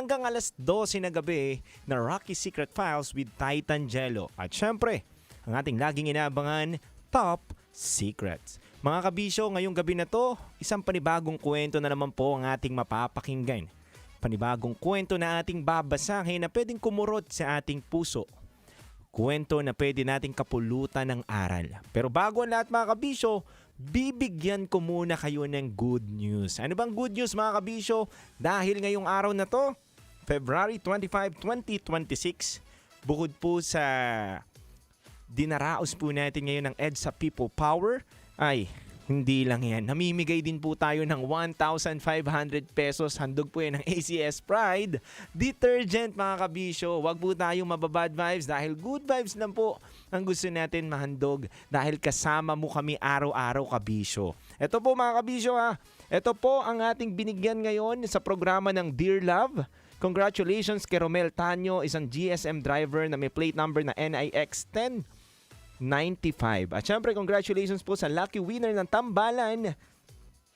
hanggang alas 12 na gabi na Rocky Secret Files with Titan Jello. At syempre, ang ating laging inaabangan, Top Secrets. Mga kabisyo, ngayong gabi na to, isang panibagong kwento na naman po ang ating mapapakinggan. Panibagong kwento na ating babasahin na pwedeng kumurot sa ating puso. Kwento na pwede nating kapulutan ng aral. Pero bago ang lahat mga kabisyo, bibigyan ko muna kayo ng good news. Ano bang good news mga kabisyo? Dahil ngayong araw na to, February 25, 2026, bukod po sa dinaraos po natin ngayon ng EDSA People Power, ay hindi lang yan. Namimigay din po tayo ng 1,500 pesos. Handog po yan ng ACS Pride detergent mga kabisyo. Huwag po tayong mababad vibes dahil good vibes lang po ang gusto natin mahandog dahil kasama mo kami araw-araw kabisyo. Ito po mga kabisyo ha. Ito po ang ating binigyan ngayon sa programa ng Dear Love. Congratulations kay Romel Tanyo, isang GSM driver na may plate number na NIX 1095. At syempre, congratulations po sa lucky winner ng tambalan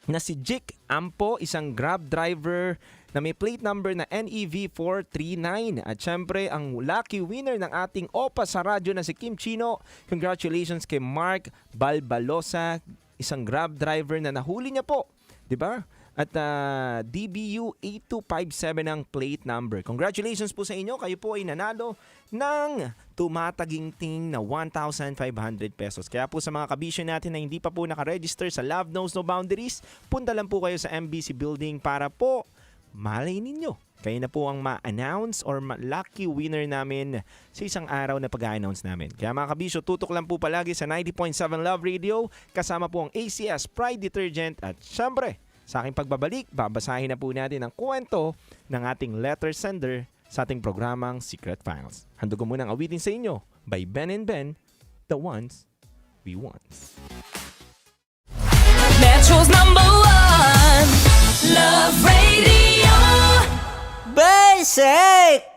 na si Jick Ampo, isang Grab driver na may plate number na NEV 439. At syempre, ang lucky winner ng ating OPA sa radyo na si Kim Chino. Congratulations kay Mark Balbalosa, isang Grab driver na nahuli niya po. 'Di ba? At DBU 8257 ang plate number. Congratulations po sa inyo. Kayo po ay nanalo ng tumataginting na 1,500 pesos. Kaya po sa mga kabisyo natin na hindi pa po nakaregister sa Love Knows No Boundaries, punta lang po kayo sa MBC Building para po malay ninyo. Kayo na po ang ma-announce or lucky winner namin sa isang araw na pag-a-announce namin. Kaya mga kabisyo, tutok lang po palagi sa 90.7 Love Radio. Kasama po ang ACS Pride Detergent at syempre, sa aking pagbabalik, babasahin na po natin ang kwento ng ating letter sender sa ating programang Secret Files. Handog ko muna ang awitin sa inyo by Ben and Ben, The Ones We Want. Metro's #1 Love Radio. Basic!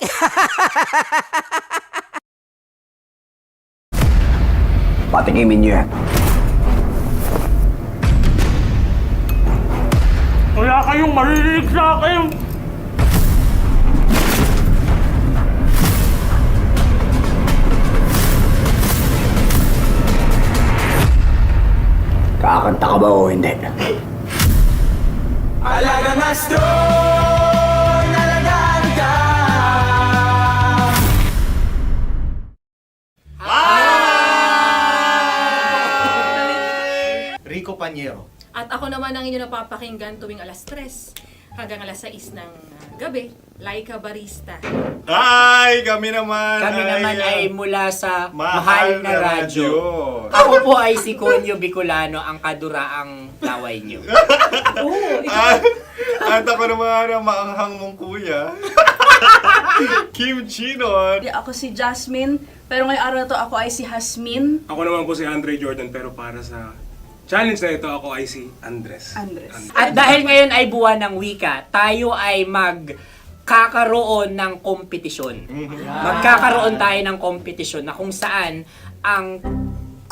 Patikimin niyo yan. Wala kayong marinig sa akin! Kakanta ka ba o hindi? Alagang astro, nalagaan ka. Rico Panyero. At ako naman ang inyo napapakinggan tuwing alas 3 hanggang alas 6 ng gabi, Laika Barista. Hi! Kami naman Ay mula sa Mahal na Radyo. Radyo. Ako po ay si Conyo Bicolano, ang kaduraang laway niyo. At ako naman ang maanghang mong kuya. Kim Chinon. Ako si Jasmine, pero ngayong araw na to ako ay si Hasmin. Ako naman po si Andre Jordan, pero para sa challenge na ito, ako ay si Andres. At dahil ngayon ay buwan ng wika, tayo ay magkakaroon ng kompetisyon. Magkakaroon tayo ng kompetisyon na kung saan ang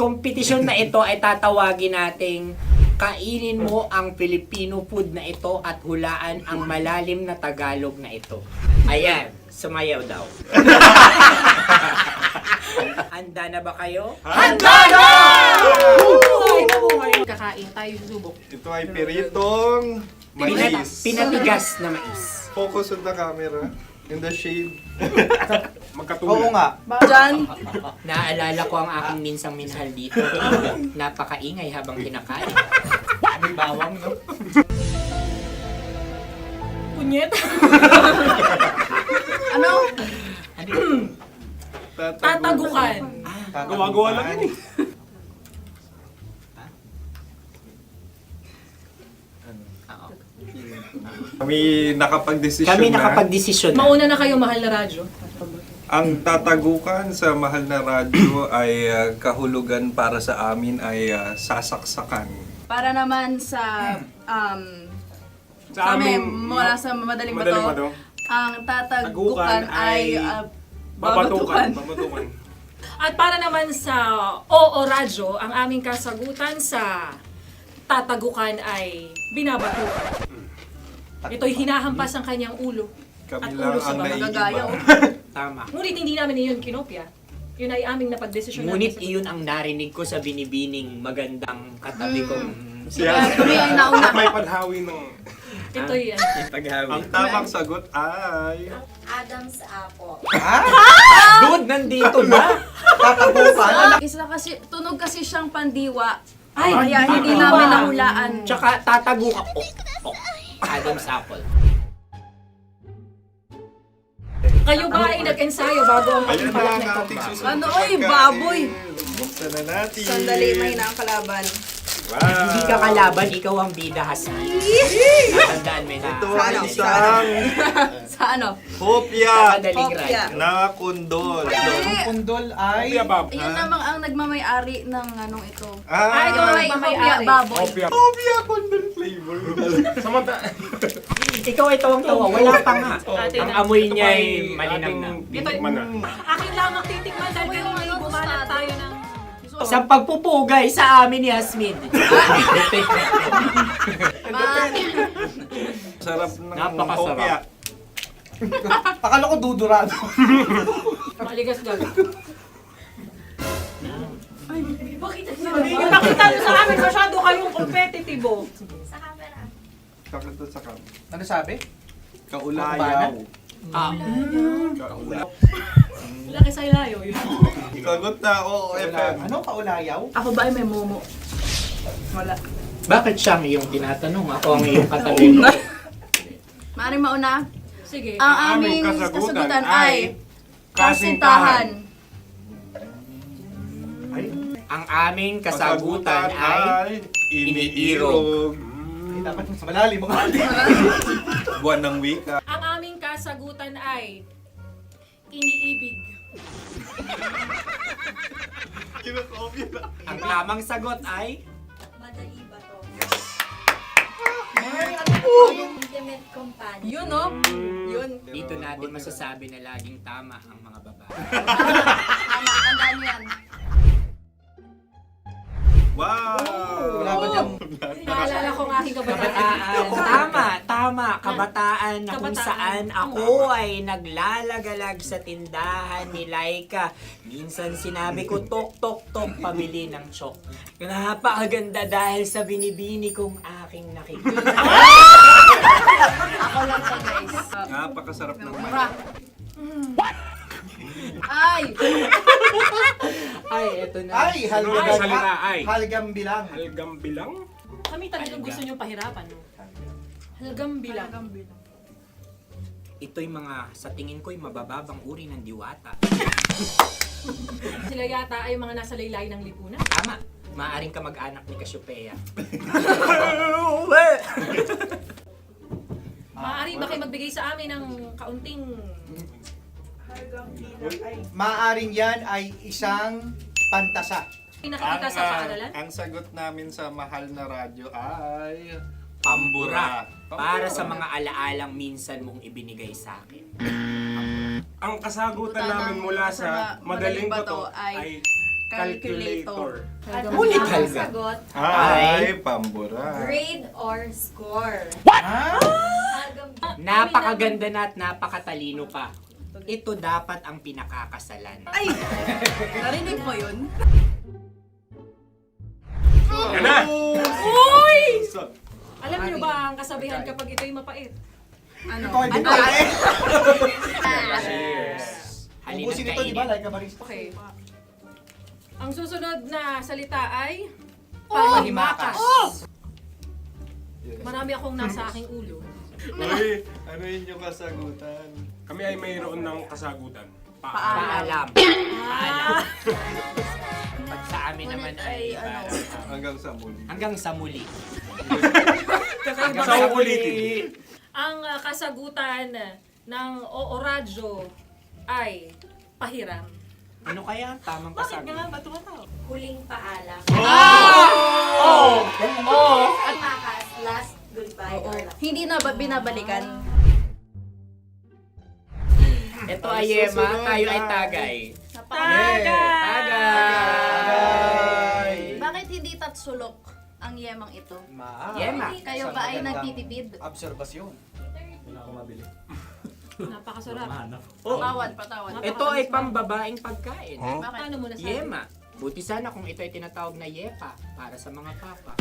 kompetisyon na ito ay tatawagin nating kainin mo ang Filipino food na ito at hulaan ang malalim na Tagalog na ito. Ayan, sumayaw daw. Handa na ba kayo? Handa na! Kakain tayo subok. Ito ay piritong mais. Pinatigas na mais. Focus on the camera. In the shade. Magkatulad. Oo nga. Diyan, Naalala ko ang aking minsang minahal dito. Napakaingay habang kinakain. May bawang, no? Punyet. ano? Tatagukan. Gawa-gawa lang yun eh. Kami nakapag-desisyon Kami na. nakapag-desisyon na. Mauna na kayo, Mahal na Radyo. Ang tatagukan sa Mahal na Radyo ay kahulugan para sa amin ay sasaksakan. Para naman sa, Sa kami, amin, mula sa madaling Madaling bato, Bato. ang tatagukan Tagukan ay Babatukan. babatukan. At para naman sa Oo Radyo, ang aming kasagutan sa tatagukan ay binabatukan. Ito'y hinahampas ang kanyang ulo. Kami At lang ulo sa ang Nagagaya, naiiba. Tama. Ngunit hindi namin iyon kinopya. Yun ay aming napagdesisyon Ngunit namin sa- iyon ang narinig ko sa binibining magandang katabi kong Kaya kami ang nauna. May paghawi ng... Ito yan. paghawi. Ang tamang sagot ay... Adam's apple. Dude, nandito ba? Isa kasi, tunog kasi siyang pandiwa. Ay, Kaya hindi pandiwa. namin nahulaan. Tsaka tatago ka. Oh. Adam's apple. Kayo ba ay nag-ensayo bago ang Ayan aking na balak ang na ito? ating susunod Ano, na oy, pagkain. baboy. Buksan na natin. Sandali, may na ang kalaban. Wow. Hindi ka kalaban, ikaw ang bida, Hasmi. Natandaan mo na. Ito ang isang Sa ano? hopya Madaling Hopya. ride. na kundol. Pundol ay... Opia Bob. Yun namang ang nagmamayari ng anong ito. Ah, Ito ay nagmamayari. hopya baboy. Opia. hopya kundol flavor. Samanta... Ikaw ay tawang-tawa, wala pa nga. Atin Ang na. amoy niya ay malinam na. Titikman na. Akin lamang titikman dahil kayo ay bumanat tayo ng... Sa pagpupugay sa amin ni Hasmin. Sarap ng Napakasarap. hopya. Akala ko dudurado. Maligas gag. Ay, bakit? Ipakita nyo sa amin masyado kayong competitive. Oh. Sakit to sa kam. Ano sabi? Kaulayaw. Ah, Laki sa ilayo yun. Sagot na, oo, FM. Ano? Kaulayaw? Ako ba ay may momo? Wala. bakit siya ang iyong tinatanong? Ako ang iyong katabi. Maaaring mauna. Sige. Ang aming kasagutan ay kasintahan. Ang aming kasagutan ay iniirog. Ay, dapat mas malalim mga Buwan ng wika. Ang aming kasagutan ay iniibig. Kinakopya na. ang tamang sagot ay Madali ba to? Intimate companion. Yun, no? Yun. dito natin masasabi na laging tama ang mga babae. Tama, tandaan mo yan. Wow! Wala ba dyan? Naalala ko ang aking kabataan. Kabataan. Tama. Kabataan na kung Kabataan. saan ako ay naglalagalag sa tindahan ni Laika. Minsan sinabi ko, tok, tok, tok, pabili ng chok. Napakaganda dahil sa binibini kong aking nakikita. Ako lang siya, guys. Napakasarap ng Mura. Ay! Ay, eto na. Ay, Sunod na salita ay... halgam bilang. Halgam bilang? Kami talagang gusto nyo pahirapan. No? Halagang bilang. Ito'y mga, sa tingin ko'y mabababang uri ng diwata. Sila yata ay mga nasa laylay ng lipunan. Tama. Maaring ka mag-anak ni Cassiopeia. Maaari ba kayo magbigay sa amin ng kaunting... Maaring yan ay isang pantasa. Nakikita sa paaralan? ang sagot namin sa mahal na radyo ay... Pambura. Para sa mga alaalang minsan mong ibinigay sa akin. Ang kasagutan namin mula sa madaling bato ay calculator. Ulit halga. Sagot, Ay, pambura. grade or score. Napakaganda na at napakatalino pa. Ito dapat ang pinakakasalan. Ay! Narinig mo yun? Yan na! Uy! Alam niyo ba ang kasabihan kapag ito'y mapait? Ano? Ito ay bigay. Cheers! Halina't Ubusin ito, di ba? kainin. Like a barista. Okay. Ang susunod na salita ay Panghimakas. Marami akong nasa aking ulo. Uy, ano yun yung kasagutan? Kami ay mayroon ng kasagutan. Paalam. Paalam. Pag sa amin naman ay Hanggang sa muli. hanggang sa muli. Sa ulitin. Ang kasagutan ng o-radyo ay pahiram. Ano kaya ang tamang Bakit kasagutan? nga ba tumatawa? Huling paalam. Oh! Oh! At makas, last goodbye or last. Hindi na ba binabalikan? Ito ay Yema, tayo ay Tagay. Tagay! Bakit hindi tatsulok ang yemang ito? Ma. Yema. Kayo ba ay nagtitipid? Obserbasyon. Napakasarap. Patawad. Ito ay pambabaeng pagkain. Paano mo nasabi? Yema. Buti sana kung ito ay tinatawag na yepa para sa mga papa.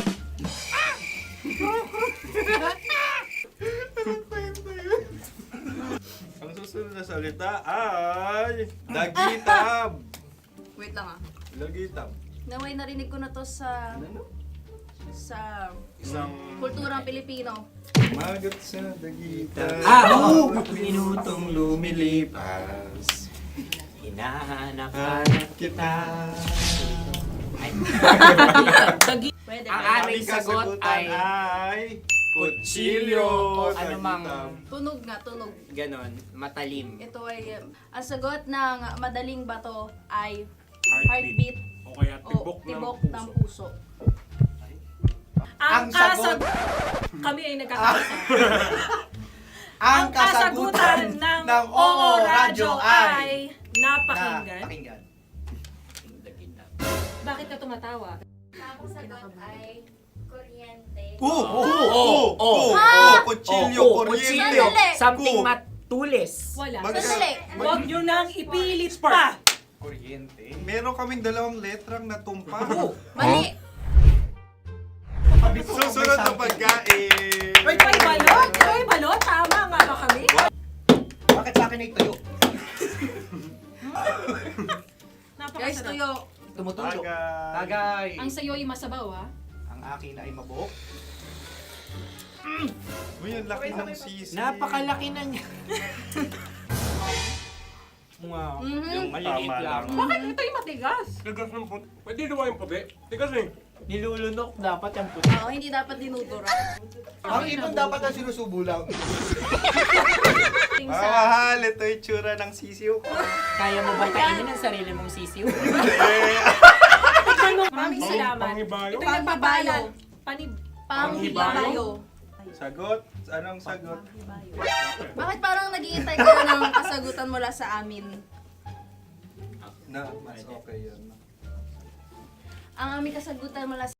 Ang susunod na salita ay dagitab. Wait lang ah. Dagitab. Naway narinig ko na to sa Isang kulturang Pilipino. Magat sa dagitab. Oo! Minutong lumilipas. Hinahanap kita. Ay. Pwede. Ang ba? ating sagot ay kutsilyo. o anumang Tunog nga, tunog. ganon, matalim. Ito ay, ang sagot ng madaling bato ay heartbeat. heartbeat O kaya o tibok, ng puso. Ang Ang sagot. Kami ay nagkakaisa. Ang kasagutan ng Oo Radyo ay napakinggan. napakinggan. Bakit ka tumatawa? Ang sagot ay kuryente. Kutsilyo, kuryente. Sandali. Something Ku. matulis. Wala. Sandali. Huwag nyo nang ipilit pa. Kuryente. Meron kaming dalawang letrang natumpa. Mali. Susunod na pagkain. May balot? May balot? Tama nga ba kami? Bakit sa akin ay tuyo? Guys, Napakasarap. tuyo. Tumutulo. Tagay. Tagay. Ang sayo ay masabaw ha. Ang akin ay mabuhok. Uy, ang laki ng sisi. Napakalaki na niya. Wow. Yung maliliit Tama lang. lang. Bakit ito yung matigas? Tigas ng puti. Pwede nawa yung puti. Tigas eh. Nilulunok dapat yung puti. Oo, hindi dapat dinudura. Ang ibon dapat ang sinusubo lang. Mahal, ito yung tsura ng sisiw ko. Kaya mo ba kainin ang sarili mong sisiw? Maraming salamat. Panghibayo. Ito yung nagpapalan. Panghibayo. Sagot? Anong sagot? Bakit parang naghihintay kayo ng kasagutan mula sa amin? Na, mas okay yun. Ang aming kasagutan mula sa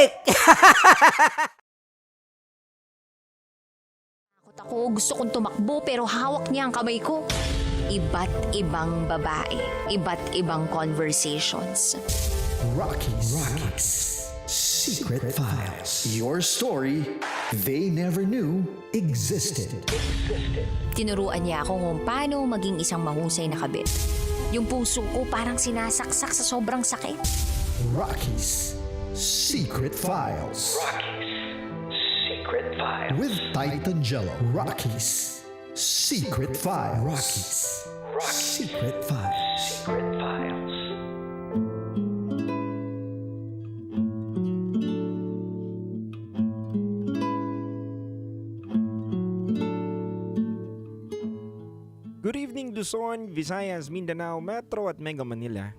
Putik! Ako gusto kong tumakbo pero hawak niya ang kamay ko. Iba't ibang babae, iba't ibang conversations. Rockies. Secret Files. Your story they never knew existed. Tinuruan niya ako kung paano maging isang mahusay na kabit. Yung puso ko parang sinasaksak sa sobrang sakit. Rockies. Secret Files. Secret Files. With Titan Jello. Rockies. Secret Files. Rockies. Secret Files. Secret Files. Good evening Luzon, Visayas, Mindanao, Metro at Mega Manila.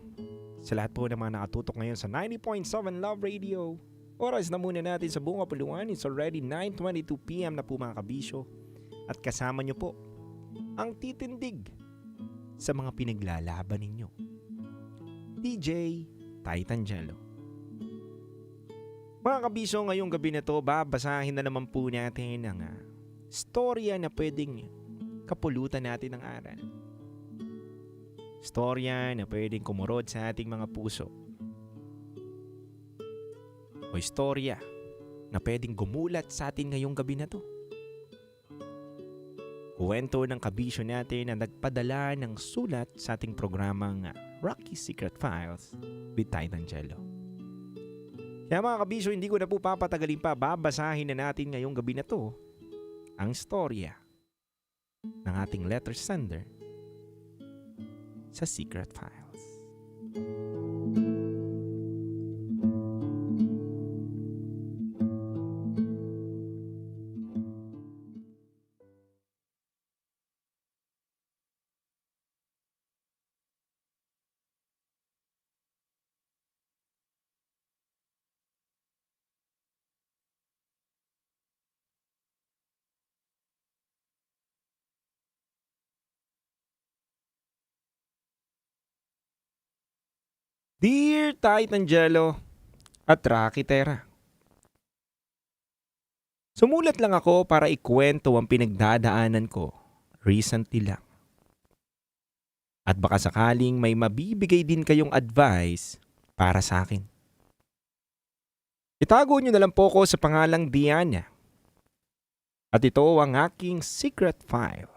Sa lahat po ng mga nakatutok ngayon sa 90.7 Love Radio. Oras na muna natin sa buong kapuluan. It's already 9:22 PM na po mga kabisyo. At kasama nyo po ang titindig sa mga pinaglalaban ninyo. DJ Titan Jello. Mga kabisyo, ngayong gabi na to, babasahin na naman po natin ang storya na pwedeng kapulutan natin ng aral. Storya na pwedeng kumurod sa ating mga puso. O istorya na pwedeng gumulat sa atin ngayong gabi na to. Kuwento ng kabisyo natin na nagpadala ng sulat sa ating programang Rocky Secret Files with Titan Jello. Kaya mga kabisyo, hindi ko na po papatagalin pa, babasahin na natin ngayong gabi na to ang storya ng ating letter sender sa Secret Files. Dear Titan Jello at Rocky Terra, sumulat lang ako para ikwento ang pinagdadaanan ko recently lang. At baka sakaling may mabibigay din kayong advice para sa akin. Itago nyo na lang po ko sa pangalang Diana. At ito ang aking secret file.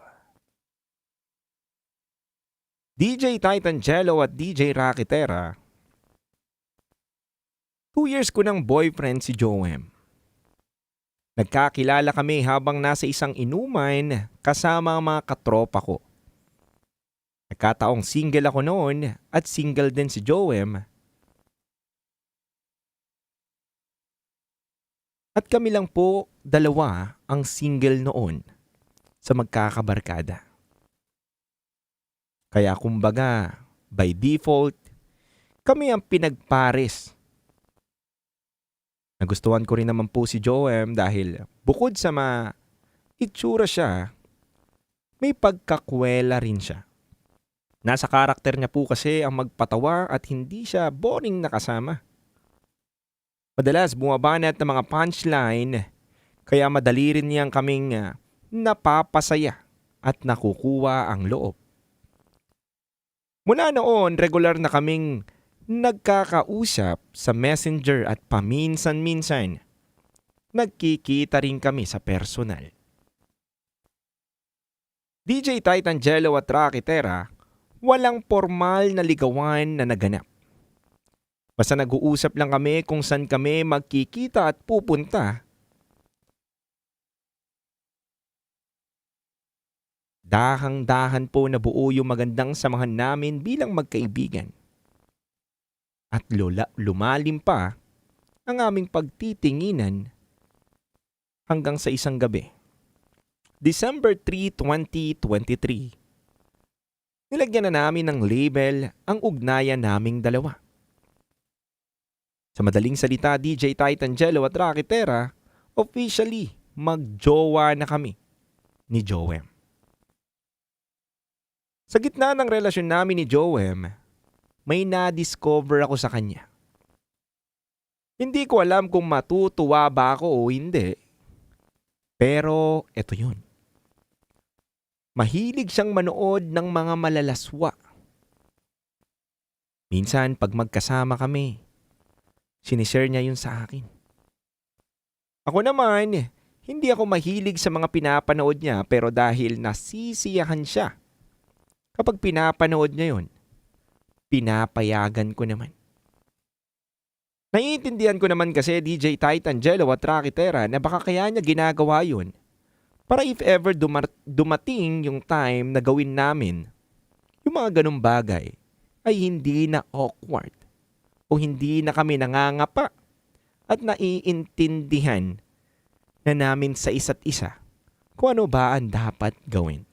DJ Titan Jello at DJ Rocky Terra, 2 years ko ng boyfriend si Joem. Nagkakilala kami habang nasa isang inuman kasama ang mga katropa ko. Nagkataong single ako noon at single din si Joem. At kami lang po dalawa ang single noon sa magkakabarkada. Kaya kumbaga, by default, kami ang pinagpares. Nagustuhan ko rin naman po si Joem dahil bukod sa itsura siya, may pagkakwela rin siya. Nasa karakter niya po kasi ang magpatawa at hindi siya boring na kasama. Madalas bumabanat ng mga punchline, kaya madali rin niyang kaming napapasaya at nakukuha ang loob. Mula noon, regular na kaming nagkakausap sa Messenger at paminsan-minsan nagkikita rin kami sa personal. DJ Titan Jello at Rocky Terra, walang formal na ligawan na naganap. Basta nag-uusap lang kami kung saan kami magkikita at pupunta. Dahang-dahan po nabuo yung magandang samahan namin bilang magkaibigan. At lumalim pa ang aming pagtitinginan hanggang sa isang gabi. December 3, 2023. Nilagyan na namin ng label ang ugnayan naming dalawa. Sa madaling salita, DJ Titan Jello at Rocky Terra, officially magjowa na kami ni Joem. Sa gitna ng relasyon namin ni Joem, may na-discover ako sa kanya. Hindi ko alam kung matutuwa ba ako o hindi. Pero eto yun. Mahilig siyang manood ng mga malalaswa. Minsan pag magkasama kami, sinishare niya yun sa akin. Ako naman, hindi ako mahilig sa mga pinapanood niya pero dahil nasisiyahan siya kapag pinapanood niya yun, pinapayagan ko naman. Naiintindihan ko naman kasi DJ Titan Jello at Rocky Terra na baka kaya niya ginagawa yun para if ever dumating yung time na gawin namin yung mga ganung bagay ay hindi na awkward o hindi na kami nangangapa at naiintindihan na namin sa isa't isa kung ano ba ang dapat gawin.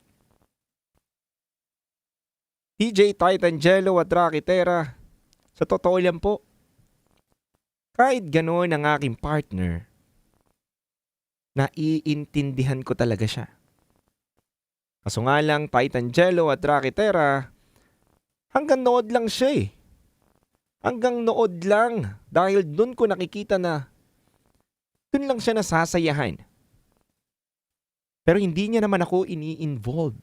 DJ Titan Jello at Rocky Terra, sa totoo lang po, kahit gano'n ang aking partner, naiintindihan ko talaga siya. Kaso nga lang, Titan Jello at Rocky Terra, hanggang nood lang siya eh. Hanggang nood lang dahil dun ko nakikita na dun lang siya nasasayahan. Pero hindi niya naman ako ini-involve.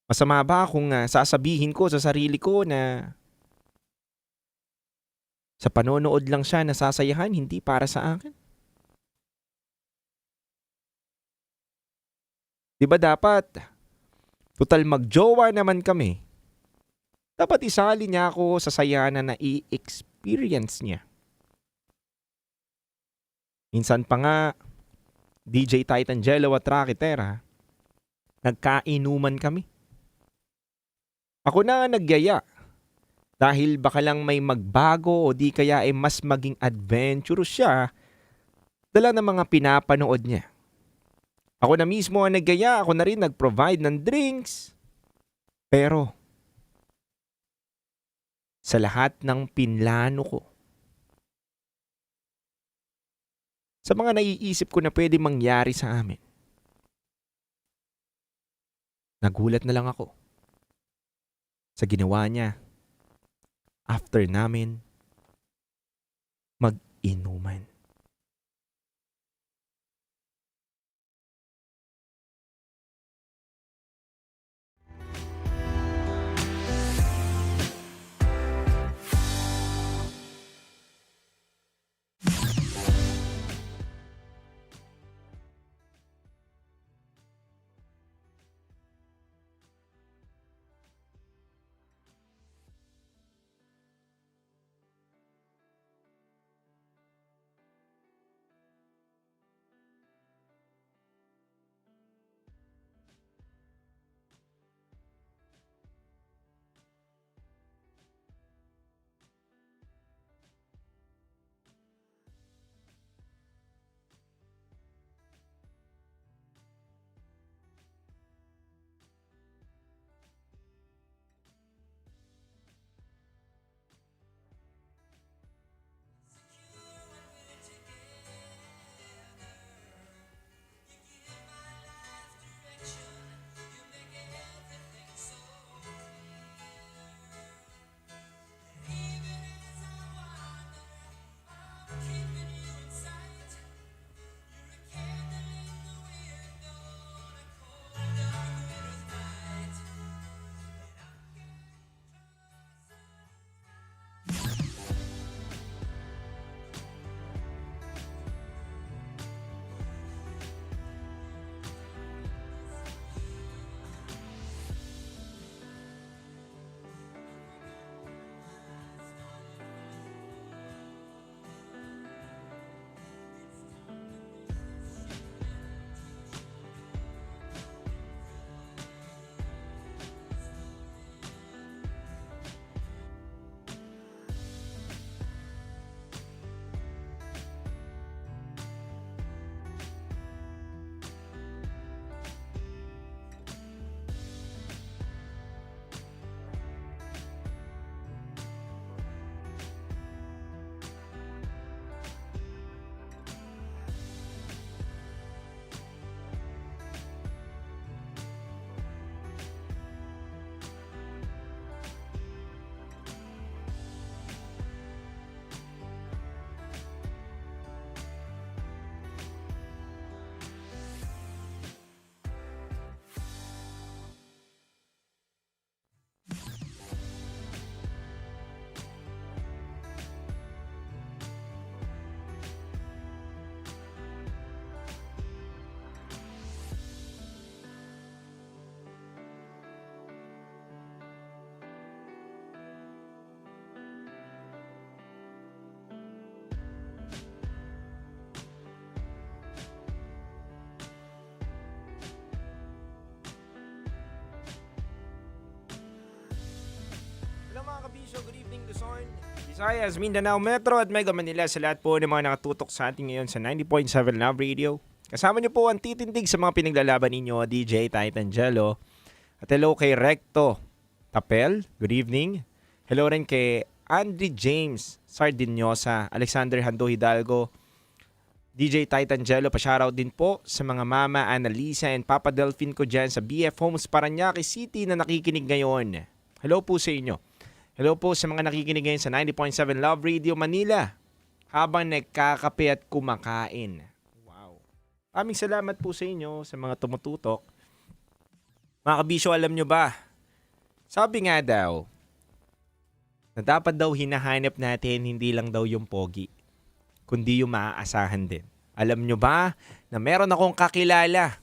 Masama ba kung sasabihin ko sa sarili ko na sa panonood lang siya nasasayahan, hindi para sa akin? Di ba dapat, total magjowa naman kami, dapat isali niya ako sa saya na nai-experience niya. Minsan pa nga, DJ Titan Jello at Rocky Terra, nagkainuman kami. Ako na nagyaya dahil baka lang may magbago o di kaya ay mas maging adventurous siya dala ng mga pinapanood niya. Ako na mismo ang nagyaya, ako na rin nag-provide ng drinks. Pero sa lahat ng pinlano ko, sa mga naiisip ko na pwede mangyari sa amin, nagulat na lang ako sa ginawa niya after namin mag-inuman. Luzon, Visayas, Mindanao Metro at Mega Manila sa lahat po ng mga nakatutok sa ating ngayon sa 90.7 Love Radio. Kasama niyo po ang titindig sa mga pinaglalaban ninyo, DJ Titan Jello. At hello kay Recto Tapel, good evening. Hello rin kay Andre James Sardiniosa, Alexander Hando Hidalgo, DJ Titan Jello, pa-shoutout din po sa mga mama Annalisa and Papa Delphine ko dyan sa BF Homes Parañaque City na nakikinig ngayon. Hello po sa inyo. Hello po sa mga nakikinig ngayon sa 90.7 Love Radio Manila habang nagkakape at kumakain. Wow. Maraming salamat po sa inyo sa mga tumututok. Mga kabisyo, alam nyo ba? Sabi nga daw, na dapat daw hinahanap natin hindi lang daw yung pogi, kundi yung maaasahan din. Alam nyo ba na meron akong kakilala?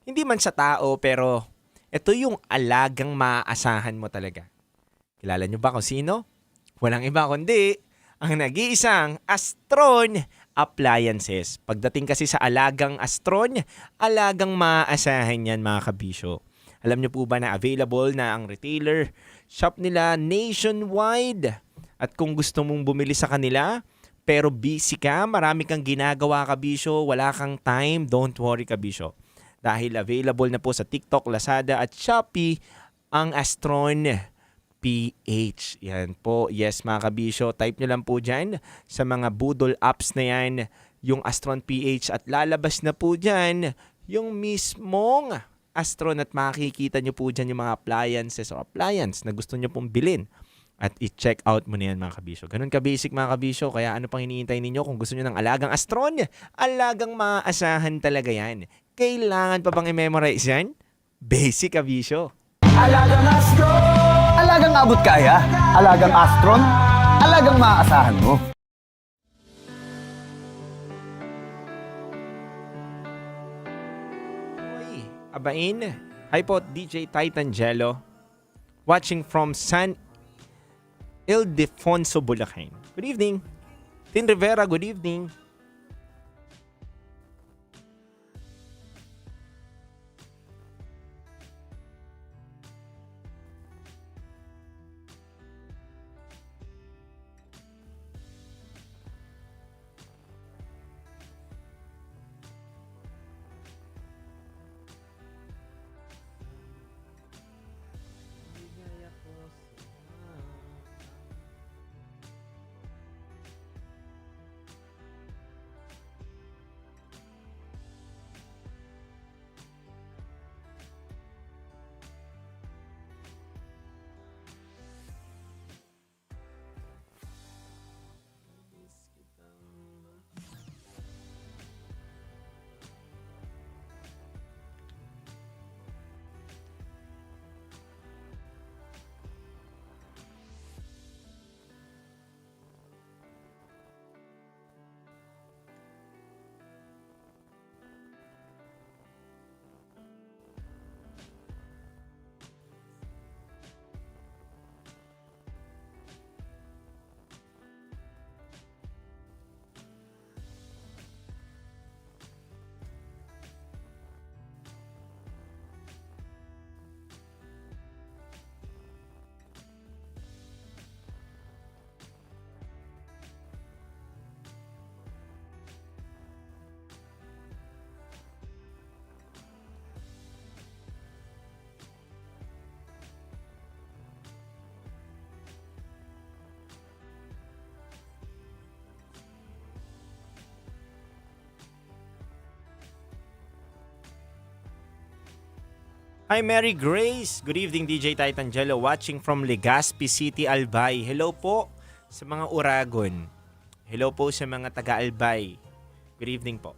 Hindi man sa tao, pero ito yung alagang maaasahan mo talaga. Kilala nyo ba kung sino? Walang iba kundi ang nag-iisang Astron Appliances. Pagdating kasi sa alagang Astron, alagang maaasahan yan mga kabisyo. Alam nyo po ba na available na ang retailer shop nila nationwide? At kung gusto mong bumili sa kanila, pero busy ka, marami kang ginagawa kabisyo, wala kang time, don't worry kabisyo. Dahil available na po sa TikTok, Lazada at Shopee ang Astron PH. Yan po, yes mga kabisyo, type nyo lang po dyan sa mga budol apps na yan, yung Astron PH at lalabas na po dyan yung mismong Astron at makikita nyo po dyan yung mga appliances o appliance na gusto nyo pong bilhin. At i-check out mo na yan mga kabisyo. Ganun ka-basic mga kabisyo. Kaya ano pang hinihintay ninyo kung gusto nyo ng alagang Astron? Alagang maaasahan talaga yan. Kailangan pa bang i-memorize yan? Basic kabisyo. Alagang Astron! Alagang abot kaya? Alagang Astron? Alagang maaasahan mo. Oy, abain. Hi po, DJ Titan Jello. Watching from San Ildefonso, Bulacan. Good evening. Tin Rivera, good evening. Hi Mary Grace. Good evening DJ Titan Jello watching from Legazpi City, Albay. Hello po sa mga Uragon. Hello po sa mga taga-Albay. Good evening po.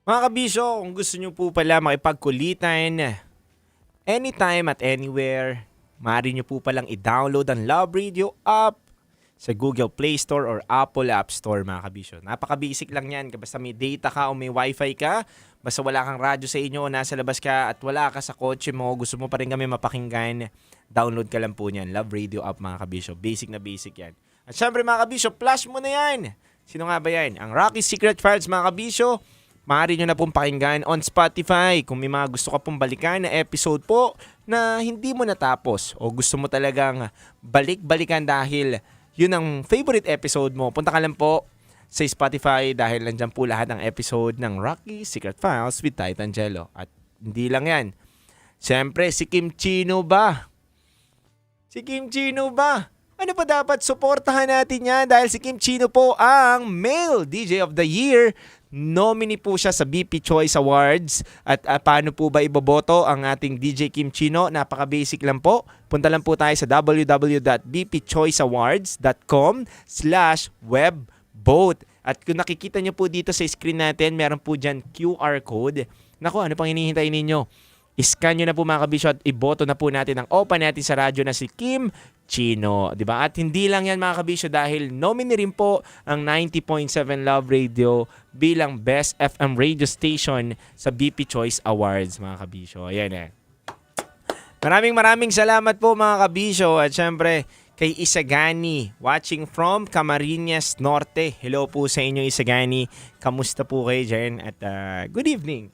Mga kabisyo, kung gusto nyo po pala makipagkulitan anytime at anywhere, maaari nyo po palang i-download ang Love Radio app sa Google Play Store or Apple App Store, mga kabisyo. Napaka-basic lang yan. Basta may data ka o may wifi ka, basta wala kang radyo sa inyo o nasa labas ka at wala ka sa kotse mo, gusto mo pa rin kami mapakinggan, download ka lang po niyan. Love Radio app, mga kabisyo. Basic na basic yan. At syempre, mga kabisyo, flash mo na yan. Sino nga ba yan? Ang Rocky's Secret Files, mga kabisyo. Maaari nyo na pong pakinggan on Spotify kung may mga gusto ka pong balikan na episode po na hindi mo natapos o gusto mo talagang balik-balikan dahil yun ang favorite episode mo. Punta ka lang po sa Spotify dahil nandyan po lahat ng episode ng Rocky Secret Files with Titan Jello. At hindi lang yan. Siyempre, si Kim Chino ba? Si Kim Chino ba? Ano pa dapat suportahan natin yan dahil si Kim Chino po ang Male DJ of the Year. Nominee po siya sa BP Choice Awards. At paano po ba iboboto ang ating DJ Kim Chino? Napaka-basic lang po. Punta lang po tayo sa www.bpchoiceawards.com/webvote. At kung nakikita nyo po dito sa screen natin, meron po dyan QR code. Naku, ano pang hinihintay ninyo? Iscan nyo na po, mga kabisyo, at iboto na po natin ang opa natin sa radyo na si Kim Chino. Diba? At hindi lang yan, mga kabisyo, dahil nominee rin po ang 90.7 Love Radio bilang Best FM Radio Station sa BP Choice Awards, mga kabisyo. Ayan eh. Maraming salamat po, mga kabisyo. At syempre, kay Isagani, watching from Camarines Norte. Hello po sa inyo, Isagani. Kamusta po kayo dyan? At good evening.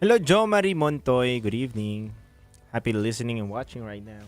Hello, Jo Marie Montoy. Good evening. Happy listening and watching right now.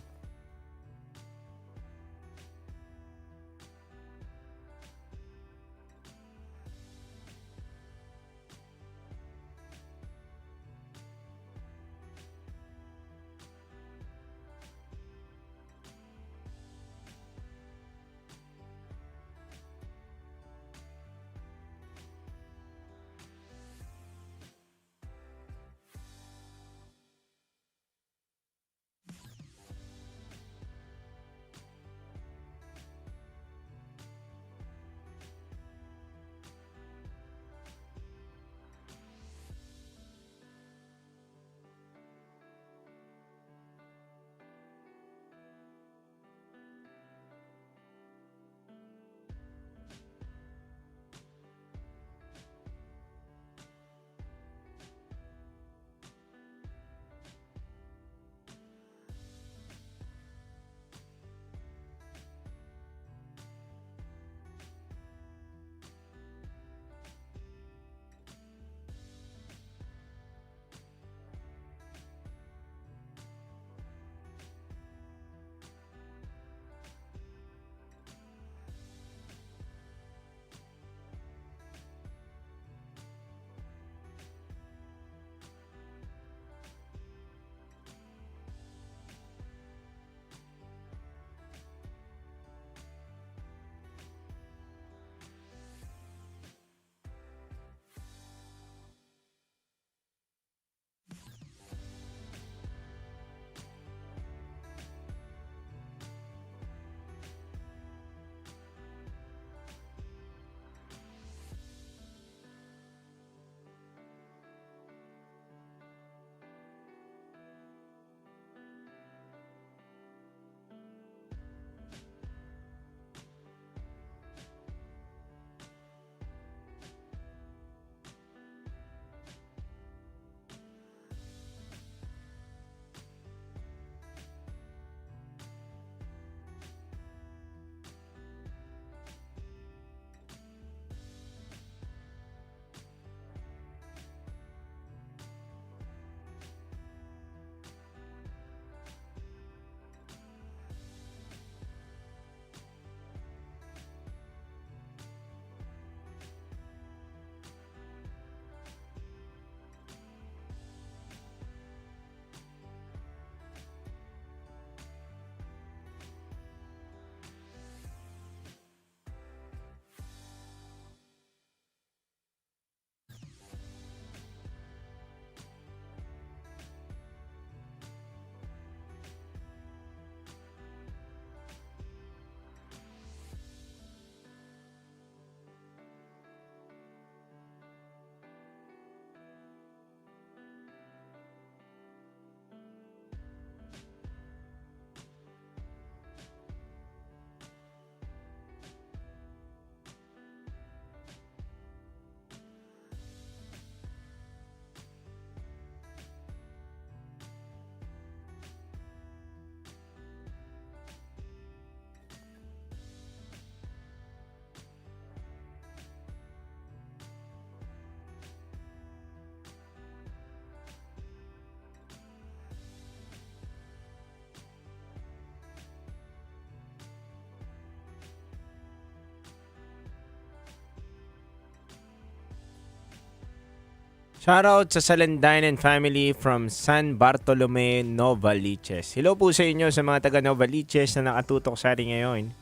Shoutout sa Salandanan family from San Bartolome, Novaliches. Hello po sa inyo sa mga taga Novaliches na nakatutok sa atin ngayon.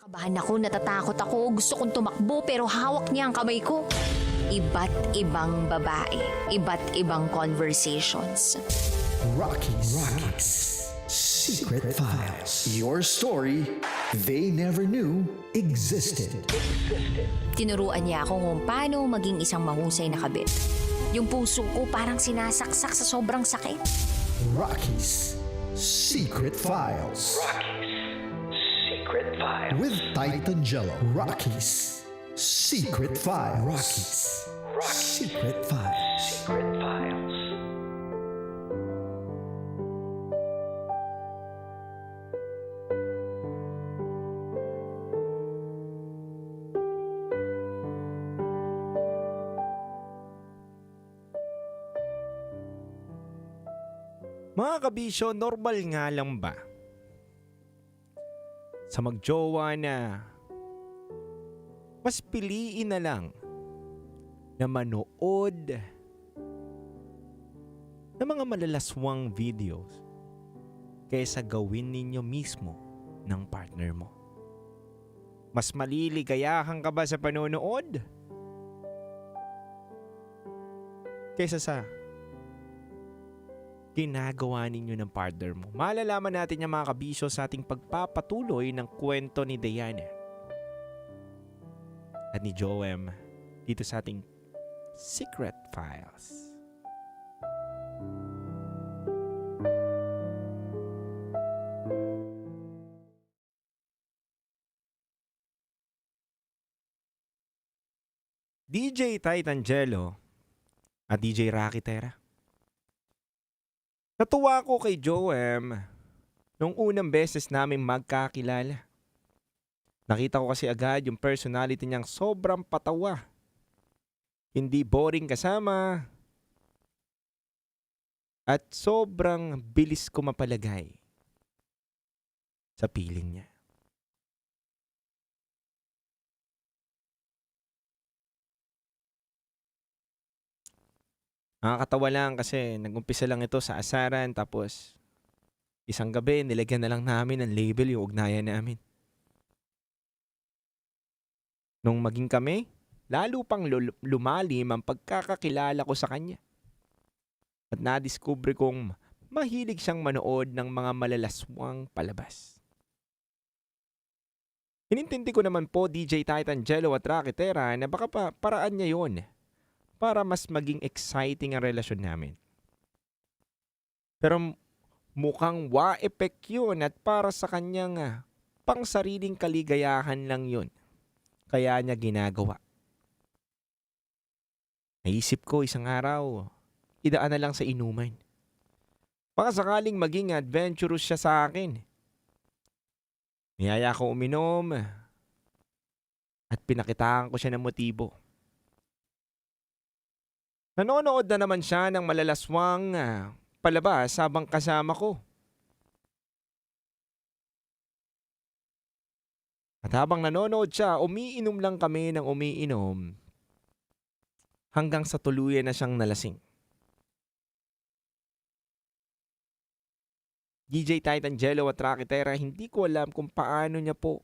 Kabahan ako, natatakot ako, gusto kong tumakbo pero hawak niya ang kamay ko. Iba't ibang babae, iba't ibang conversations. Rockies. Secret Files. Your story they never knew existed. Tinuruan niya ako kung paano maging isang mahusay na kabit. Yung puso ko parang sinasaksak sa sobrang sakit. Rockies. Secret Files. Secret Files. With Titan Jello. Rockies. Secret Files. Rockies. Secret Files. Secret Files. Mga kabisyo, normal nga lang ba sa magjowa na mas piliin na lang na manood ng mga malalaswang videos kaysa gawin ninyo mismo ng partner mo? Mas maliligayahan ka ba sa panonood kaysa sa ginagawa ninyo ng partner mo? Malalaman natin yung mga kabisyo sa ating pagpapatuloy ng kwento ni Diana at ni Joem dito sa ating Secret Files. DJ Titan Jello at DJ Rocky Terra. Natuwa ko kay Joem nung unang beses namin magkakilala. Nakita ko kasi agad yung personality niyang sobrang patawa. Hindi boring kasama. At sobrang bilis ko mapalagay sa piling niya. Nakakatawa lang kasi nag-umpisa lang ito sa asaran tapos isang gabi nilagyan na lang namin ng label yung ugnayan namin. Nung maging kami, lalo pang lumalim ang pagkakakilala ko sa kanya. At nadiskubre kong mahilig siyang manood ng mga malalaswang palabas. Inintindi ko naman po DJ Titan Jello at Rocky Terra na baka paraan niya yon para mas maging exciting ang relasyon namin. Pero mukhang wa-effect yun at para sa kanyang pangsariling kaligayahan lang yun. Kaya niya ginagawa. Naisip ko isang araw, idaan na lang sa inuman. Baka sakaling maging adventurous siya sa akin. Niyaya ko uminom at pinakitaan ko siya ng motibo. Nanonood na naman siya ng malalaswang palabas habang kasama ko. At habang nanonood siya, umiinom lang kami ng umiinom hanggang sa tuluyan na siyang nalasing. DJ Titan Jello at Rocky Terra, hindi ko alam kung paano niya po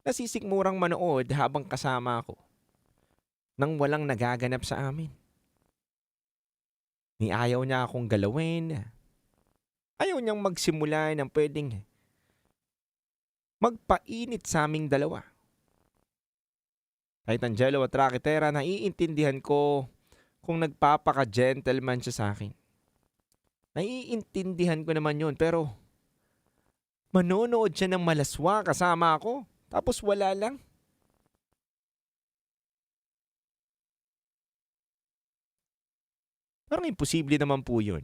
nasisikmurang manood habang kasama ako nang walang nagaganap sa amin. Ni ayaw niya akong galawin. Ayaw niyang magsimula ng pwedeng magpainit sa aming dalawa. Titan Jello at Rocky Terra, naiintindihan ko kung nagpapaka-gentleman siya sa akin. Naiintindihan ko naman yun, pero manonood siya ng malaswa kasama ako, tapos wala lang. Parang imposible naman po yun.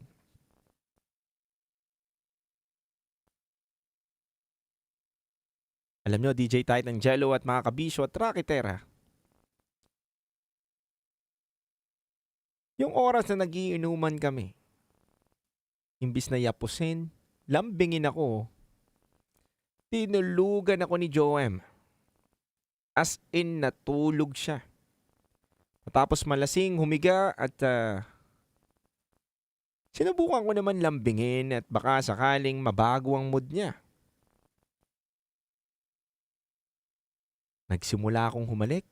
Alam nyo, DJ Titan Jello at mga kabisyo at Rocky Terra, yung oras na nagiinuman kami, imbis na yapusin, lambingin ako, tinulugan ako ni Joem. As in, natulog siya. Tapos malasing, humiga at sinubukan ko naman lambingin at baka sakaling mabago ang mood niya. Nagsimula akong humalik.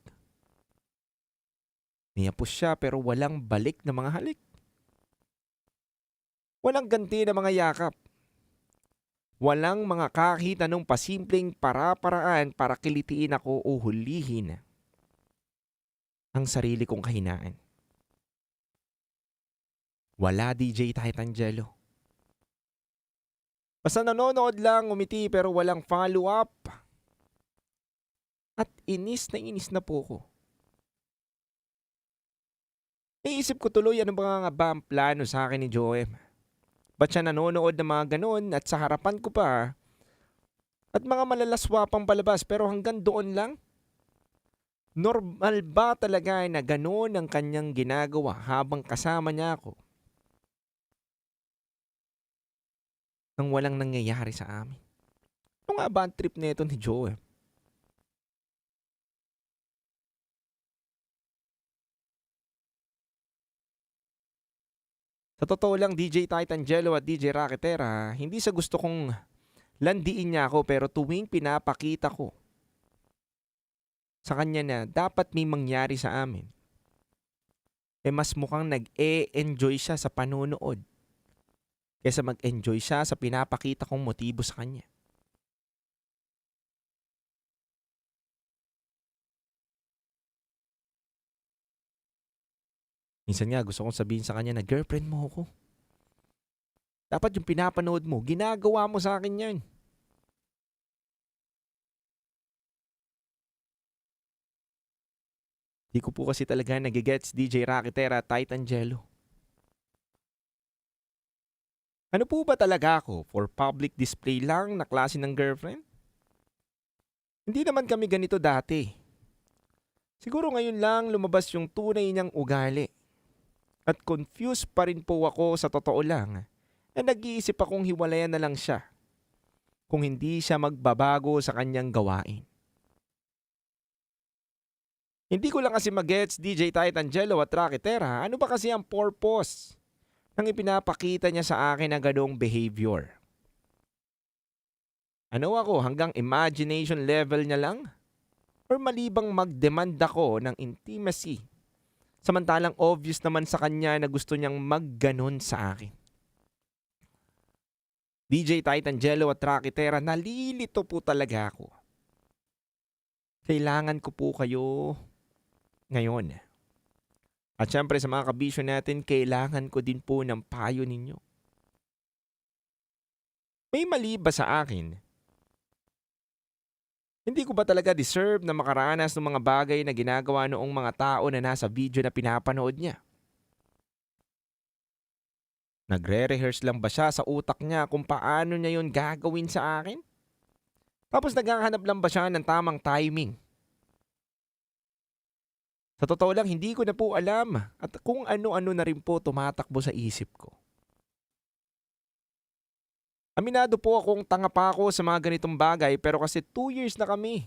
Niyapos siya pero walang balik na mga halik. Walang ganti na mga yakap. Walang mga kahit anong pasimpleng para-paraan para kilitiin ako o hulihin ang sarili kong kahinaan. Wala DJ Titangelo. Basta nanonood lang, umiti pero walang follow-up. At inis na po ko. Naisip ko tuloy ano ba nga ba ang plano sa akin ni Joem. Ba't siya nanonood ng mga ganon at sa harapan ko pa at mga malalaswapang palabas pero hanggang doon lang? Normal ba talaga na ganon ang kanyang ginagawa habang kasama niya ako? Nang walang nangyayari sa amin. Ano nga ba ang trip nito ni Joem? Sa totoo lang, DJ Titangelo at DJ Raketera, hindi sa gusto kong landiin niya ako pero tuwing pinapakita ko sa kanya na dapat may mangyari sa amin, mas mukhang nag-e-enjoy siya sa panonood kaysa mag-enjoy siya sa pinapakita kong motibo sa kanya. Minsan nga gusto kong sabihin sa kanya na girlfriend mo ako. Dapat yung pinapanood mo, ginagawa mo sa akin yan. Di ko po kasi talaga nagigets DJ Raketera at Titangelo. Ano po ba talaga ako? For public display lang na klase ng girlfriend? Hindi naman kami ganito dati. Siguro ngayon lang lumabas yung tunay niyang ugali. At confused pa rin po ako sa totoo lang na nag-iisip akong hiwalayan na lang siya kung hindi siya magbabago sa kanyang gawain. Hindi ko lang kasi magets DJ Titangelo at Raketera, ano ba kasi ang purpose ng ipinapakita niya sa akin na ganong behavior? Ano ako, hanggang imagination level niya lang? Or malibang mag-demand ako ng intimacy? Samantalang obvious naman sa kanya na gusto niyang magganon sa akin. DJ Titangelo at Raketera, nalilito po talaga ako. Kailangan ko po kayo ngayon. At syempre sa mga kabisyo natin, kailangan ko din po ng payo ninyo. May mali ba sa akin? Hindi ko ba talaga deserve na makaranas ng mga bagay na ginagawa noong mga tao na nasa video na pinapanood niya? Nagre-rehearse lang ba siya sa utak niya kung paano niya yun gagawin sa akin? Tapos naghahanap lang ba siya ng tamang timing? Sa totoo lang, hindi ko na po alam at kung ano-ano na rin po tumatakbo sa isip ko. Aminado po akong tanga pa ako sa mga ganitong bagay pero kasi 2 years na kami.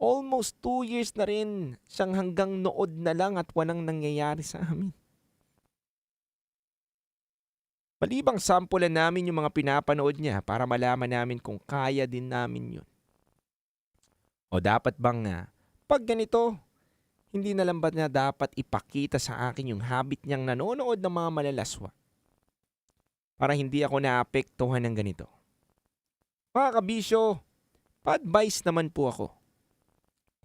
Almost 2 years na rin siyang hanggang nood na lang at walang nangyayari sa amin. Malibang sampulan namin yung mga pinapanood niya para malaman namin kung kaya din namin yun. O dapat bang pag ganito, hindi na lang ba niya dapat ipakita sa akin yung habit niyang nanonood ng mga malalaswa? Para hindi ako naapektuhan ng ganito. Mga kabisyo, pa-advise naman po ako.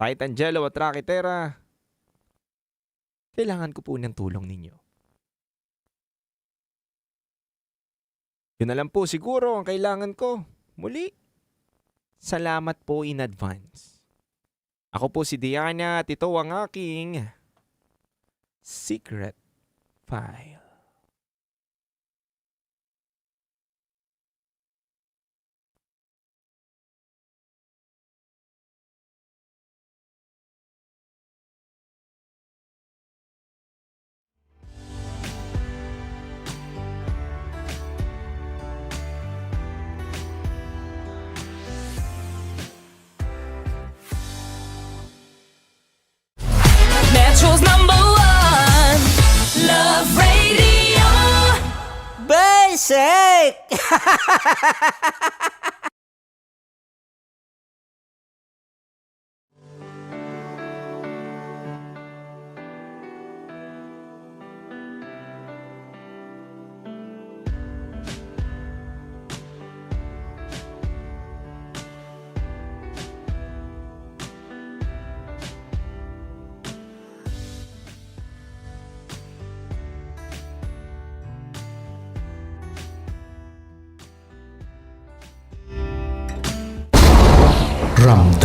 Titangelo at Raketera, kailangan ko po ng tulong ninyo. Yun na lang po siguro ang kailangan ko. Muli, salamat po in advance. Ako po si Diana at ito ang aking Secret File. Metro's #1 Love Radio Basic.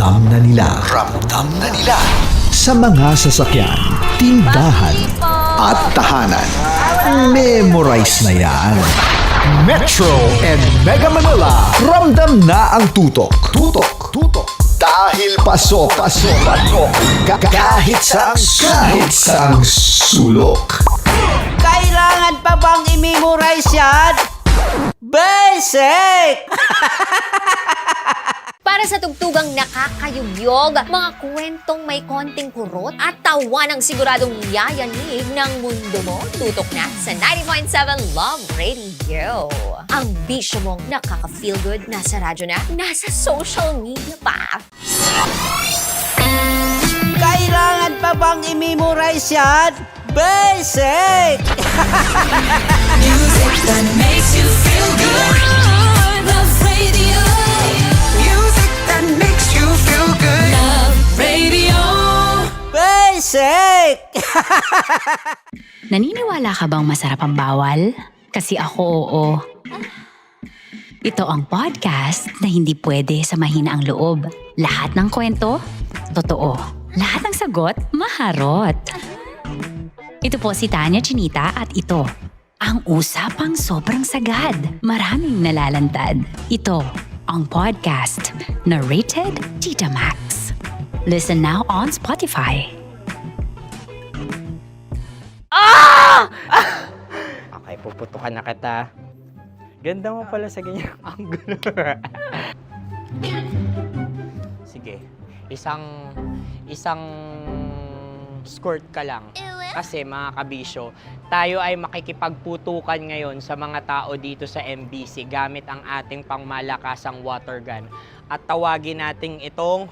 Ramdam na nila. Ramdam na nila. Sa mga sasakyan, tindahan, at tahanan. Memorize na yan. Metro and Mega Manila. Ramdam na ang tutok. Tutok. Tutok. Dahil pasok. Kahit saang sulok. Kailangan pa bang i-memorize yan? Basic! Para sa tugtugang nakakayugyog, mga kwentong may konting kurot at tawa ng siguradong yayanig ng mundo mo, tutok na sa 90.7 Love Radio. Ang bisyo mong nakaka-feel good, nasa radyo na, nasa social media pa. Kailangan pa bang i-memorize yan? Basic! Music that makes you feel good. Love Radio. Music that makes you feel good. Love Radio. Basic! Naniniwala ka bang masarap ang bawal? Kasi ako oo. Ito ang podcast na hindi pwede sa mahina ang loob. Lahat ng kwento, totoo. Lahat ng sagot, maharot. Ito po si Tanya Chinita at ito, ang usapang sobrang sagad. Maraming nalalantad. Ito, ang podcast na Rated Tita Max. Listen now on Spotify. Okay, puputukan na kita. Ganda mo pala sa ganyang angulo. Sige, isang skirt ka lang. Kasi mga kabisyo, tayo ay makikipagputukan ngayon sa mga tao dito sa MBC gamit ang ating pangmalakasang water gun. At tawagin natin itong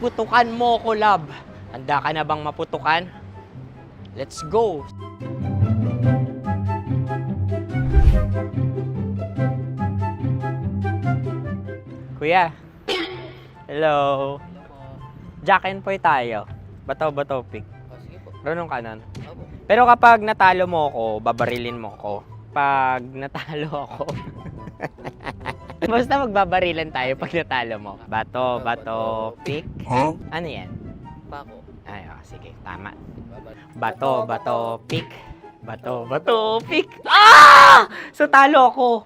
putukan mo ko, love. Handa ka na bang maputukan? Let's go! Kuya. Hello. Jack and Poy tayo. Bato-bato pick. Runong kanan. Pero kapag natalo mo ako, babarilin mo ako. Pag natalo ako, basta magbabarilan tayo pag natalo mo. Bato, pick. Huh? Ano yan? Bako. Ay, sige, tama. Bato, pick. Bato, pick. Ah! So talo ako.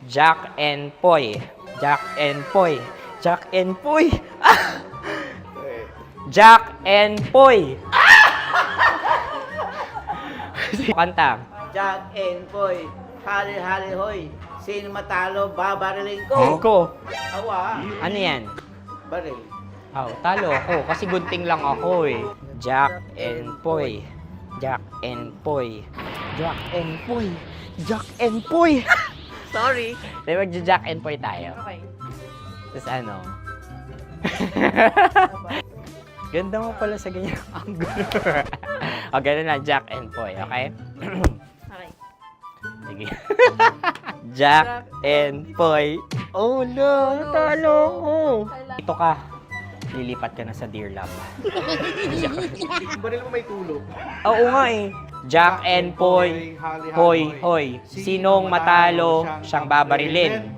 Jack and Poy. Jack and Poy. Jack and Poy. Ah! Jack and Poy. Kanta. Jack and Poy, hali hoy. Sino matalo, babarilin ko. Ko. Awa, Ano yan? baril. Oh, talo ako kasi gunting lang ako eh. Jack and Poy. Jack and Poy. Jack and Poy. Jack and Poy. Sorry. Di magja-Jack and Poy tayo. Okay. Tapos ano? Ganda mo pala sa ganyang angulo. O, ganun lang, Jack and Poy, okay? Okay. Sige. Jack and Poy. Oh no, natalo ko. Ito ka. Lilipat ka na sa Dear Love. Baril mo may tulog. Oo nga eh. Jack and Poy. Hoy. Sinong matalo, siyang babarilin.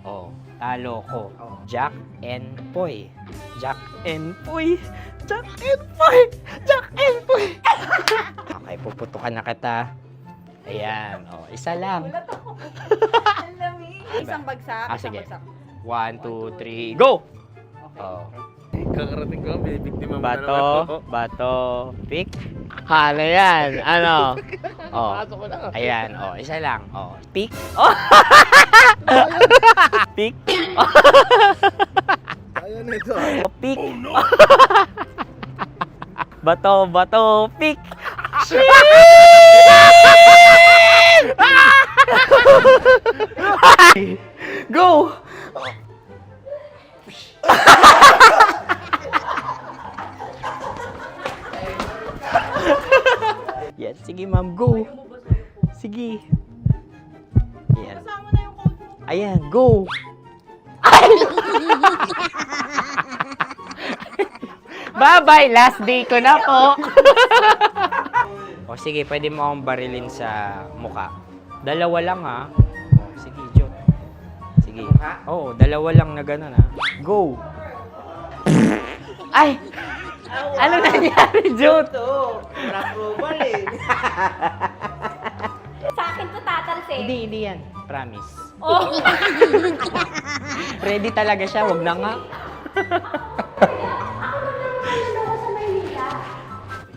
Oh, talo ko. Jack and Poy. Jack and Poy. Jack and Poy. Jack and Poy. Okay, puputukan na kita. Ayan. Oh, isa lang. Isang bagsak. Ah, sige. 1, 2, 3, go! Oh. Kakarating ko, binibiktima mo na naman ako. Bato, pick. Ano yan? Ano? Oh. Ayan, oh, isa lang. Oh, pick. Oh. Pick. Ayan na ito. Oh, pick. Bato, pick. Go! Yes, sige ma'am, go. Sige. Ayan. Ayan, go. Bye-bye, last day ko na po. O sige, pwede mo akong barilin sa muka. Dalawa lang ha. O, sige, Jot. Sige. Sige. Oo, dalawa lang na gano'n ha. Go! Ay! Ano nangyari, Jute? Approval eh. Sa akin to tatalsik. Hindi yan. Promise. Oh. Ready talaga siya, wag na nga.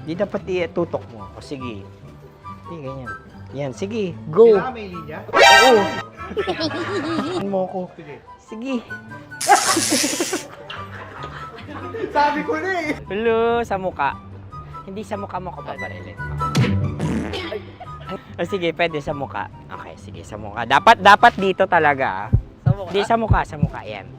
Di dapat tutok mo. O sige. Sige, ganyan. Yan, sige. Go. Kailangan may linya? Oo. Ano mo ko? Sige. Sabi ko na eh. Hello, sa muka. Hindi sa muka mo ko babarilin. O sige, pwede sa muka. Okay, sige, sa muka. Dapat dito talaga. Sa muka? Hindi, sa muka. Yan.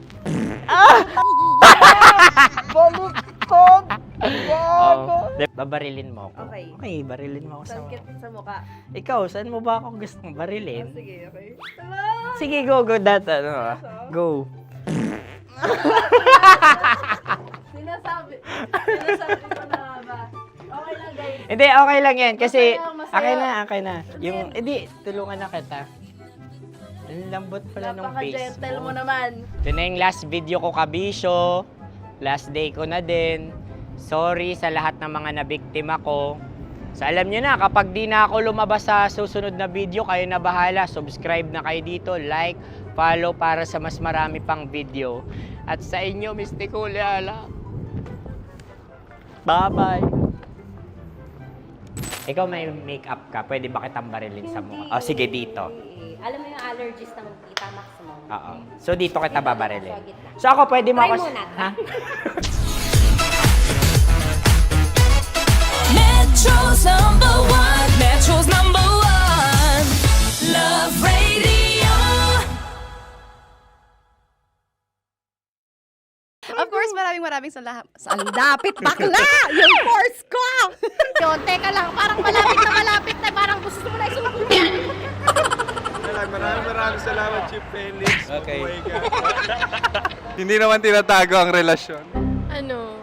Baluktot! Oh, babarilin mo ako. Okay. Okay, barilin mo ako sa muka. Sa mukha. Ikaw, saan mo ba ako gustong barilin? Sige, okay. Sige, go. Go. Sinasabi ko na ba? Okay lang, guys. Hindi, okay lang yan. Kasi, Masaya. okay na. Yung, hindi, tulungan na kita. Ang lambot pala ng face Napaka-gentle mo mo. naman. Ito na yung last video ko, kabisyo. Last day ko na din. Sorry sa lahat ng mga nabiktima ko. So alam nyo na, kapag di na ako lumabas sa susunod na video, kayo na bahala. Subscribe na kayo dito, like, follow para sa mas marami pang video. At sa inyo, Mr. Kuliala. Bye-bye. Ikaw may makeup ka, pwede ba kitang barilin sa mukha? O sige, dito. Alam mo yung allergies ng Tita Max mo? Oo. So dito kita babarilin. So ako, pwede mo Try ako... muna. Ha? Metro's #1, Metro's #1, Love Radio. Of course, maraming salamat. Ang lapit bakla! Yung force ko! Yun, teka lang, parang malapit na, parang gusto mo na isulat. Maraming salamat, Chief Felix. Okay. Hindi naman tinatago ang relasyon. Ano?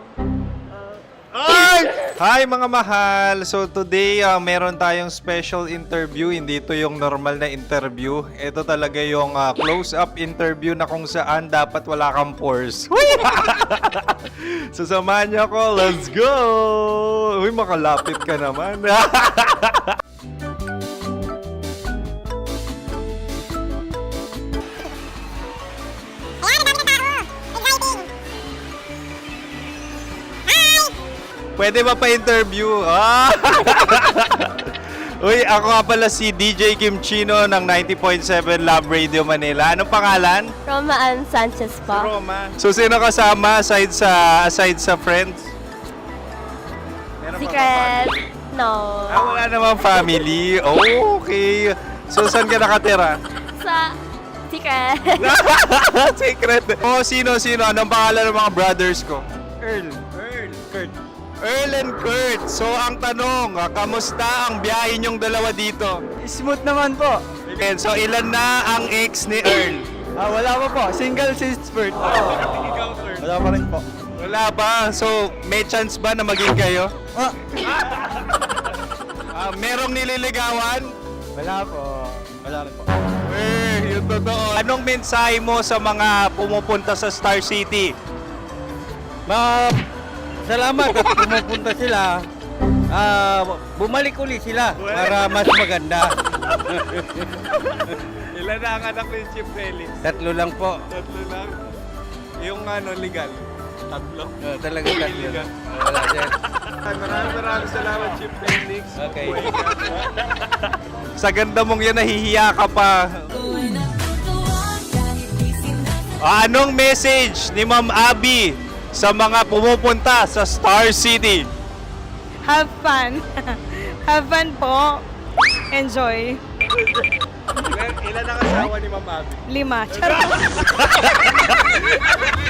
Hi mga mahal! So today, meron tayong special interview. Hindi ito yung normal na interview. Ito talaga yung close-up interview na kung saan dapat wala kang pores. So samahan niyo ako. Let's go! Uy, makalapit ka naman. Pwede ba pa-interview? Uy, ako nga pala si DJ Kim Chino ng 90.7 Love Radio Manila. Anong pangalan? Roma Ann Sanchez po. Roma. So, sino kasama aside sa friends? Meron pa ba Secret. family? No. Wala namang family. Oh, okay. So, saan ka nakatira? Sa secret. Secret. Oh, sino? Anong pangalan ng mga brothers ko? Earl, Kurt. Earl and Kurt. So, ang tanong, kamusta ang biyahe niyong dalawa dito? Smooth naman po. Okay, so, ilan na ang ex ni Earl? Wala pa po. Single since birth. Wala pa rin po. Wala ba? So, may chance ba na maging kayo? Merong nililigawan? Wala po. Wala rin po. Yung totoo. Anong mensahe mo sa mga pumupunta sa Star City? Salamat at pumupunta sila. Bumalik ulit sila para mas maganda. Ilan na ang anak ni Chief Felix? 3 lang po. 3 lang. Yung legal? 3? Talaga 3. Wala sir. Maraming salamat, Chief Felix. Okay. Sa ganda mong yan, nahihiya ka pa. Anong message ni Ma'am Abby sa mga pumupunta sa Star City? Have fun. Have fun po. Enjoy. Ilan ang asawa ni Ma'am Abby? 5.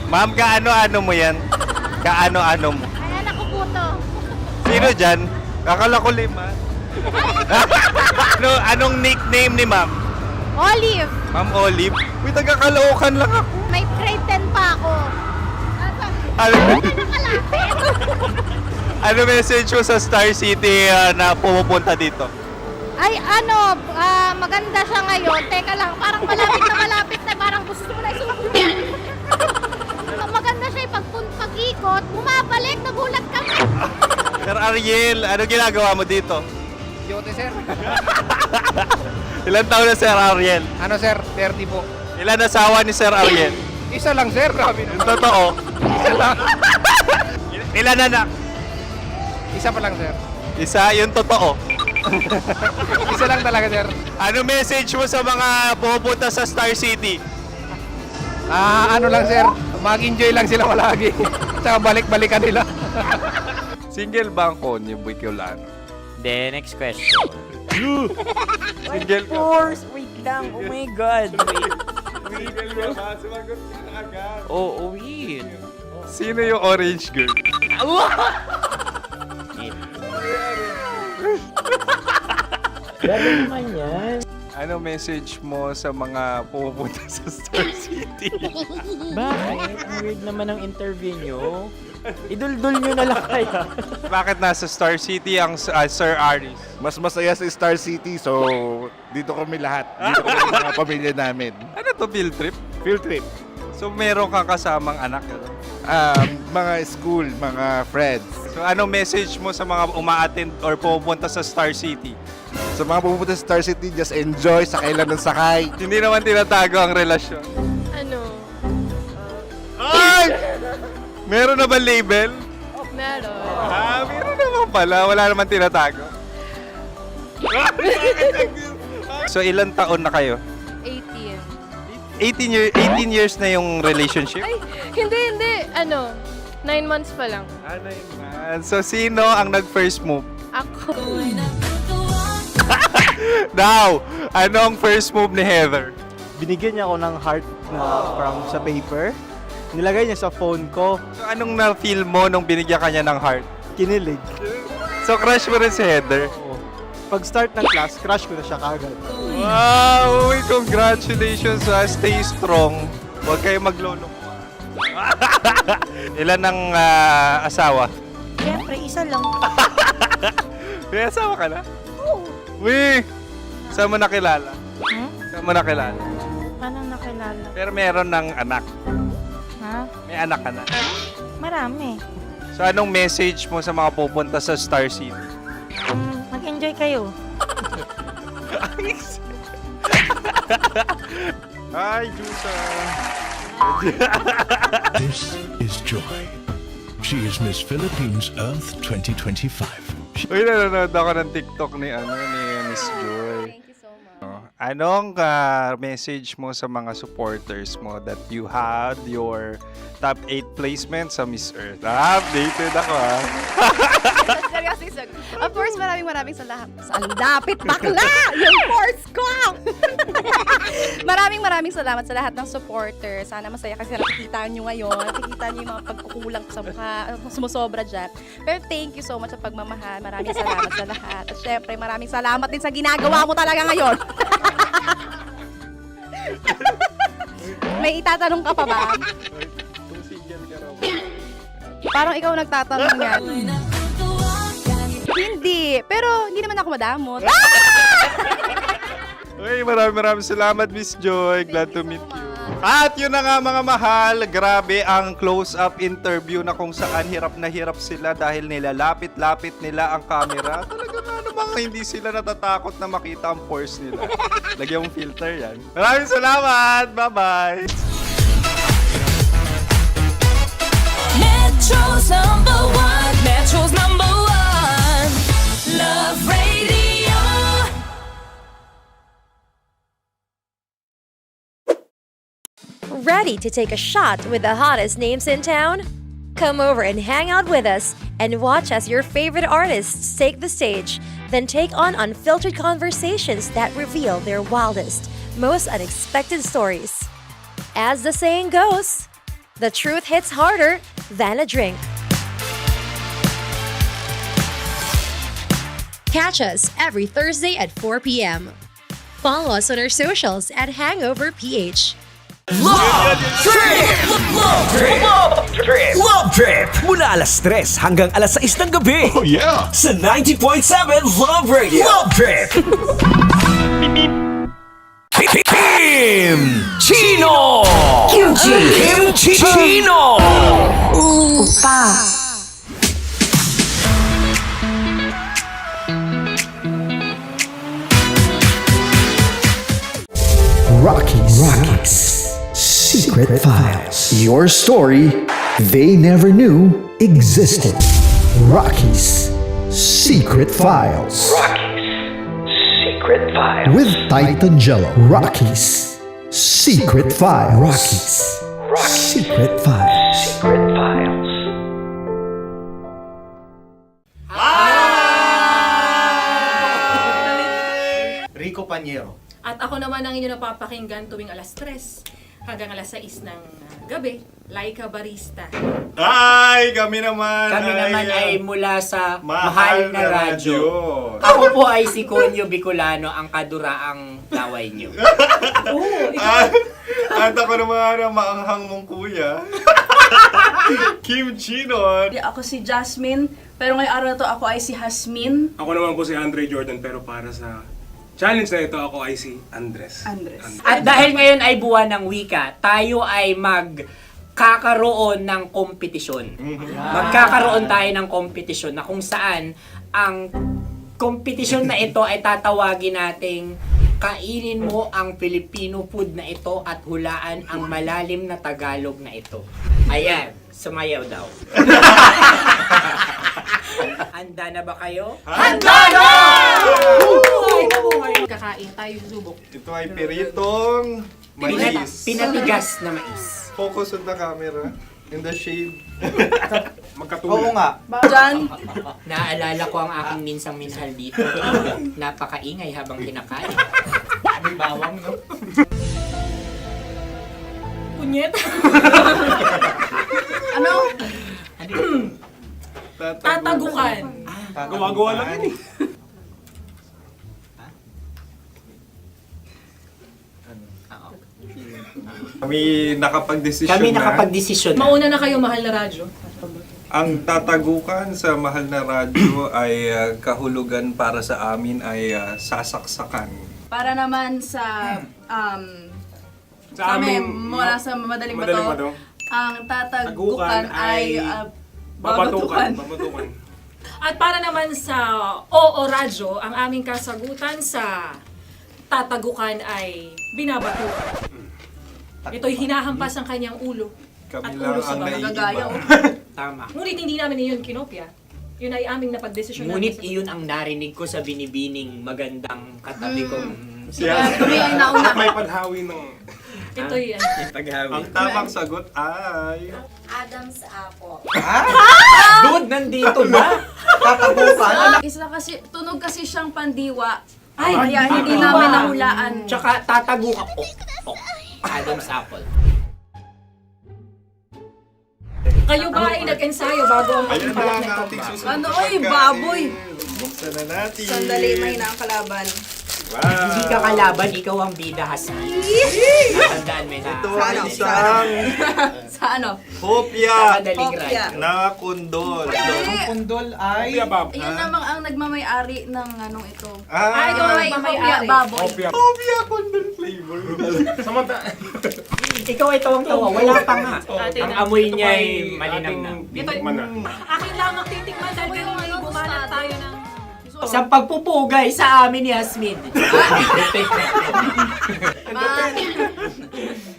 Ma'am, kaano-ano mo yan? Kaano-ano mo? Ay, anak ko po to. Sino dyan? Akala ko 5. Anong nickname ni Ma'am? Olive. Ma'am Olive? Uy, taga-Caloocan lang ako. May grade 10 pa ako. Ano message mo sa Star City na pumupunta dito? Ay, maganda siya ngayon. Teka lang, parang malapit na, parang gusto mo Ariel, ano ginagawa mo dito? Yote, sir. Ilan taon na Sir Ariel? Ano, sir? 30 po. Ilan asawa ni Sir Ariel? Isa lang, sir. Grabe na. Totoo. Isa lang. Ilan anak? Isa pa lang, sir. Isa, yung totoo. Isa lang talaga, sir. Ano message mo sa mga pupunta sa Star City? Ano lang, sir. Mag-enjoy lang sila palagi. Tsaka balik-balikan nila. Single ba ang Konyo Bicolano? Then, next question. Single ka? Wait lang. Oh my God. Single ka ba? Sumagot ka na agad. Oh, wait. Sino yung orange girl? Gano'n naman yan. Ano message mo sa mga pupunta sa Star City? Bakit? Ang weird naman ang interview nyo. Iduldul nyo na lang kaya. Bakit nasa Star City ang Sir Aris? Mas masaya sa Star City, so dito kami lahat. Dito kami mga pamilya namin. Ano to, field trip? Field trip. So meron kang kasamang anak? Ano? Mga school, mga friends. So ano message mo sa mga uma-attend or pupunta sa Star City? Sa mga pupunta sa Star City, just enjoy, sakay lang ng sakay. Hindi naman tinatago ang relasyon. Ano? Ay! Meron na ba label? Meron. Meron naman pala. Wala naman tinatago. So ilan taon na kayo? 18. 18 years na yung relationship? Ay, hindi. 9 months pa lang. So sino ang nag-first move? Ako. Now, ano ang first move ni Heather? Binigyan niya ako ng heart na from sa paper. Nilagay niya sa phone ko. So anong na-feel mo nung binigyan ka niya ng heart? Kinilig. So crush mo rin si Heather? Oo. Pag-start ng class, crush ko na siya kagad. Wow! Uy, congratulations! Stay strong. Huwag kayo maglolo. Ilan ang asawa? Siyempre, isa lang. May asawa ka na? Oo. Uy! Saan mo nakilala? Saan mo nakilala? Paano nakilala? Pero meron ng anak. Ha? May anak ka na. Marami. So anong message mo sa mga pupunta sa Star City? Mag-enjoy kayo. Hi, Jusa! This is Joy. She is Miss Philippines Earth 2025. Uy, nanonood ako ng TikTok ni Miss Joy. Thank you so much. Anong message mo sa mga supporters mo that you had your top 8 placement sa Miss Earth? Updated ako Seryoso. Of course, maraming salamat. Ang lapit bakla! Yung course ko! maraming salamat sa lahat ng supporters. Sana masaya kasi nakikita nyo ngayon. Nakikita nyo yung mga pagkukulang ko sa mukha. Sumusobra dyan. Pero thank you so much sa pagmamahal. Maraming salamat sa lahat. At syempre, maraming salamat din sa ginagawa mo talaga ngayon. May itatanong ka pa ba? Parang ikaw nagtatanong yan. Hindi. Pero hindi naman ako madamot. Uy, maraming salamat, Miss Joy. Glad to meet you. At yun na nga mga mahal, grabe ang close-up interview na kung saan hirap na hirap sila dahil nilalapit-lapit nila ang camera. Talagang ano bang hindi sila natatakot na makita ang pores nila. Lagyan mong filter yan. Maraming salamat! Bye-bye! Metro's number one. Metro's number one. Love Radio. Ready to take a shot with the hottest names in town? Come over and hang out with us and watch as your favorite artists take the stage, then take on unfiltered conversations that reveal their wildest, most unexpected stories. As the saying goes, the truth hits harder than a drink. Catch us every Thursday at 4 p.m. Follow us on our socials at Hangover PH. Love Trip! Love Trip! Love Trip! Love Trip! Mula alas 3 hanggang alas 6 ng gabi. Oh yeah! Sa 90.7 Love Radio. Love Trip! Kim Chino! Kim Chino! Opa. Rockies Secret Files. Your story they never knew existed. Rockies Secret Files. Secret Files. With Titan Jello. Rockies Secret Files. Rockies Secret Files. Secret Files. Rico Panyero. At ako naman ang inyo napapakinggan tuwing alas 3 hanggang alas 6 ng gabi, Laika Barista. Ay, kami naman. Kami naman ay mula sa Mahal na Radyo. Ako po ay si Conyo Bicolano, ang kaduraang laway niyo. At ako naman ang maanghang mong kuya. Kim Chinon. Ako si Jasmine, pero ngayong araw na to ako ay si Hasmin. Ako naman po si Andre Jordan, pero para sa challenge na ito, ako ay si Andres. At dahil ngayon ay buwan ng wika, tayo ay magkakaroon ng kompetisyon. Magkakaroon tayo ng kompetisyon na kung saan ang kompetisyon na ito ay tatawagin nating kainin mo ang Filipino food na ito at hulaan ang malalim na Tagalog na ito. Ayan, sumayaw daw. Handa na ba kayo? Handa na! Kakain tayo susubok. Ito ay piritong mais. Pinatigas na mais. Focus on the camera. In the shade. Oo nga. Diyan. Naaalala ko ang aking minsang minahal dito. Napakaingay habang kinakain. May bawang, no? Punyet. Ano? Tatagukan. Gawa-gawa lang yun eh. Kami nakapag-desisyon Kami nakapag-desisyon. Mauna na kayo, Mahal na Radyo. Ang tatagukan sa Mahal na Radyo ay kahulugan para sa amin ay sasaksakan. Para naman sa Sa kami, amin, mula sa madaling Madaling bato, Bato. ang tatagukan ay babatukan. babatukan. At para naman sa Oo Radyo, ang aming kasagutan sa tatagukan ay binabatukan. Ito'y hinahampas ang kanyang ulo. Kami At lang ulo sa ang Nagagaya. Tama. Ngunit hindi namin iyon kinopya. Yun ay aming napagdesisyon Ngunit namin. iyon ang narinig ko sa binibining magandang katabi kong Kami ay nauna. May panhawi ng... Ito'y Ang tamang sagot ay... Adam's apple. Dude, nandito ba? Tatagukan. Isa kasi, tunog kasi siyang pandiwa. Ay, Kaya hindi namin nahulaan. Tsaka tatagukan. Adam's apple. Kayo ba ay nag-ensayo bago ang Ayan na pagpalat ang nito? ating susunod Ano, na oy, pagkain. baboy. Buksan na natin. Sandali, may na ang kalaban. Wow. Hindi ka kalaban, ikaw ang bida, Hasmin. Natandaan mo na. Ito ang isang Sa ano? hopya Madaling Hopya. ride. na kundol. Ang pundol ay... Yun namang ang nagmamay-ari ng anong ito. Ay, ito Ah, ay Hopya, may-ari. baboy. hopya kundol flavor. Ikaw ay tawang-tawa, wala pa nga. Ate Ang na. amoy niya ay malinang na. Bitikman na. Akin lang ang titikman dahil kayo ngayon bumanat tayo ng... Sa pagpupugay sa amin ni Hasmin.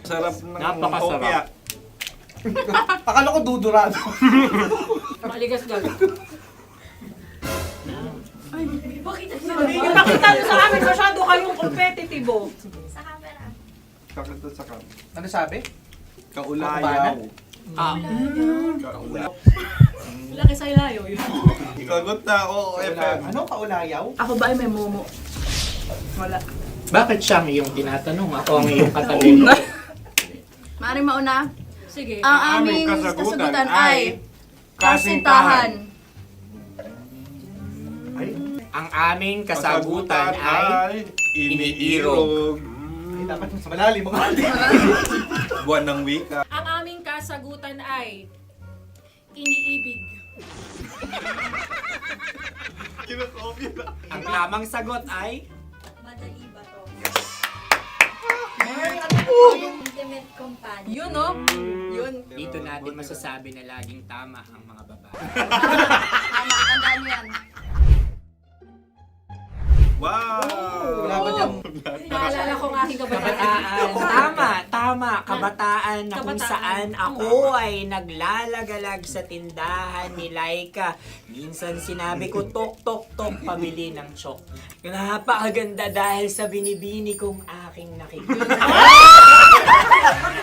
Sarap ng Napakasarap. hopya. Akala ko dudurado. Maligas gag. Ipakita nyo sa amin, masyado kayong competitive. Sa camera. Kakanta sa kam. Ano sabi? Kaulayaw. Laki sa ilayo yun. Sagot na, oo, FM. Ano? Kaulayaw? Ako ba ay may momo? Wala. Bakit siyang iyong tinatanong? Ako ang iyong katabi. Maaaring mauna. Sige. Ang aming kasagutan ay kasintahan. Ang aming kasagutan ay iniirog. Dapat sa malalim mga Buwan ng wika. Ang aming kasagutan ay iniibig. Kinakopya na. Ang tamang sagot ay Madali ba to? Yes. Intimate companion. Yun, no? Yun. dito natin masasabi na laging tama ang mga babae. Tama, tandaan mo yan. Wow! Wala ba dyan? Naalala ko nga Aking kabataan. Tama. Kabataan na kung Kabataan. saan ako ay naglalagalag sa tindahan ni Laika. Minsan sinabi ko, tok, pamili ng chok. Napakaganda dahil sa binibini kong aking nakikita.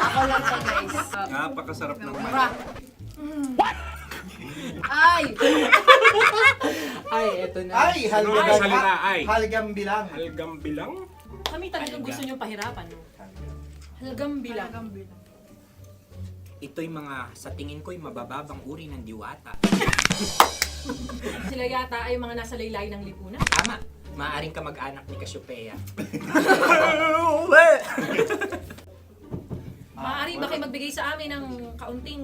Ako lang to, guys. Napakasarap ng Mura. Ay! Ay, eto na. Ay, salita, ay. Halgam bilang. Halgam bilang? Kami talagang gusto niyong pahirapan. No? Halagang bilang. Ito'y mga, sa tingin ko'y mabababang uri ng diwata. Sila yata ay mga nasa laylay ng lipunan. Tama. Maaring ka mag-anak ni Cassiopeia. Maaari ba kayo magbigay sa amin ng kaunting...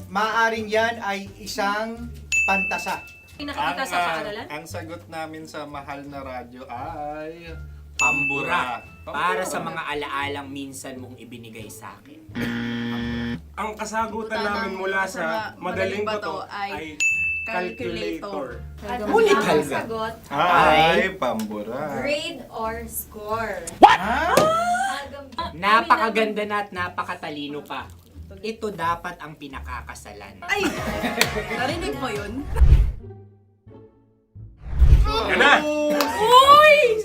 Maaring yan ay isang pantasa. Nakikita sa paaralan? Ang sagot namin sa mahal na radyo ay... Pambura. Para sa mga alaalang minsan mong ibinigay sa akin. Ang kasagutan namin mula sa madaling bato ay calculator. Huli talaga. Sagot, Ay, pambura. grade or score? Napakaganda na at napakatalino pa. Ito dapat ang pinakakasalan. Ay! Narinig mo yun? Yan na! Uy!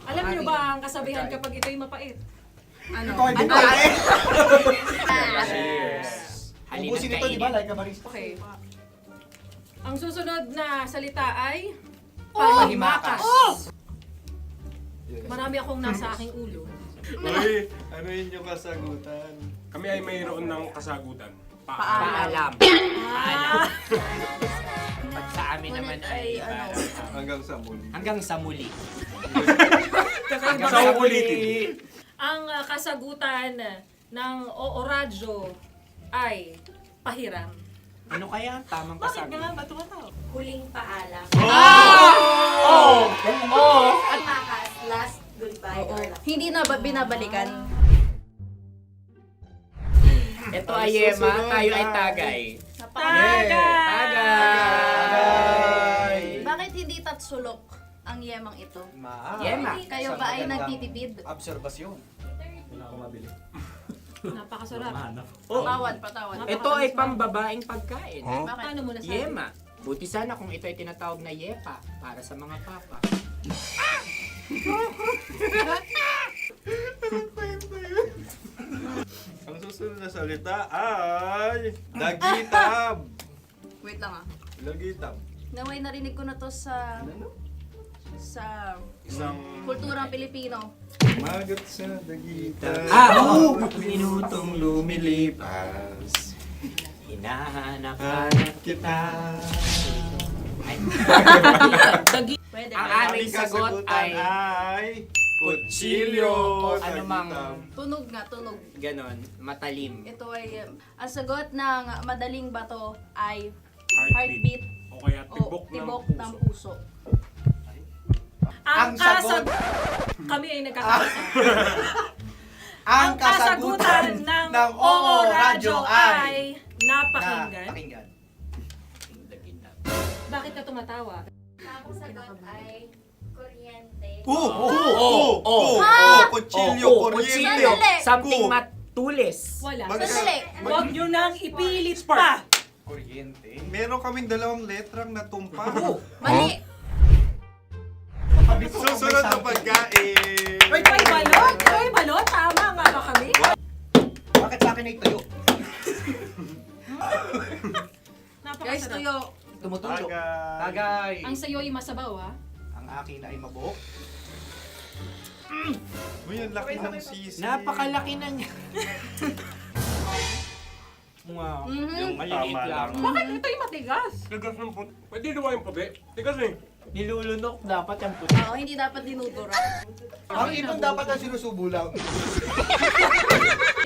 Alam niyo ba ang kasabihan kapag ito'y mapait? Ano? Halina't Ubusin ito, di ba? kainin. Like a barista. Okay. Ang susunod na salita ay panghimakas. Marami akong nasa aking ulo. Uy, ano yun yung kasagutan? Kami ay mayroon ng kasagutan. Paalam. Pag sa amin naman ay Hanggang sa muli. hanggang sa muli. Sa ulitin. Ang kasagutan ng Oo Radyo ay pahiram. Ano kaya ang tamang kasagutan? Huling paalam. Oh! At makas, last goodbye or last. Hindi na ba binabalikan? Ito ay Yema, tayo ay Tagay. Tagay! Bakit hindi tatsulok ang yemang ito? Yema. Kayo ba ay nagtitipid? Obserbasyon. Napakasarap. Patawan. Ito ay pambabaeng pagkain. Paano mo nasabi? Yema. Buti sana kung ito ay tinatawag na Yepa para sa mga papa. Ang susunod na salita ay... Dagitab! Wait lang ah. Dagitab. Naway narinig ko na to sa... sa Isang... kulturang Pilipino. Magat sa dagitab. Oo! Minutong lumilipas. Hinahanap-hanap kita. Pwede. Ang aming sagot ay kutsilyo o anumang Tunog nga, tunog. ganon, matalim. Ito ay, ang sagot ng madaling bato ay Heartbeat. heartbeat O kaya o tibok tibok ng ng puso. puso. Ang sagot. Kami ay nagkakasa. Ang kasagutan ng Oo Radyo ay napakinggan. Napakinggan. Bakit ka tumatawa? Ang sagot ay kuryente. Kutsilyo, kuryente. Sandali. Something matulis. Wala. Sandali. Huwag nyo nang ipilit pa. Kuryente. Meron kaming dalawang letrang natumpa. Mali. Susunod na pagkain. May balot. May balot. Tama nga ba kami? Bakit sa akin ay tuyo? Guys, Napakasarap. tuyo. Tumutulo. Tagay. Tagay. Ang sayo ay masabaw ha. Ang akin ay mabuhok. Uy, ang laki ng sisi. Napakalaki na niya. Wow. Yung maliliit Tama lang. lang. Bakit ito'y matigas? Tigas ng puti. Pwede naman yung puti. Tigas eh. Nilulunok dapat yung puti. Oo, hindi dapat dinudura. Ang ibon dapat ang sinusubo lang.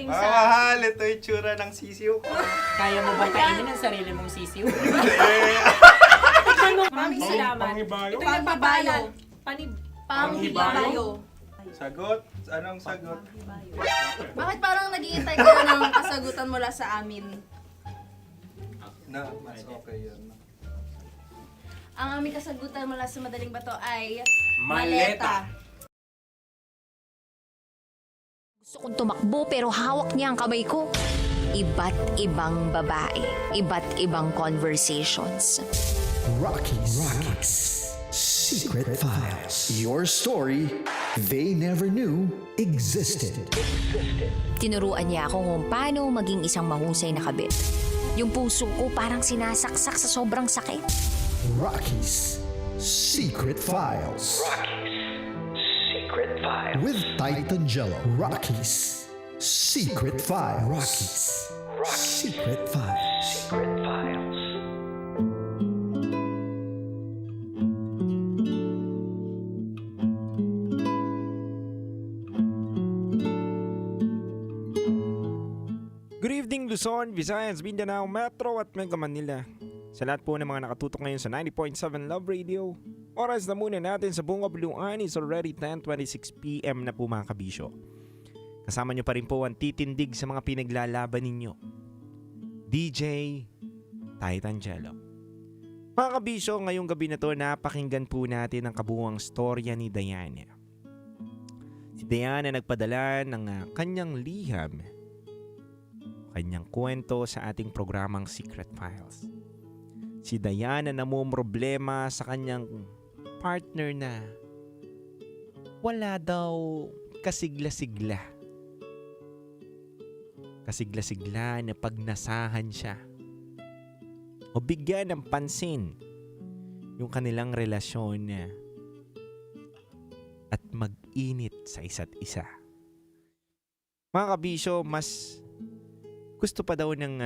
Mahal, ito yung tsura ng sisiw ko. Kaya mo ba kainin ang sarili mong sisiw? Maraming salamat. Panghibayo. Ito'y nagpapalan. Panghibayo. Sagot? Anong sagot? Bakit parang nag-iintay ka na ng kasagutan mula sa amin? Na, mas okay yun. Ang aming kasagutan mula sa madaling bato ay Maleta. Gusto kong tumakbo pero hawak niya ang kamay ko. Iba't ibang babae, iba't ibang conversations. Rockies Secret Files. Your story they never knew existed. Tinuruan niya ako kung paano maging isang mahusay na kabit. Yung puso ko parang sinasaksak sa sobrang sakit. Rockies Secret Files. Secret Files. With Titan Jello. Rockies Secret Files. Rockies Secret Files. Secret Files. Good evening Luzon, Visayas, Mindanao, Metro at Mega Manila. Sa lahat po ng mga nakatutok ngayon sa 90.7 Love Radio. Oras na muna natin sa buong kabuluan is already 10:26 PM na po mga kabisyo. Kasama nyo pa rin po ang titindig sa mga pinaglalaban ninyo. DJ Titan Jello. Mga kabisyo, ngayong gabi na to napakinggan po natin ang kabuuang storya ni Diana. Si Diana nagpadala ng kanyang liham, kanyang kwento sa ating programang Secret Files. Si Diana namumroblema sa kanyang partner na wala daw kasigla-sigla. Kasigla-sigla na pagnasahan siya o bigyan ng pansin yung kanilang relasyon at mag-init sa isa't isa. Mga kabisyo, mas gusto pa daw ng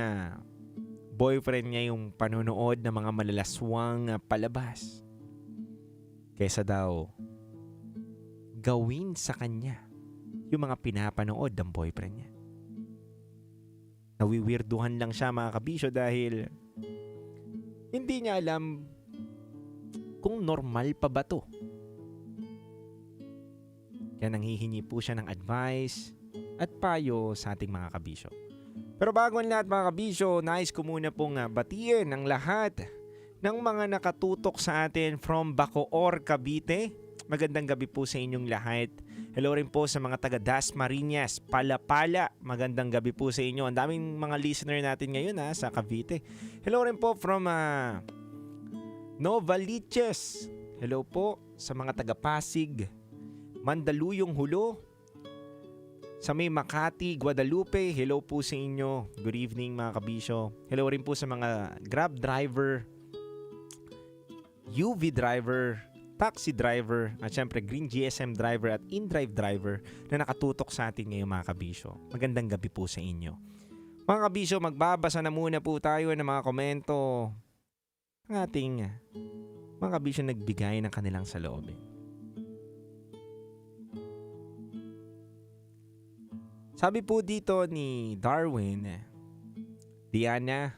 boyfriend niya yung panonood ng mga malalaswang palabas kaysa daw gawin sa kanya yung mga pinapanood ng boyfriend niya. Nawiwirduhan lang siya mga kabisyo dahil hindi niya alam kung normal pa ba to. Kaya nanghihingi po siya ng advice at payo sa ating mga kabisyo. Pero bago ang lahat mga kabisyo, nais ko muna pong batiin ang lahat ng mga nakatutok sa atin from Bacoor, Cavite. Magandang gabi po sa inyong lahat. Hello rin po sa mga taga Dasmariñas, Palapala. Magandang gabi po sa inyo. Ang daming mga listener natin ngayon sa Cavite. Hello rin po from Novaliches. Hello po sa mga taga Pasig, Mandaluyong Hulo. Sa may Makati, Guadalupe, hello po sa inyo. Good evening mga kabisyo. Hello rin po sa mga Grab driver, UV driver, taxi driver, at syempre Green GSM driver at InDrive driver na nakatutok sa atin ngayon mga kabisyo. Magandang gabi po sa inyo. Mga kabisyo, magbabasa na muna po tayo ng mga komento ng ating mga kabisyo nagbigay ng kanilang saloobin. Sabi po dito ni Darwin, Diana,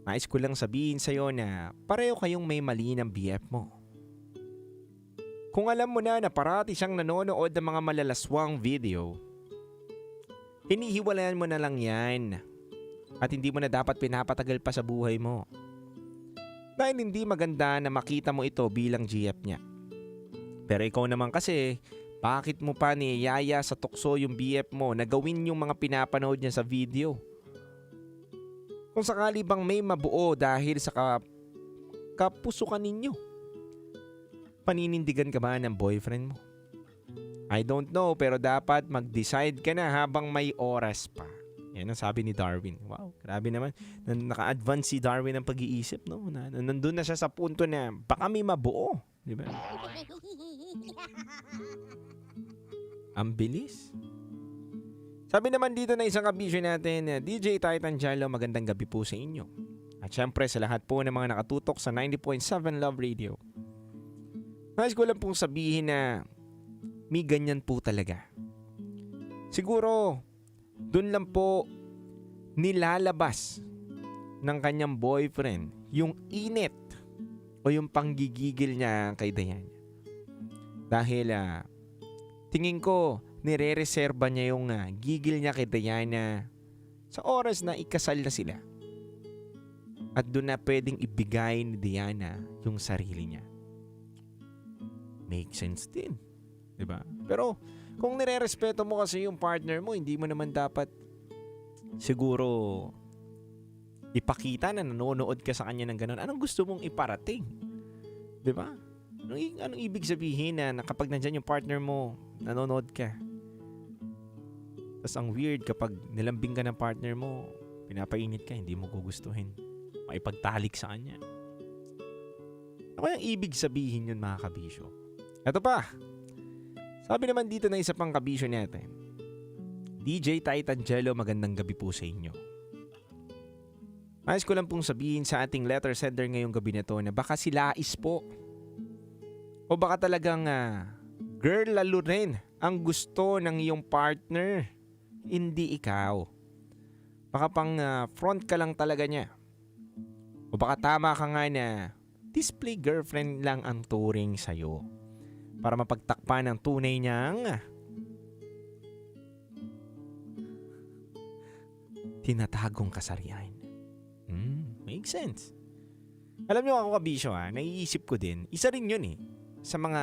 nais ko lang sabihin sa'yo na pareho kayong may mali ng BF mo. Kung alam mo na parati siyang nanonood ng mga malalaswang video, hinihiwalayan mo na lang yan at hindi mo na dapat pinapatagal pa sa buhay mo. Dahil hindi maganda na makita mo ito bilang GF niya. Pero ikaw naman kasi, bakit mo pa niyaya sa tukso yung BF mo na gawin yung mga pinapanood niya sa video? Kung sakali bang may mabuo dahil sa kapusukan ninyo, paninindigan ka ba ng boyfriend mo? I don't know, pero dapat mag-decide ka na habang may oras pa. Yan ang sabi ni Darwin. Wow, grabe naman. Naka-advance si Darwin ng pag-iisip, no? Nandun na siya sa punto na baka may mabuo. Di ba? Ang bilis. Sabi naman dito na isang kabisyo natin, DJ Titan Jello, magandang gabi po sa inyo. At syempre sa lahat po ng mga nakatutok sa 90.7 Love Radio. Nais ko lang pong sabihin na may ganyan po talaga. Siguro, dun lang po nilalabas ng kanyang boyfriend yung init o yung panggigigil niya kay Diana. Dahil tingin ko nire-reserba niya yung gigil niya kay Diana sa oras na ikasal na sila. At doon na pwedeng ibigay ni Diana yung sarili niya. Make sense din. Diba? Pero kung nire-respeto mo kasi yung partner mo, hindi mo naman dapat siguro ipakita na nanonood ka sa kanya ng ganun. Anong gusto mong iparating? Diba? Anong ibig sabihin na kapag nandyan yung partner mo, nanonood ka? Tapos ang weird kapag nilambing ka ng partner mo, pinapainit ka, hindi mo gugustuhin. Maipagtalik sa kanya. Ano yung ibig sabihin yun, mga kabisyo? Ito pa. Sabi naman dito na isa pang kabisyo natin. DJ Titangelo, magandang gabi po sa inyo. Ayos ko lang pong sabihin sa ating letter sender ngayong gabi na to na baka silais po. O baka talagang girl lalo rin ang gusto ng iyong partner. Hindi ikaw. Baka pang front ka lang talaga niya. O baka tama ka nga na display girlfriend lang ang turing sa'yo. Para mapagtakpan ang tunay niyang tinatagong kasarian. Makes sense. Alam niyo ako kabisyo naiisip ko din. Isa rin yun sa mga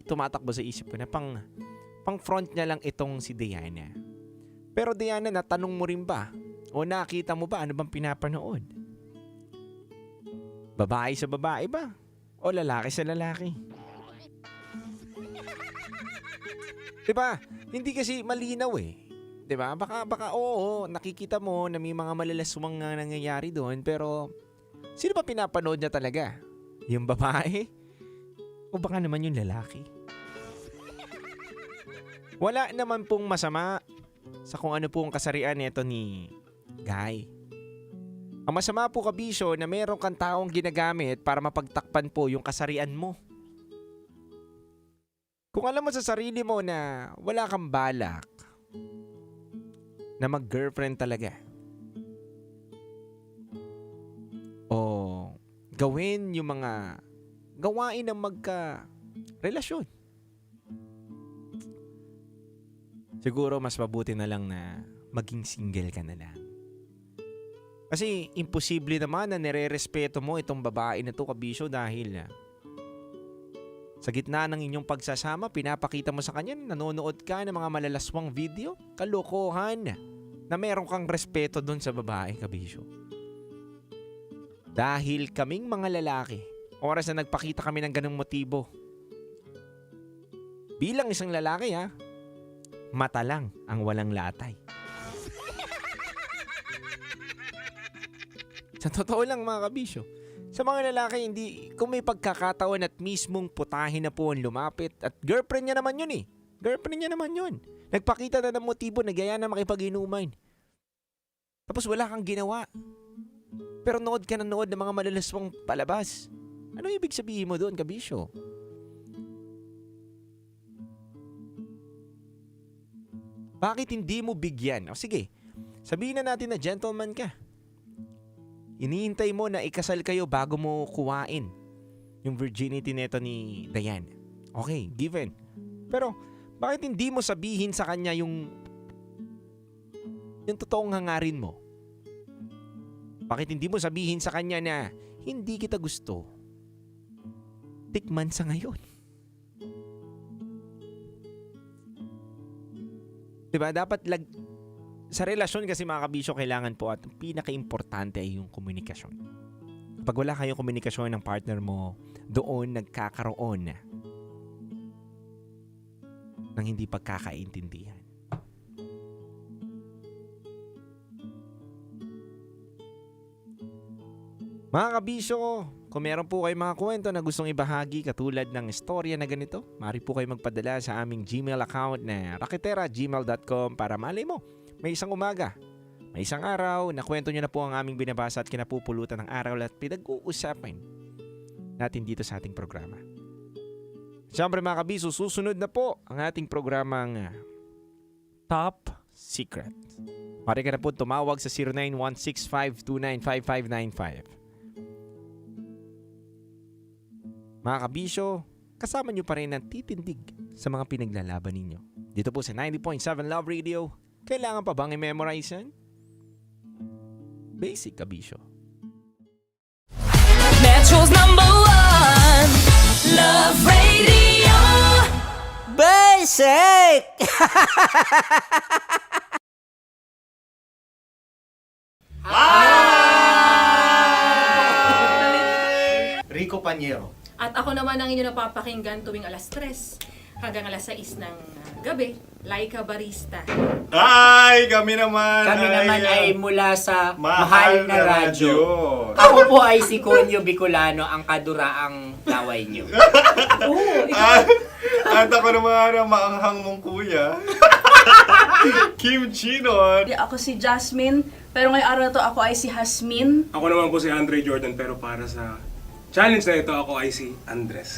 tumatakbo sa isip ko na pang front niya lang itong si Diana. Pero Diana, natanong mo rin ba? O nakita mo ba ano bang pinapanood? Babae sa babae ba? O lalaki sa lalaki? Diba? Hindi kasi malinaw Diba? Baka oo, nakikita mo na may mga malalaswang nga nangyayari doon, pero sino ba pinapanood niya talaga? Yung babae? O baka naman yung lalaki? Wala naman pong masama sa kung ano pong kasarian nito ni Guy. Ang masama po kabisyo na meron kang taong ginagamit para mapagtakpan po yung kasarian mo. Kung alam mo sa sarili mo na wala kang balak na mag-girlfriend talaga o gawin yung mga gawain ng magka-relasyon, siguro mas mabuti na lang na maging single ka na lang. Kasi imposible naman na nire-respeto mo itong babae na to kabisyo dahil sa gitna ng inyong pagsasama, pinapakita mo sa kanya na nanonood ka ng mga malalaswang video. Kalokohan na meron kang respeto dun sa babae, kabisyo. Dahil kaming mga lalaki, oras na nagpakita kami ng ganung motibo, bilang isang lalaki mata lang ang walang latay. Sa totoo lang mga kabisyo, sa mga lalaki, hindi, kung may pagkakataon at mismong putahin na po ang lumapit at girlfriend niya naman yun Girlfriend niya naman yun. Nagpakita na ng motibo, nagaya na makipag-inuman. Tapos wala kang ginawa. Pero nood ka na nood ng mga malalaswang palabas. Ano ibig sabihin mo doon, kabisyo? Bakit hindi mo bigyan? O sige, sabihin na natin na gentleman ka. Inihintay mo na ikasal kayo bago mo kuwain yung virginity neto ni Diane. Okay, given. Pero bakit hindi mo sabihin sa kanya yung totoong hangarin mo? Bakit hindi mo sabihin sa kanya na hindi kita gusto? Tikman sa ngayon. Diba? Dapat sa relasyon kasi mga kabisyo, kailangan po at pinaka-importante ay yung komunikasyon. Pag wala kayong komunikasyon ng partner mo, doon nagkakaroon ng hindi pagkakaintindihan. Mga kabisyo, kung meron po kayo mga kwento na gustong ibahagi katulad ng istorya na ganito, maaari po kayo magpadala sa aming Gmail account na raketera@gmail.com para malay mo, may isang umaga, may isang araw na kwento nyo na po ang aming binabasa at kinapupulutan ng araw at pinag-uusapan natin dito sa ating programa. Siyempre mga kabiso, susunod na po ang ating programang Top Secret. Maaari ka na po tumawag sa 0916-529-5595. Mga kabisyo, kasama nyo pa rin ang titindig sa mga pinaglalaban ninyo. Dito po sa 90.7 Love Radio, kailangan pa bang i-memorize yan? Basic, kabisyo. Metro's #1 Love Radio. sake! Rico Panyero. At ako naman ang inyo napapakinggan tuwing alas 3 hanggang alas 6 ng gabi, Laika Barista. Ay, kami naman. Kami naman ay mula sa Mahal na Radyo. Ako po ay si Conyo Bicolano, ang kaduraang laway niyo. At ako naman ang maanghang mong kuya. Kim Chinon. Ako si Jasmine, pero ngayong araw na to ako ay si Hasmin. Ako naman po si Andre Jordan, pero para sa challenge na ito, ako ay si Andres.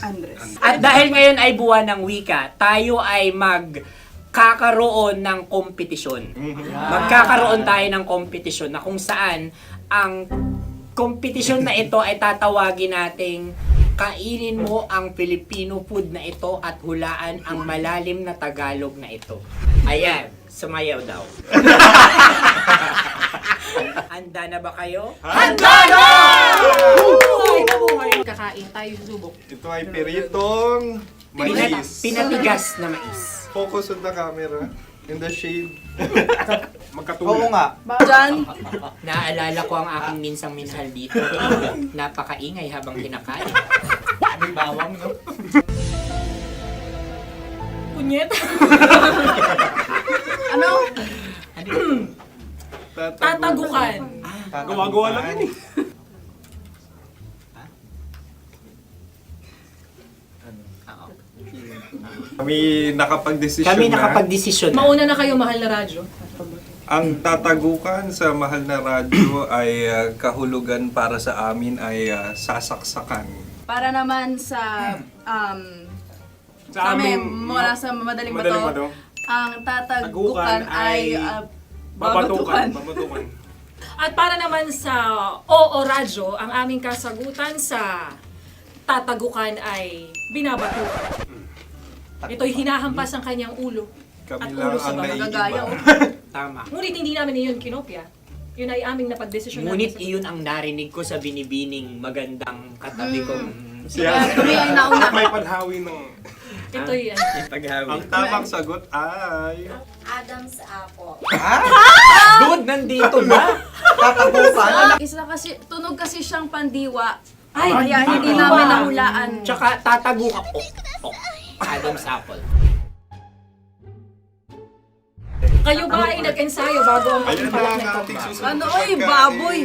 At dahil ngayon ay buwan ng wika, tayo ay magkakaroon ng kompetisyon. Magkakaroon tayo ng kompetisyon na kung saan ang kompetisyon na ito ay tatawagin nating kainin mo ang Filipino food na ito at hulaan ang malalim na Tagalog na ito. Ayan, sumayaw daw. Handa na ba kayo? Handa na! Kakain tayo subok. Ito ay peritong mais. Pinatigas na mais. Focus on the camera. In the shade. Oo nga. Diyan. Naaalala ko ang aking minsang minahal dito. Napakaingay habang kinakain. May bawang, no? Punyet. Ano? Tatagukan. Gawa-gawa lang yun eh. Kami nakapag-desisyon Kami na. nakapag-desisyon na. Mauna na kayo, Mahal na Radyo. Ang tatagukan sa Mahal na Radyo ay kahulugan para sa amin ay sasaksakan. Para naman sa Sa amin, amin, mula sa madaling Madaling bato, Bato. ang tatagukan Tagukan ay Babatukan. babatukan. At para naman sa Oo Radyo, ang aming kasagutan sa tatagukan ay binabatukan. Ito'y hinahampas ang kanyang ulo. Kami At lang ulo sa ang Nagagayaw. Tama. Ngunit hindi namin iyon kinopya. Yun ay aming napagdesisyon Ngunit namin. iyon ang narinig ko sa binibining magandang katabi kong Kami ay nauna. May paghawi ng... Ito'y Ang tamang sagot ay... Adam's apple. Dude, nandito na! Tatagukan. Isa kasi, tunog kasi siyang pandiwa. Ay, Kaya hindi namin nahulaan. Tsaka tatago ka. Adam's apple. Kayo ba ay nag-ensayo bago ang Ayun na pagpapalat ang nito? ating susunod Ano, na oy, pagkain. baboy.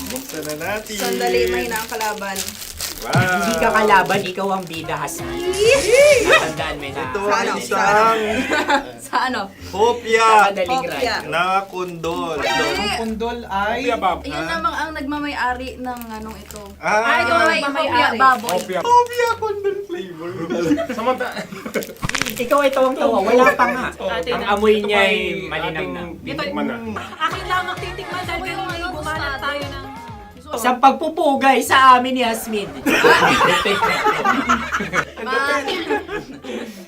Buksan na natin. Sandali, may na ang kalaban. Wow. Hindi ka kalaban, ikaw ang bida, Hasmin. Tandaan mo na. Ito ang isang Sa ano? hopya Madaling Hopya. ride. na kundol. Hindi. Pundol ay... Yun namang ang nagmamay-ari ng anong ito. Ah, Ito ay hopya, baboy. hopya kundol flavor. Ikaw ay tawang-tawa, wala pa nga. Atin Ang na. amoy niya ay malinam na. Titikman na. Akin lamang titikman dahil kayo ay bumalat tayo ng... Sa pagpupugay sa amin ni Hasmin.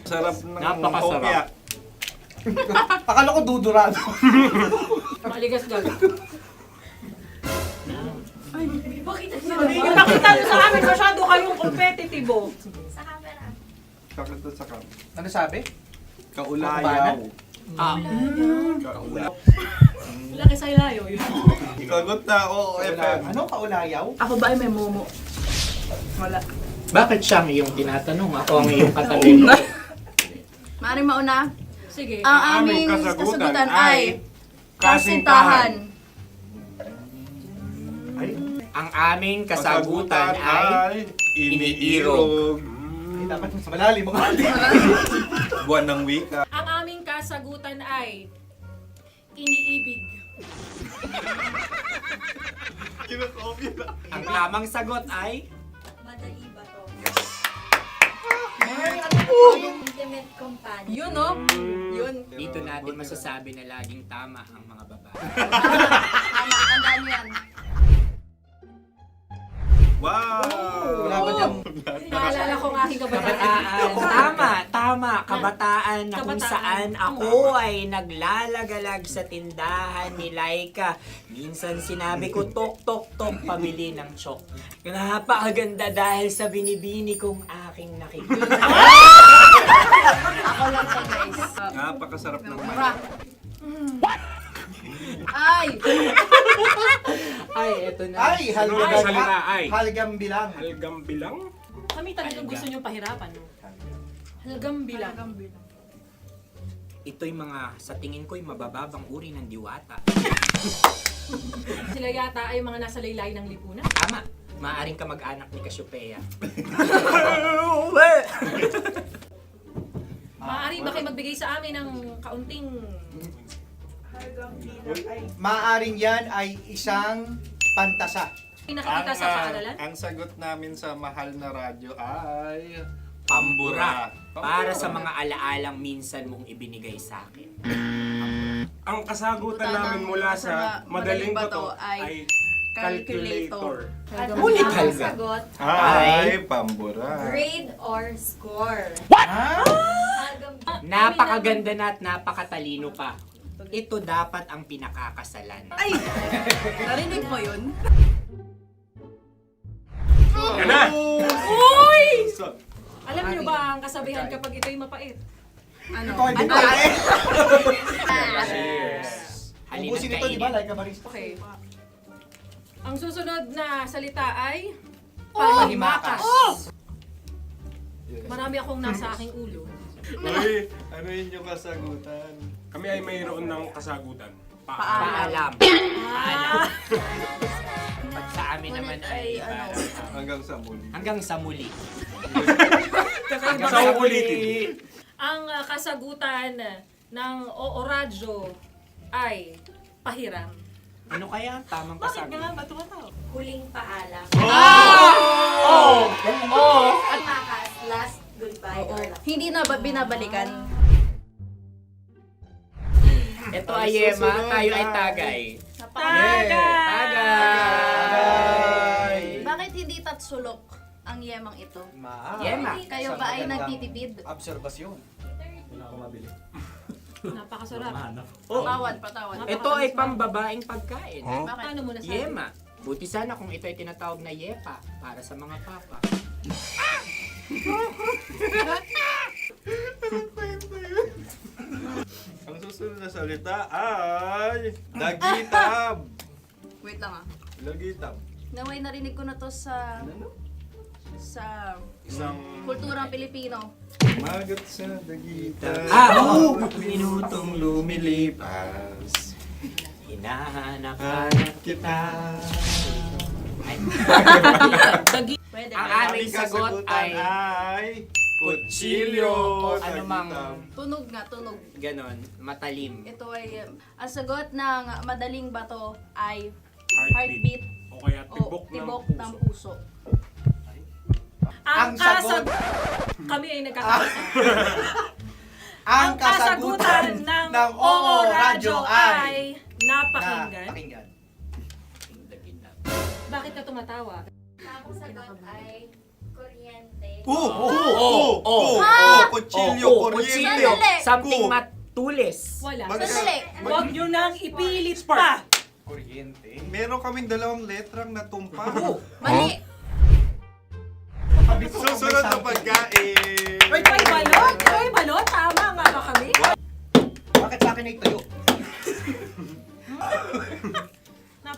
Sarap ng Napakasarap. hopya. Akala ko dudurado. Maligas gag. Ay, bakit? Yung nakita nyo sa amin, masyado kayong competitive. Sa camera. Sakit to sa kam. Ano sabi? Kaulayaw. Kaulayaw. Laki sa ilayo yun. Sagot na, oo, FM. Ano? Kaulayaw? Ako ba ay may momo? Wala. Bakit siya ang iyong tinatanong? Ako ang iyong katabi. Maaaring mauna. Sige. Ang aming kasagutan ay kasintahan. Ang aming kasagutan ay iniirog. Dapat mas malalim mga Buwan ng wika. Ang aming kasagutan ay iniibig. ang tamang sagot ay Madali ba to? Intimate companion. Yun, no? Yun. dito natin masasabi na laging tama ang mga babae. Tama, tandaan nyo yan. Wow! Wala ba dyan? Naalala ko ang aking kabataan. Tama. Kabataan na kung Kabataan. saan ako ay naglalagalag sa tindahan ni Laika. Minsan sinabi ko, tok, tok, tok, pabili ng chok. Napakaganda dahil sa binibini kong aking nakikita. Ako lang sa guys. Napakasarap ng Mura. Ay! Ay, eto na. Ay, salita, ay. Halgam bilang. Halgam bilang? Kami talagang gusto niyong pahirapan, no? Halgam bilang. Ito'y mga, sa tingin ko'y mabababang uri ng diwata. Sila yata ay mga nasa laylay ng lipunan. Tama. Maaring ka mag-anak ni Cassiopeia. Maaari ba kayo magbigay sa amin ng kaunting... Maaring yan ay isang pantasa. Pinakikita sa paaralan? Ang sagot namin sa mahal na radyo ay... Pambura. Para sa mga alaalang minsan mong ibinigay sa akin. Ang kasagutan namin mula sa madaling bato ay calculator. Ulit Ang halga. sagot, Ay, pambura. grade or score. Napakaganda na at napakatalino pa. Ito dapat ang pinakakasalan. Ay! Narinig mo yun? Yan na! Uy! Alam niyo ba ang kasabihan kapag ito'y mapait? Ano? Halina Ubusin ito, di ba? kainin. Like a barista. Okay. Ang susunod na salita ay panghimakas. Marami akong nasa aking ulo. Uy, ano yun yung kasagutan? Kami ay mayroon ng kasagutan. Paalam. Paalam. Pag sa amin naman ay Hanggang sa muli. hanggang sa muli. Sa uulitin. Ang kasagutan ng Oo Radyo ay pahiram. Ano kaya ang tamang kasagutan? Ba't tumatawa? Huling paalam. Oh! At makas, last goodbye or last. Hindi na binabalikan. Ito ay Yema, tayo ay Tagay. Tagay! Bakit hindi tatsulok ang yemang ito? Yema. Kayo ba ay nagtitipid? Obserbasyon. Napakasarap. Patawad. Ito ay pambabaeng pagkain. Bakit? Paano mo nasabi? Yema. Buti sana kung ito ay tinatawag na Yepa para sa mga papa. Ang susunod na salita ay... Dagitab! Wait lang ah. Dagitab. Naway narinig ko na to sa Isang... kulturang Pilipino. Magat sa dagitab. Oo! Minutong lumilipas. Hinahanap kita. Pwede Ang ba? aming sagot ay kutsilyo. anumang Tunog nga, tunog. ganon, matalim. Ito ay, ang sagot ng madaling bato ay Heartbeat. heartbeat O kaya o tibok tibok ng ng puso. puso. Ang sagot- Kami ay nagkakasa. Ang kasagutan ng Oo Radyo ay napakinggan. Bakit ka tumatawa? Ang sagot ay kuryente. Kutsilyo, kuryente. Sandali. Something matulis. Wala. Sandali. Huwag nyo nang ipilit pa. Kuryente. Meron kaming dalawang letrang natumpa. Mali. Susunod na pagkain. May balot? May balot? Tama nga ba kami? Bakit sa akin ay tuyo?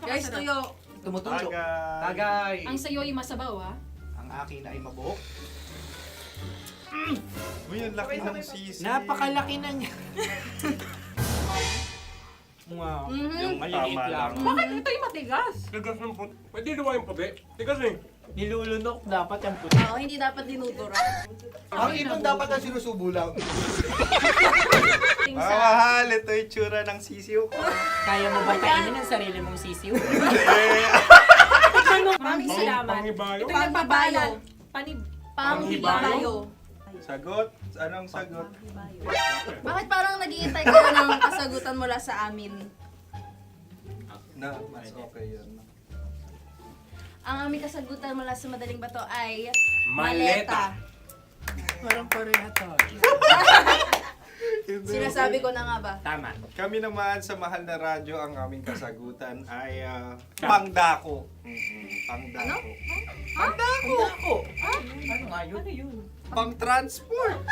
Guys, Napakasarap. tuyo. Tumutulo. Tagay. Tagay. Ang sayo ay masabaw, ha? Ang akin ay mabuhok. Uy, ang laki ng sisi. Napakalaki na niya. Wow. Yung maliliit Tama lang. Bakit ito'y matigas? Tigas ng puti. Pwede naman yung puti. Tigas eh. Nilulunok dapat yung puti. Oo, hindi dapat dinudura. Ang ibon dapat ang sinusubo lang. Mahal, ito yung tsura ng sisiw ko. Kaya mo ba kainin ang sarili mong sisiw? Maraming salamat. Panghibayo. Ito'y nagpapalan. Panghibayo. Sagot? Anong sagot? Bakit parang naghihintay ka na ng kasagutan mula sa amin? Na, mas okay yun. Ang aming kasagutan mula sa madaling bato ay Maleta. Parang pareha to. Sinasabi ko na nga ba? Tama. Kami naman sa mahal na radyo, ang aming kasagutan ay pangdako. Pangdako. Pangdako! Ano nga yun? Ano yun? Pang transport.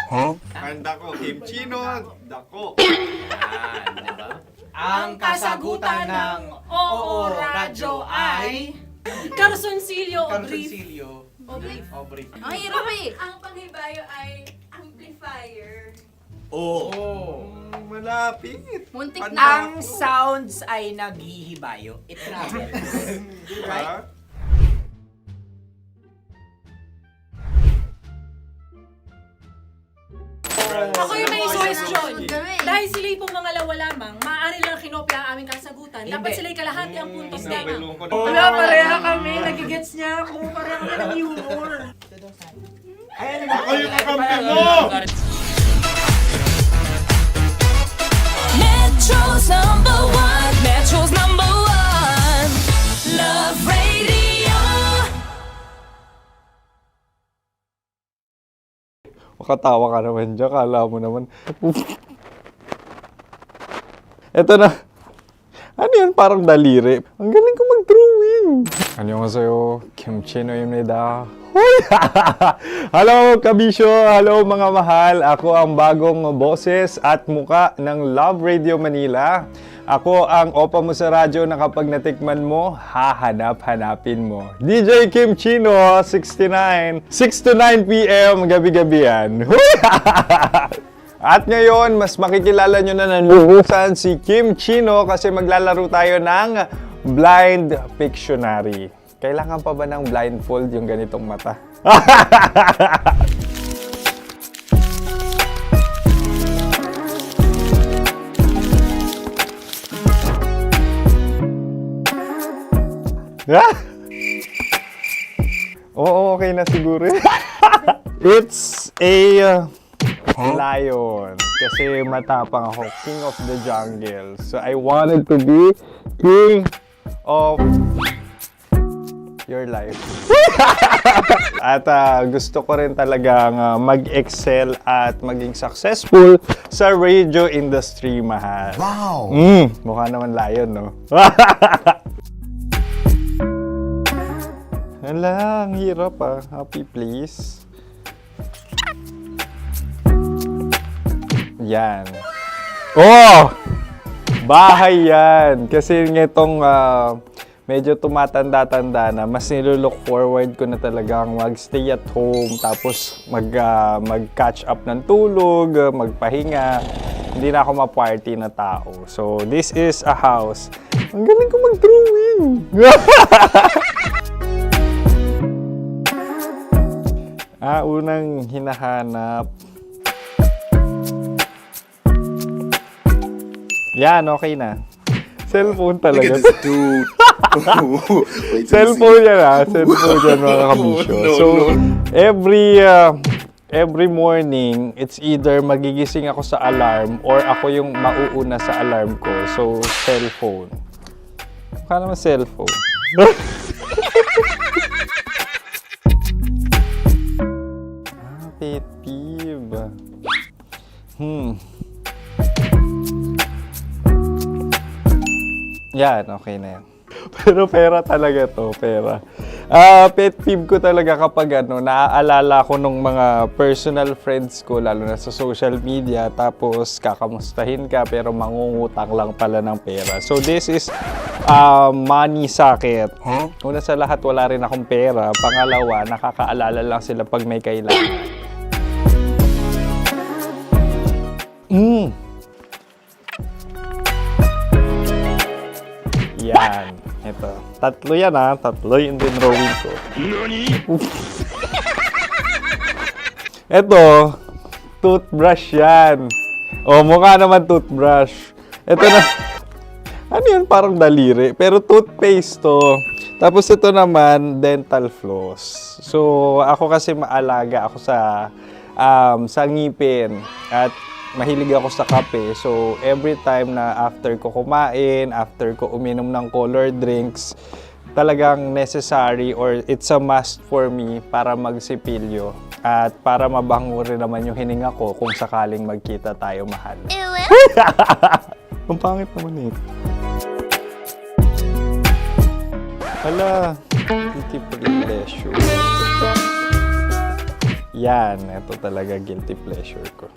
Ang dako, kimchino, dako. Ang kasagutan ng Oo Radyo ay Carsoncillo Oblique. Ang hirap eh. Ang panghibayo ay amplifier. Malapit. Muntik Ang sounds ay naghihibayo. It travels. Right? Ako yung may question. Dahil sila pong mga lawa lamang, maaari lang kinopya ang aming kasagutan. Dapat sila'y kalahati ang puntos nila. Wala, pareha kami. Nagigets niya ako. Pareha kami ng humor. Ako yung kakampi mo! Metro's number one. Metro's number one. Love Radio. Makatawa ka naman dyan. Kala mo naman. Eto na. Ano yan? Parang daliri. Ang galing ko mag-drawing. Annyeonghaseyo. Kimchino입니다. Hello, kabisyo. Hello, mga mahal. Ako ang bagong boses at muka ng Love Radio Manila. Ako ang opa mo sa radyo na kapag natikman mo, hahanap-hanapin mo. DJ Kim Chino, 69. 6 to 9 p.m. gabi-gabi yan. At ngayon, mas makikilala nyo na ng lubusan si Kim Chino kasi maglalaro tayo ng Blind Pictionary. Kailangan pa ba ng blindfold yung ganitong mata? Oo, okay na siguro. It's a lion. Kasi matapang ako. King of the jungle. So I wanted to be king of your life. At gusto ko rin talagang mag-excel at maging successful sa radio industry, mahal. Wow! Mukha naman lion, no? Hala, ang hirap Happy, please. Yan. Oh! Bahay yan. Kasi itong medyo tumatanda-tanda na, mas nilook forward ko na talagang mag-stay at home, tapos mag-catch up ng tulog, magpahinga. Hindi na ako ma-party na tao. So, this is a house. Ang galing ko mag-drawing! Unang hinahanap. Yan, okay na. Cellphone talaga. Look at this dude. Cellphone yan Cellphone yan, mga kabisyo. So, every morning, it's either magigising ako sa alarm or ako yung mauuna sa alarm ko. So, cellphone. Mukha naman cellphone. Pet peeve. Yan, okay na yan. Pero pera talaga to, pera. Pet peeve ko talaga kapag naaalala ko nung mga personal friends ko, lalo na sa social media, tapos kakamustahin ka pero mangungutang lang pala ng pera. So this is money sakit. Una sa lahat, wala rin akong pera. Pangalawa, nakakaalala lang sila pag may kailangan. Yan. Ito. Tatlo yan Tatlo yung dinrawing ko. Ito. Toothbrush yan. Mukha naman toothbrush. Ito na. Ano yan? Parang daliri. Pero toothpaste to. Tapos ito naman, dental floss. So, ako kasi maalaga ako sa ngipin. At mahilig ako sa kape. So, every time na after ko kumain, after ko uminom ng colored drinks, talagang necessary or it's a must for me para magsipilyo. At para mabango rin naman yung hininga ko kung sakaling magkita tayo, mahal. Ang pangit naman Hala, guilty pleasure. Yan, ito talaga guilty pleasure ko.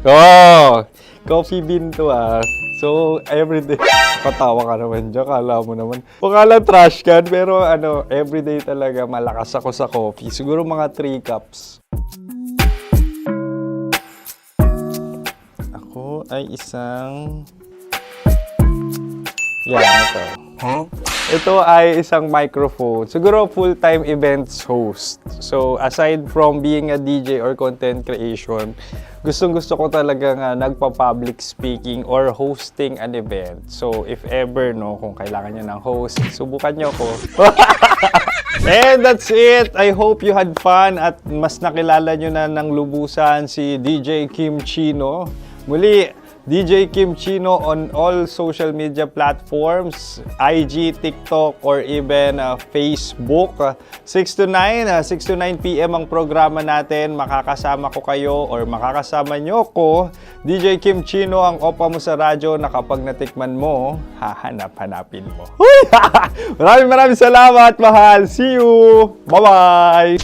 Oh! Coffee bean to ah. So, everyday. Katawa ka naman dyan, kala mo naman. Pakala trash can, pero everyday talaga malakas ako sa coffee. Siguro mga 3 cups. Ako ay isang... Yan, ito. Huh? Ito ay isang microphone. Siguro full-time events host. So, aside from being a DJ or content creation, gustong-gusto ko talaga nga nagpa-public speaking or hosting an event. So, if ever, kung kailangan nyo ng host, subukan nyo ko. And that's it. I hope you had fun at mas nakilala nyo na ng lubusan si DJ Kim Chino. Muli, DJ Kim Chino on all social media platforms, IG, TikTok, or even Facebook. 6 to 9 p.m. ang programa natin. Makakasama ko kayo or makakasama nyo ko. DJ Kim Chino, ang opa mo sa radyo na kapag natikman mo, hahanap-hanapin mo. Maraming salamat, mahal. See you! Bye-bye!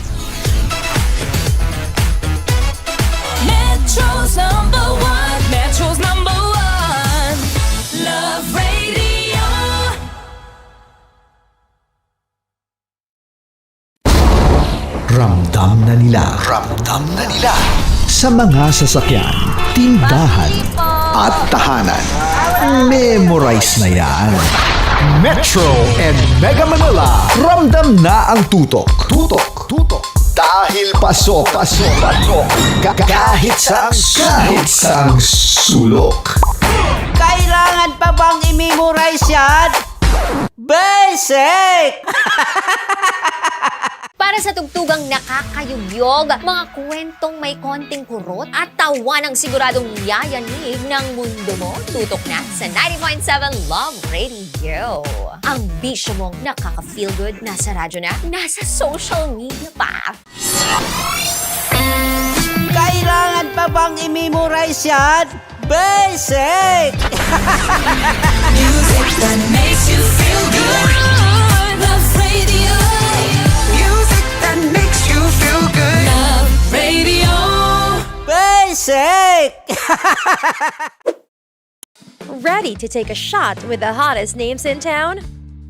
Metro's number one. Metro's number one. Love Radio. Ramdam na nila sa mga sasakyan, tindahan at tahanan. Memorize na yan. Metro and Mega Manila, ramdam na ang tutok. Dahil pasok. Kahit saang sulok. Kailangan pa bang i-memorize yan? Basic! Para sa tugtugang nakakayugyog, mga kwentong may konting kurot at tawa ng siguradong yayanig ng mundo mo, tutok na sa 90.7 Love Radio. Ang bisyo mong nakaka-feel good, nasa radyo na, nasa social media pa. Kailangan pa bang i-memorize yan? Basic! Music that makes you feel good. Love Radio. Music that makes you feel good. Love Radio. Basic! Ready to take a shot with the hottest names in town?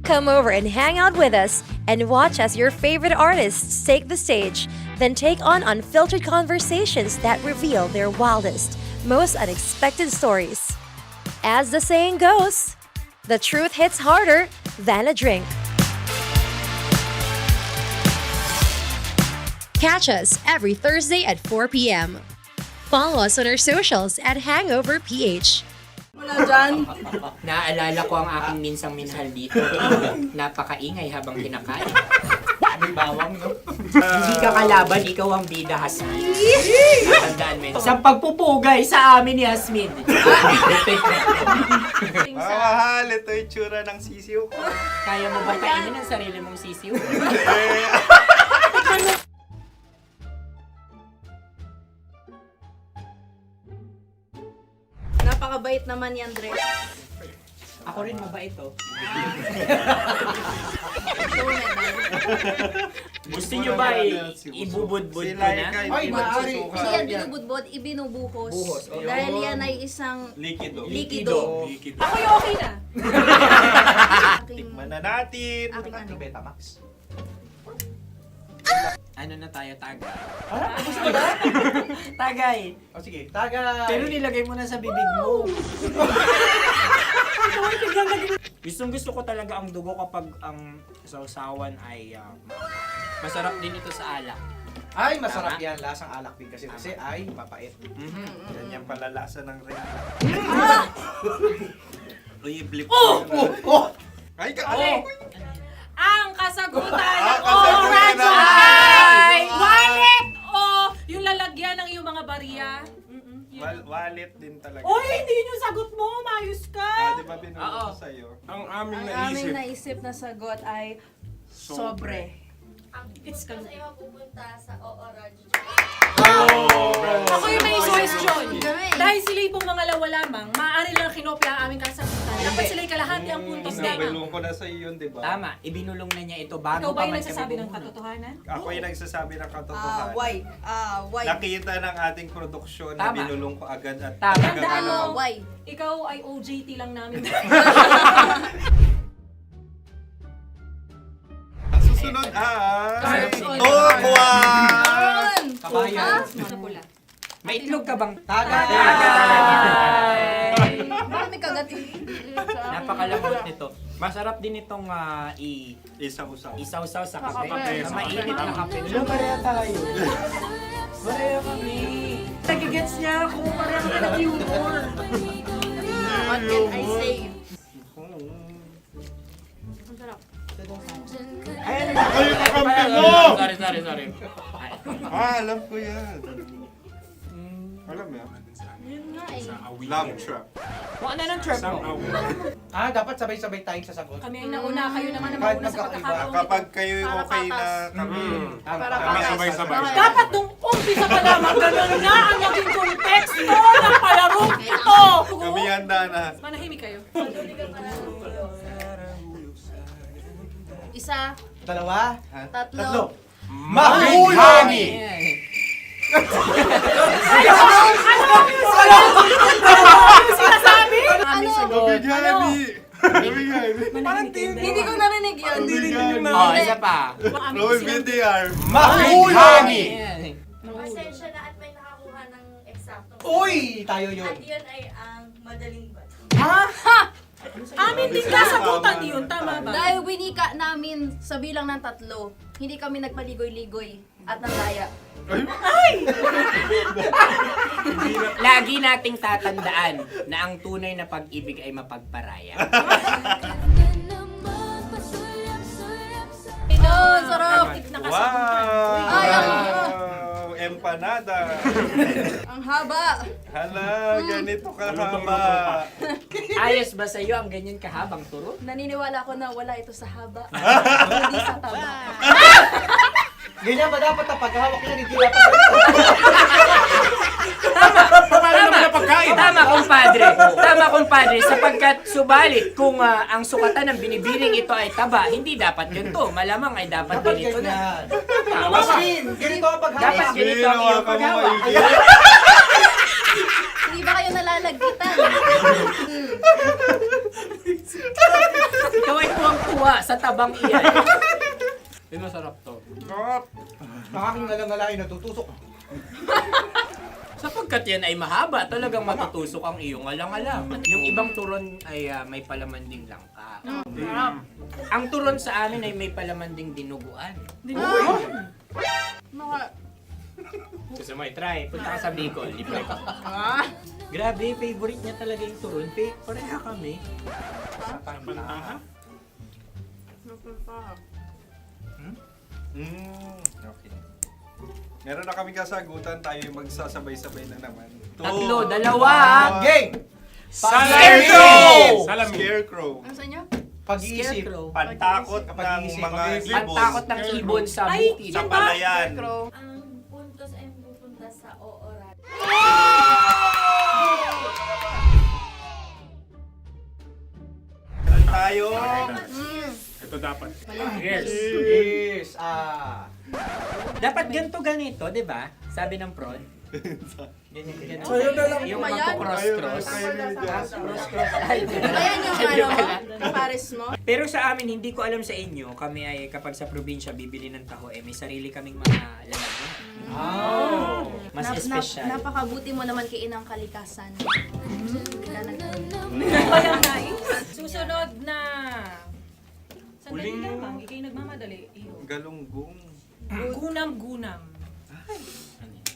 Come over and hang out with us and watch as your favorite artists take the stage, then take on unfiltered conversations that reveal their wildest, most unexpected stories. As the saying goes, the truth hits harder than a drink. Catch us every Thursday at 4 p.m. Follow us on our socials at Hangover PH. Wala dyan. Naaalala ko ang aking minsang minahal dito. Napakaingay habang kinakain. May bawang, no? Hindi ka kalaban, ikaw ang bida, Hasmin. Natandaan mo yun. Sa pagpupugay sa amin ni Hasmin. Mahal, ito yung tsura ng sisiw ko. Kaya mo ba kainin ang sarili mong sisiw? Napakabait naman yan, Dre. Ako rin mabait, oh. Gusto nyo ba ibubudbud ko na? Ay, maaari. Hindi yan binubudbud, ibinubuhos. Buhos, oh. Dahil yan ay isang Likido. Ako yung okay na. Tikman na natin. Aking ano? Betamax. Ano na tayo, tagay? Gusto ba? Tagay. O sige, tagay. Pero nilagay mo na sa bibig mo. Gusto ko talaga ang dugo kapag ang sausawan ay masarap din ito sa alak. Ay, masarap yan. Lasang alak din kasi ay mapait. Yan yung palalasa ng rin. Blip. Ay, Ang kasagutan kasagutan ay wallet o yung lalagyan ng iyong mga barya. Wallet din talaga. Oy, hindi yun yung sagot mo. Mayos ka. Di ba binulong ko sa'yo? Ang aming Ang aming naisip na sagot ay sobre. It's kalma. pupunta sa OORAD. Ako yung may question. Dahil Dahil sila'y pong mga lawa lamang, maaari lang kinopya ang aming kasagutan. Dapat sila'y kalahati ang puntos lamang. Binulong ko na sa iyo yun, di ba? Tama, ibinulong na niya ito bago Ikaw ba pa yung man nagsasabi kami ng katotohanan? Ako yung nagsasabi ng katotohanan. Why? Nakita ng ating produksyon na Tama. binulong ko agad at Tama. talagang Tandaan alam mo, mo. Why? ikaw ay OJT lang namin. Ang susunod Kabayan. Sa pula. May itlog ka bang? Marami kagat Napakalambot nito. Masarap din itong isaw-saw sa kape. Sa mainit na kape. Pareha tayo. Pareha kami. Nagigets niya ako. Pareha kami ng humor. What can I say? Ang sarap. Sorry. Alam ko yan. Alam mo yan? Yun nga eh. Love trap. Kung ano ng trap mo? Dapat sabay-sabay tayong sasagot. Kami ang nauna, kayo naman ang Kahit mauna sa magkakaiba. pagkakataon. Kapag kayo Para okay na patas. kami. Kami sabay-sabay. Dapat nung umpisa pa lamang, ganun na ang naging konteksto ng palarong ito. Kami handa na. Manahimik kayo. Isa, Dalawa. tatlo. Mahulami! Sinasabi? Hindi ko narinig yun. Isa pa. Roll VTR. Mahulami! Pasensya na at may nakakuha ng eksakto. Uy! Tayo yun. At yun ay ang madaling bat. Amin din kasagutan yun, tama ba? Dahil winika namin sa bilang ng 3, hindi kami nagpaligoy-ligoy at nandaya. Lagi nating tatandaan na ang tunay na pag-ibig ay mapagparaya. Sarap! Wow! Empanada! Ang haba! Hala, ganito kahaba. Ayos ba sa'yo ang ganyan kahabang turo? Naniniwala ko na wala ito sa haba. Hindi sa taba. Ganyan ba dapat ang paghahawak niya? Hindi dapat Tama, kumpadre. Sapagkat subalit kung ang sukatan ng binibining ito ay taba, hindi dapat ganito. Malamang ay dapat ganito na. Ganito ang paghahawak. Dapat ganito ang iyong paghawak. Hindi ba kayo nalalagkitan? Ikaw ay tuwang-tuwa sa tabang iyan. Masarap to. Nakaking nalang-alain natutusok. Sapagkat yan ay mahaba, talagang matutusok ang iyong alang-alang. Yung ibang turon ay may palaman ding langka. Ang turon sa amin ay may palaman ding dinuguan. Gusto mo i-try? Punta ka sa Bicol, libre ka. Grabe, favorite niya talaga yung turon. Pareha kami. Okay. Meron na kami kasagutan, tayo yung magsasabay-sabay na naman. 3, 2. Gang! Scarecrow! Scarecrow. Ano sa inyo? Pag-iisip. Pantakot ng mga ibon. Pantakot ng ibon sa bukid. Sa palayan. Ang puntos ay pupunta sa ooran. Tayo. Ito dapat. Yes. Dapat ganito, di ba? Sabi ng prod. Ganyan. Yung Ayan magko-cross-cross. yung pares mo. Pero sa amin, hindi ko alam sa inyo, kami ay kapag sa probinsya bibili ng taho, may sarili kaming mga lalagyan. Mas espesyal. Napakabuti mo naman kay Inang Kalikasan. Susunod na. Sandali lamang, ikay nagmamadali. Iyo. Galunggong. Gunam-gunam.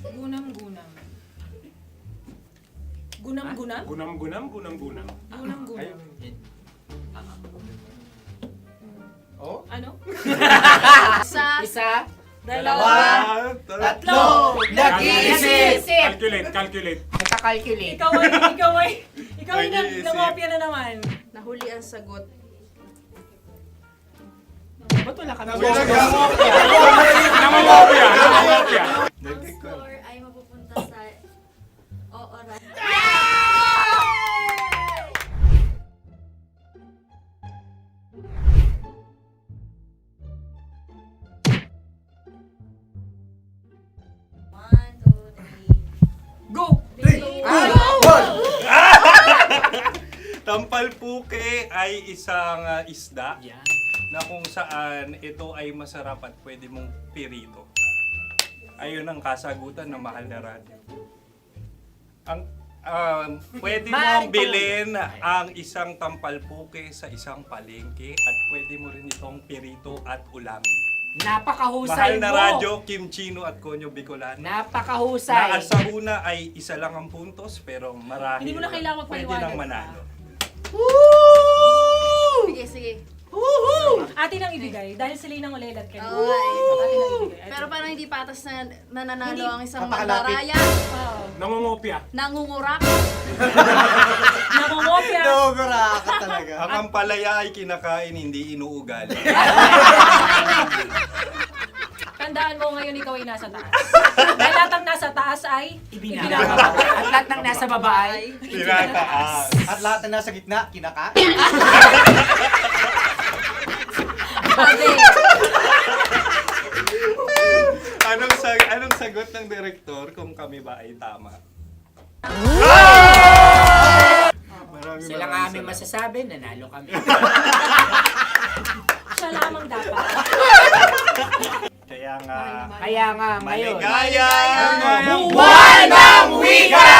Gunam-gunam. Gunam-gunam? Gunam-gunam. Gunam-gunam. Oh? Ano? Isa. Dalawa. Tatlo. Nag-iisip. Calculate. Nagka-calculate. Ikaw ay nangopya na naman. Nahuli ang sagot. Ba't wala kami? Nangongopya. Ang score ay mapupunta sa ooran. Tampalpuke ay isang isda na kung saan ito ay masarap at pwede mong pirito. Ayun ang kasagutan ng Mahal na Radyo. Ang pwede mong bilhin ang isang tampalpuke sa isang palengke at pwede mo rin itong pirito at ulamin. Napakahusay Mahal na mo. Radyo, Kim Chino at Konyo Bicolano. Napakahusay. Na sa una ay isa lang ang puntos pero marahil Hindi mo na kailangan pwede magpaliwanag nang manalo. Sige, sige. Atin ang ibigay dahil sila yung nangulelat kayo. Oo nga eh. Atin ang ibigay. Pero parang hindi patas na nananalo Hindi. ang isang Papakalapit. mandaraya. Nangungopia. Nangungurak. Nangungopia. Ka talaga. Ang ampalaya ay kinakain, hindi inuugali. Tandaan mo ngayon ikaw ay nasa taas. Dahil lahat ng nasa taas ay Ibinababa. At lahat ng nasa baba ay Tinataas. At lahat na nasa gitna, kinaka. Anong sagot ng direktor kung kami ba ay tama? Sila nga aming masasabi, nanalo kami. siya lamang dapat. Kaya nga Ngayon. maligayang Buwan ng Wika!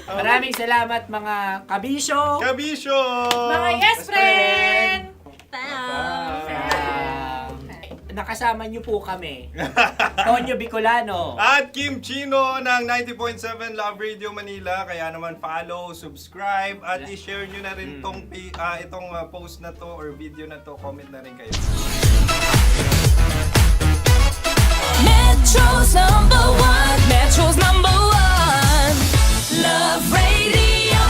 Maraming salamat mga kabisyo. Kabisyo! Mga yes friend! Nakasama niyo po kami. Tonyo Bicolano. At Kim Chino ng 90.7 Love Radio Manila. Kaya naman follow, subscribe, at i-share nyo na rin itong post na to or video na to. Comment na rin kayo. Metro's #1, Metro's #1, Love Radio.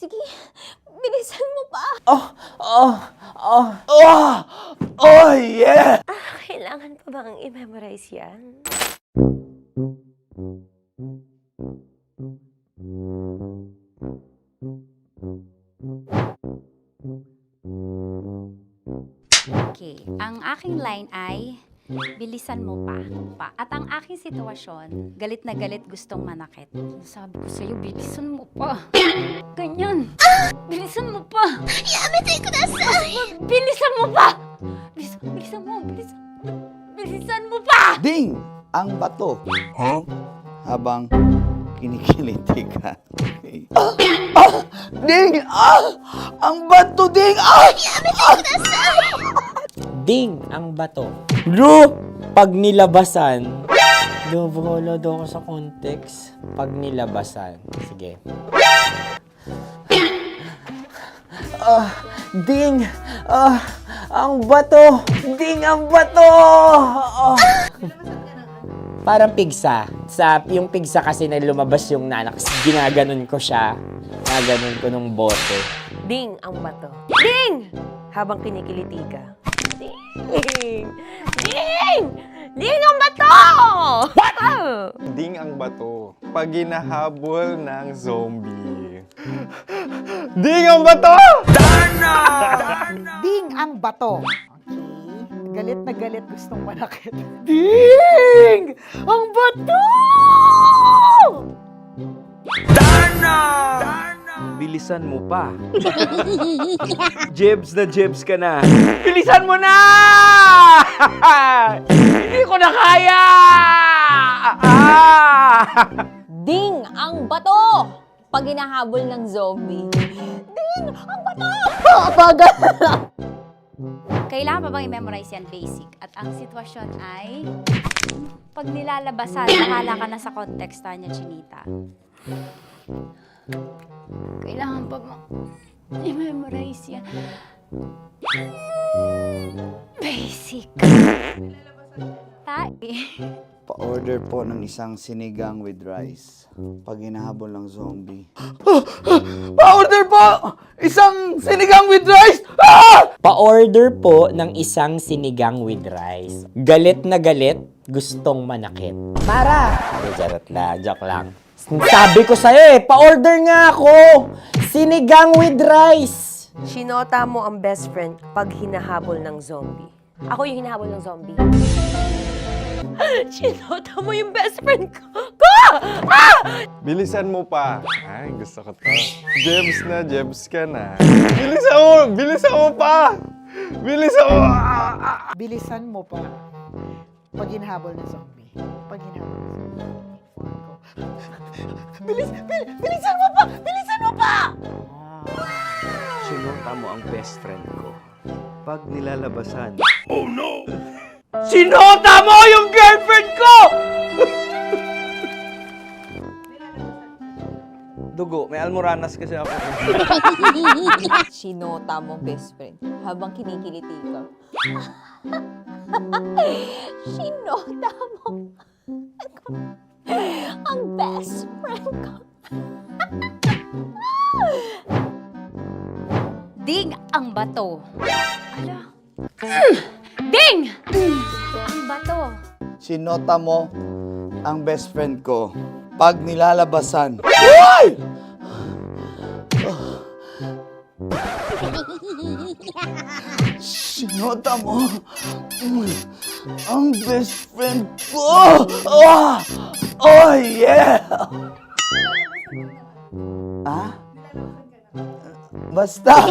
Sige, bilisan mo pa. Oh, yeah! Kailangan pa bang i-memorize yan? Okay, ang aking line ay bilisan mo pa. At ang aking sitwasyon, galit na galit gustong manakit. Sabi ko sa'yo, bilisan mo pa. Ganyan. Bilisan mo pa. Yamitay ko na sa... Bilisan mo pa. Bilisan mo pa. Ding! Ang bato. Habang kinikiliti ka. Okay. Ding! Ang bato, Ding! Ding ang bato. Bro, pag nilabasan. Wala daw ako sa context. Pag nilabasan. Sige. Ding! Ang bato! Ding ang bato! Parang pigsa. Yung pigsa kasi na lumabas yung nanak. Ginaganon ko siya. Ginaganon ko nung bote. Ding ang bato. Ding! Habang kinikiliti ka. Ding! Ding! Ding ang bato! What? Ding ang bato. Pag hinahabol ng zombie. Ding ang bato! Ding ang bato. Okay. Galit na galit gustong manakit. Ding! Ang bato! Bilisan mo pa. Jebs na jebs ka na. Bilisan mo na! Hindi ko na kaya! Ding ang bato! Pag hinahabol ng zombie. Ding ang bato! Bagal! Kailangan pa bang i-memorize yan basic? At ang sitwasyon ay pag nilalabasan, bahala ka na sa konteksta niya, Chinita. Kailangan pa bang i-memorize yan? Basic. Pa-order po ng isang sinigang with rice. Pag hinahabol ng zombie. Pa-order po! Isang sinigang with rice! Pa-order po ng isang sinigang with rice. Galit na galit, gustong manakit. Para! Joke lang. Sabi ko sa'yo pa-order nga ako! Sinigang with rice! Sinota mo ang best friend pag hinahabol ng zombie. Ako yung hinahabol ng zombie. Sinota mo yung best friend ko! Ah! Bilisan mo pa. Ay, gusto ko to. Jebs ka na. Bilisan mo pa! Bilisan mo! Bilisan mo pa. Pag hinahabol ng zombie. Pag hinahabol ng zombie. Bilisan mo pa! Bilisan mo pa! Sinota mo ang best friend ko. Pag nilalabasan. Oh no! Sinota mo yung girlfriend ko! Dugo, may almoranas kasi ako. Sinota mo best friend habang kinikiliti ka. Sinota mo ang best friend ko. Ding ang bato. Ala. Ding! Ang bato. Sinota mo ang best friend ko pag nilalabasan. Uy! Sinota mo ang best friend ko. Oh yeah! Ah? Basta.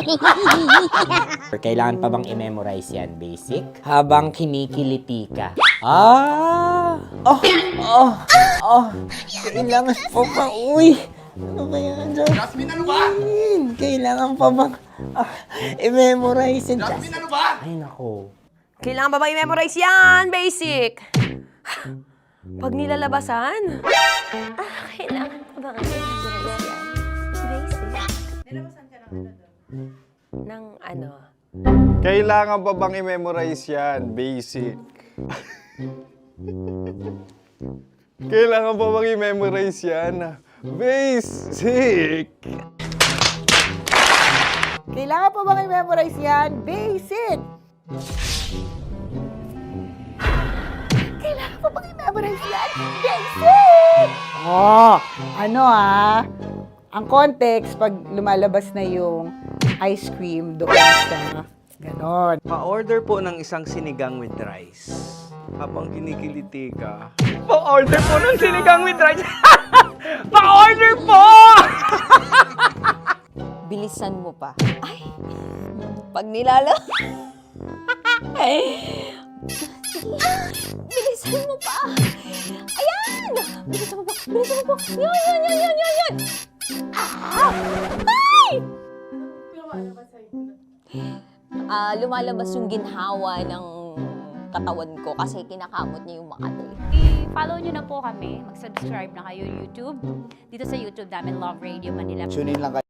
Kailangan pa bang i-memorize yan, basic? Habang kinikiliti ka. Ah! Kailangan pa ba? Uy! Ano kaya dyan? Jasmine, ano ba? Kailangan pa bang i-memorize yan? Jasmine, ano ba? Ay, nako. Kailangan ba bang i-memorize yan? Basic! Pag nilalabasan? Kailangan pa bang i-memorize yan? Basic? Nilabasan ka ng ano? Kailangan pa bang i-memorize yan? Basic. Kailangan pa bang i-memorize yan? Basic. Kailangan pa bang i-memorize yan? Basic! Kailangan pa bang i-memorize yan? Basic! Oh, ano ang context pag lumalabas na yung ice cream doon sa ganon. Pa-order po ng isang sinigang with rice. Habang kinikiliti ka. Pa-order po ng sinigang with rice! Pa-order po! Bilisan mo pa. Ay! Pag bilisan mo pa! Ayan! Bilisan mo pa! Bilisan mo pa! Yan! Ah! Ay! Lumalabas yung ginhawa ng katawan ko kasi kinakamot niya yung Makati. I-follow nyo na po kami. Mag-subscribe na kayo YouTube. Dito sa YouTube namin, Love Radio Manila. Tune in lang kayo.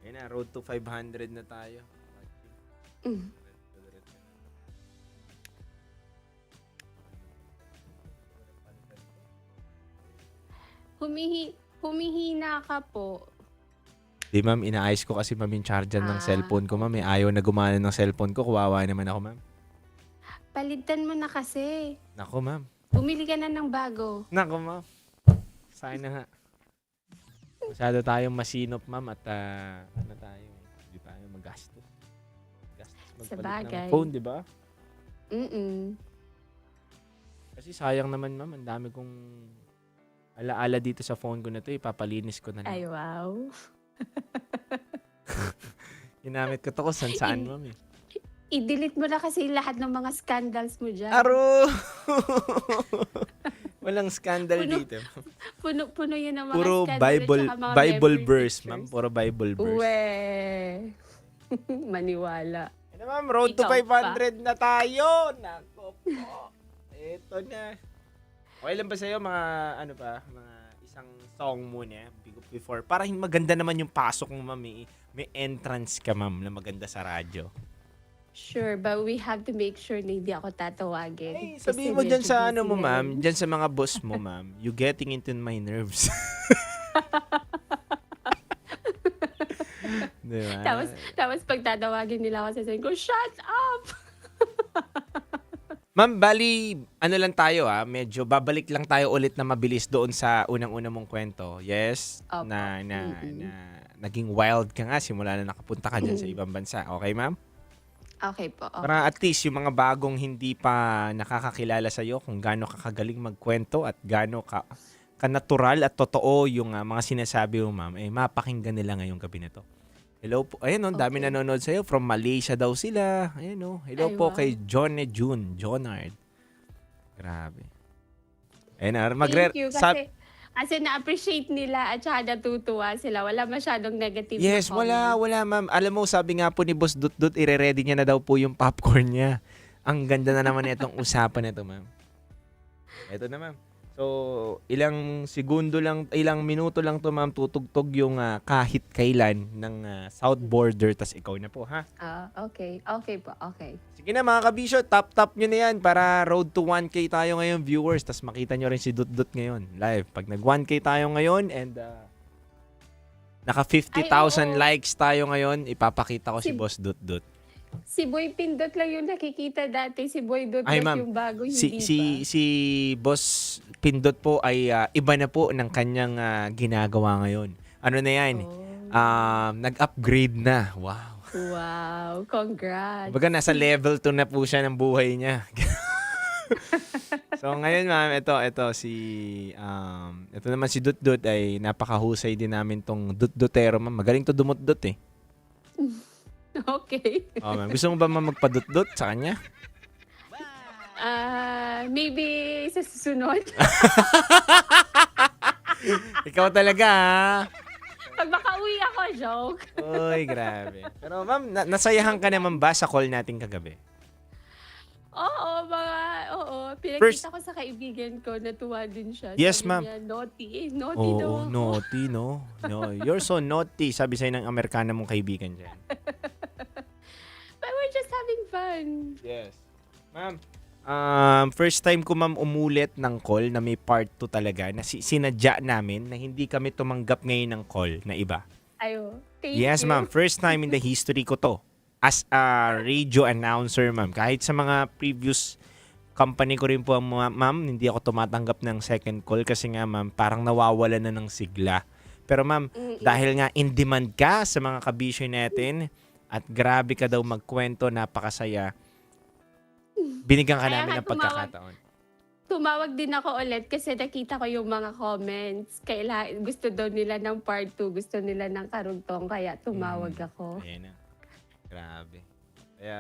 Ayun na, road to 500 na tayo. Humihina ka po. Di ma'am, inaayos ko kasi ma'am yung charger ng cellphone ko ma'am. Ayaw na gumana ng cellphone ko. Kawawa naman ako ma'am. Palitan mo na kasi. Nako ma'am. Bumili ka na ng bago. Nako ma'am. Sayang na nga. Masyado tayong masinop ma'am at ano tayo. Hindi tayo magastos. Sa Magpalit bagay. ng phone, di ba? Mm-mm. Kasi sayang naman ma'am. Ang dami kong alaala dito sa phone ko na to. Ipapalinis ko na lang. Ay, wow. Ginamit ko to kung saan ma'am eh. I-delete mo na kasi lahat ng mga scandals mo dyan. Aro! Walang scandal dito. Puno yun ng mga Puro scandal Bible at saka mga Bible memory verse, pictures. ma'am. Puro Bible verse. Uwe. Maniwala. Ano ma'am, road to Ikaw 500 na tayo. Nako po. Ito na. Okay lang ba sa'yo mga ano pa, mga isang song muna before para maganda naman yung pasok mo ma'am. May entrance ka ma'am na maganda sa radyo. Sure, but we have to make sure na hindi ako tatawagin. Ay, Kasi sabihin mo dyan medyo sa ano busy mo ngayon. ma'am, dyan sa mga boss mo ma'am, you getting into my nerves. Diba? Tapos pag tatawagin nila ako, sasabihin ko, shut up! Ma'am, bali, ano lang tayo medyo babalik lang tayo ulit na mabilis doon sa unang-una mong kwento. Yes, Opo. na naging wild ka nga simula na nakapunta ka dyan sa ibang bansa. Okay, ma'am? Okay po. Okay. Para at least yung mga bagong hindi pa nakakakilala sa'yo kung gaano ka kagaling magkwento at gaano ka natural at totoo yung mga sinasabi mo, ma'am, mapakinggan nila ngayong gabi na to. Hello po. Ayun, dami nanonood sa'yo. From Malaysia daw sila. Ayun, hello Ay, po wow. kay Jonard. Grabe. Ayun, Thank you kasi na-appreciate nila at saka natutuwa sila. Wala masyadong negative Yes, na wala, ma'am. Alam mo, sabi nga po ni Boss Dut, ire-ready niya na daw po yung popcorn niya. Ang ganda na naman itong usapan nito, ma'am. Ito na, ma'am. So, ilang minuto lang to, ma'am, tutugtog yung kahit kailan ng South Border, tas ikaw na po, ha? Okay. Okay po. Okay. Sige na, mga kabisyo, tap nyo na yan para road to 1K tayo ngayon, viewers. Tas makita nyo rin si Dut ngayon, live. Pag nag 1K tayo ngayon and naka 50,000 likes tayo ngayon, ipapakita ko si Boss Dut. Si Boy Pindot lang yung nakikita dati. Si Boy Dut Ay, ma'am, yung bago, hindi pa. si Boss Pindot po ay iba na po ng kanyang ginagawa ngayon. Ano na yan? Nag-upgrade na. Wow. Wow. Congrats. Baga nasa level 2 na po siya ng buhay niya. So ngayon, ma'am, ito naman si Dut ay napakahusay din namin tong Dutero, ma'am. Magaling to dumut-dut eh. Okay. Oh, ma'am. Gusto mo ba ma'am magpadut-dut sa kanya? Maybe sa susunod. Ikaw talaga, ha? Pag makauwi ako, joke. Uy, grabe. Pero ma'am, nasayahan ka naman ba sa call natin kagabi? Oo. Pinakita ko sa kaibigan ko, natuwa din siya. Yes, Sabi ma'am. niya, naughty daw ako. Naughty, no? No, you're so naughty, sabi sa'yo ng Amerikana mong kaibigan dyan. But we're just having fun. Yes. Ma'am, first time ko ma'am umulit ng call na may part 2 talaga na sinadya namin na hindi kami tumanggap ngayon ng call na iba. Thank Yes, you. ma'am. First time in the history ko to. As a radio announcer, ma'am. Kahit sa mga previous company ko rin po, ma'am, hindi ako tumatanggap ng second call kasi nga, ma'am, parang nawawala na ng sigla. Pero, ma'am, dahil nga in demand ka sa mga kabisyo natin at grabe ka daw magkwento, napakasaya, binigyan ka Kaya namin nga ng pagkakataon. Tumawag din ako ulit kasi nakita ko yung mga comments. Gusto daw nila ng part 2, gusto nila ng karugtong, kaya tumawag ako. Ayan na. Grabe. Kaya,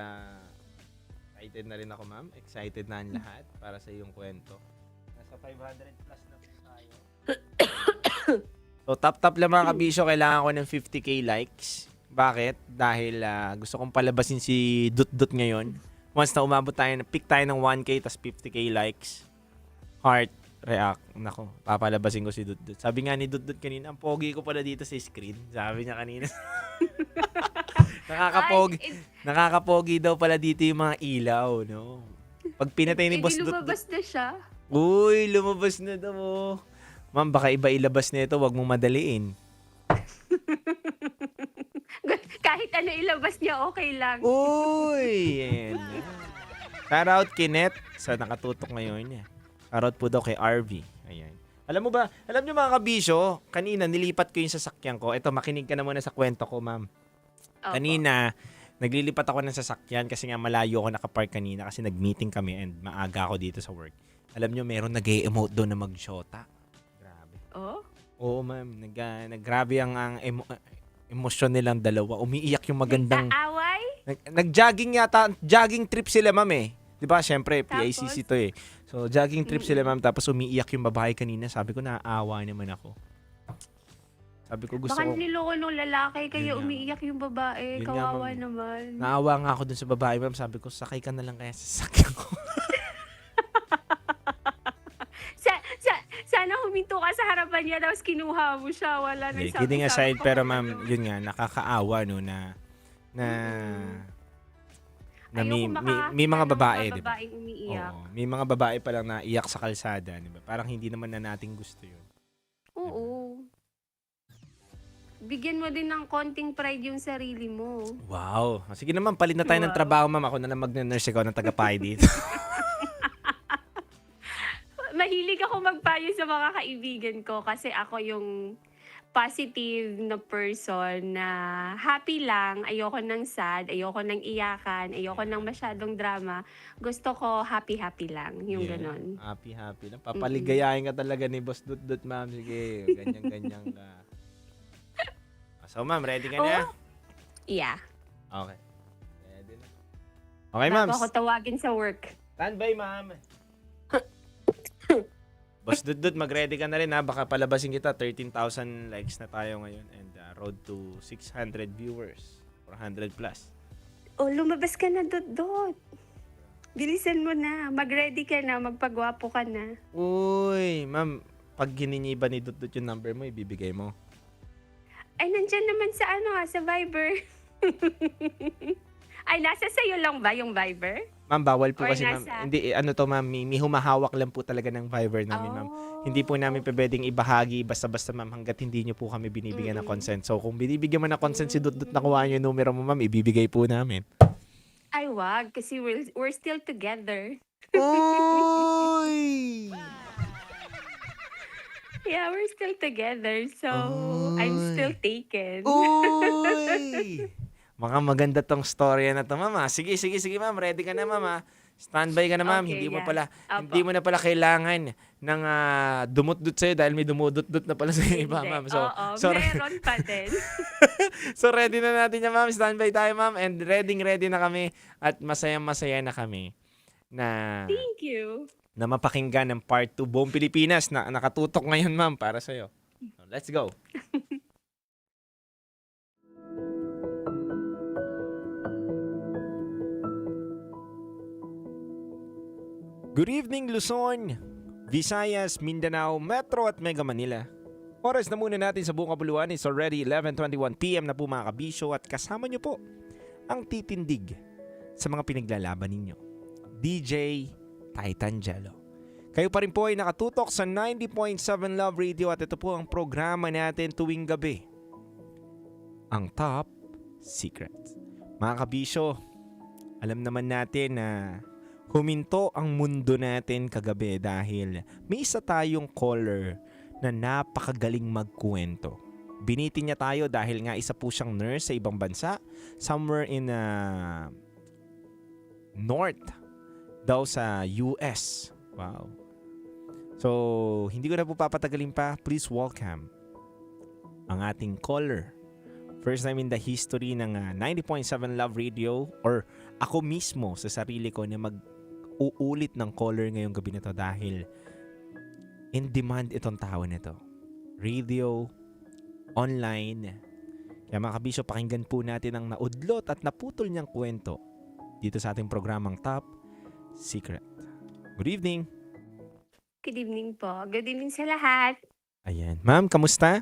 excited na rin ako, ma'am. Excited na ang lahat para sa iyong kwento. Nasa 500 plus na po tayo. So, tap lang mga kabisyo. Kailangan ko ng 50k likes. Bakit? Dahil gusto kong palabasin si Dut ngayon. Once na umabot tayo, pick tayo ng 1k tas 50k likes. Heart. react. Nako, papalabasin ko si Dudut. Sabi nga ni Dudut kanina, ang pogi ko pala dito sa screen. Sabi niya kanina. Nakakapogi daw pala dito yung mga ilaw, no? Pag pinatay ni Boss Dudut. lumabas na siya. Uy, lumabas na daw. Oh. Ma'am, baka iba ilabas na ito. Huwag mong madaliin. Kahit ano ilabas niya, okay lang. Uy! Yan. Shout out Kinet sa nakatutok ngayon niya. Shout out po daw kay RV. Ayan. Alam mo ba, alam niyo mga kabisyo, kanina nilipat ko yung sasakyan ko. Ito, makinig ka na muna sa kwento ko, ma'am. Opo. Kanina, naglilipat ako ng sasakyan kasi nga malayo ako nakapark kanina kasi nag-meeting kami and maaga ako dito sa work. Alam niyo, meron nag-e-emote doon na mag-shota. Grabe. Oh? Oo, ma'am. Naggrabe ang emosyon nilang dalawa. Umiiyak yung magandang... Nag-aaway? Nag-jogging yata. Jogging trip sila, ma'am eh. Di ba? Siyempre, PICC to eh. So, jogging trip sila, ma'am. Tapos umiiyak yung babae kanina. Sabi ko, naaawa naman ako. Sabi ko, gusto Baka ko... niloko nung lalaki kaya Yun nga. umiiyak yung babae. Yun nga, Kawawa ma'am. naman. Naawa nga ako dun sa babae, ma'am. Sabi ko, sakay ka na lang kaya sa sasakyan ko. Sana huminto ka sa harapan niya tapos kinuha mo siya. Wala nang sabi-sabi. Kidding aside, pa pero pala ma'am, naman. yun nga, nakakaawa, no, na may mga babae, di ba? Babaeng umiiyak. Oo, may mga babae pa lang na iyak sa kalsada, di ba? Parang hindi naman na nating gusto yun. Oo. Bigyan mo din ng konting pride yung sarili mo. Wow. Sige naman, palit na tayo ng Wow. trabaho, ma'am. Ako na lang mag-nurse, ikaw ng tagapay dito. Mahilig ako magpayo sa mga kaibigan ko kasi ako yung positive na person na happy lang, ayoko ng sad, ayoko ng iyakan, ayoko ng masyadong drama. Gusto ko happy-happy lang, yung Yeah. ganon. Happy lang. Papaligayahin ka talaga ni Boss Dut, ma'am. Sige, ganyan-ganyan ka. So, ma'am, ready ka na? Yeah. Okay. Ready na. Okay, ma'am. Bago ako tawagin sa work. Standby, ma'am. Boss Dut, mag-ready ka na rin ha. Baka palabasin kita. 13,000 likes na tayo ngayon. And road to 600 viewers. 400 plus. Oh, lumabas ka na, Dot. Bilisan mo na. Mag-ready ka na. Magpagwapo ka na. Uy, ma'am. Pag hininiba ni Dut yung number mo, ibibigay mo. Ay, nandyan naman sa sa Viber. Ay, nasa sa'yo lang ba yung Viber? Ma'am, bawal po Or kasi, ma'am. nasa- Hindi, ma'am, may humahawak lang po talaga ng Viber namin, ma'am. Hindi po namin pwedeng ibahagi basta-basta, ma'am, hanggat hindi nyo po kami binibigyan ng consent. So, kung binibigyan mo ng consent si Dut, nakuha nyo yung numero mo, ma'am, ibibigay po namin. Ay, wag. Kasi we're still together. Uy! Yeah, we're still together. So, I'm still taken. Uy! Mga maganda tong storya na to, ma'am. Sige, ma'am. Ready ka na, ma'am. Standby ka na, ma'am. Okay, hindi mo yeah. pala Apo. hindi mo na pala kailangan ng dumut-dut sa'yo dahil may dumudut-dut na pala sa iba, Hindi. ma'am. Oo, meron pa din. So ready na natin yan, ma'am. Standby tayo, ma'am. And ready na kami at masaya na kami na Thank you. na mapakinggan ng Part 2 Buong Pilipinas na nakatutok ngayon, ma'am, para sa'yo. So, let's go. Good evening, Luzon, Visayas, Mindanao, Metro at Mega Manila. Oras na muna natin sa buong kapuluan is already 11:21 PM na po mga kabisyo at kasama nyo po ang titindig sa mga pinaglalaban ninyo. DJ Titan Jello. Kayo pa rin po ay nakatutok sa 90.7 Love Radio at ito po ang programa natin tuwing gabi. Ang Top Secret. Mga kabisyo, alam naman natin na huminto ang mundo natin kagabi dahil may isa tayong caller na napakagaling magkuwento. Binitin niya tayo dahil nga isa po siyang nurse sa ibang bansa, somewhere in north daw sa US. Wow. So, hindi ko na po papatagalin pa. Please welcome ang ating caller. First time in the history ng 90.7 Love Radio or ako mismo sa sarili ko na mag-uulit ng caller ngayong gabi na to dahil in demand itong tao na to. Radio, online. Kaya mga kabisyo, pakinggan po natin ang naudlot at naputol niyang kwento dito sa ating programang Top Secret. Good evening. Good evening po. Good evening sa lahat. Ayan. Ma'am, kamusta?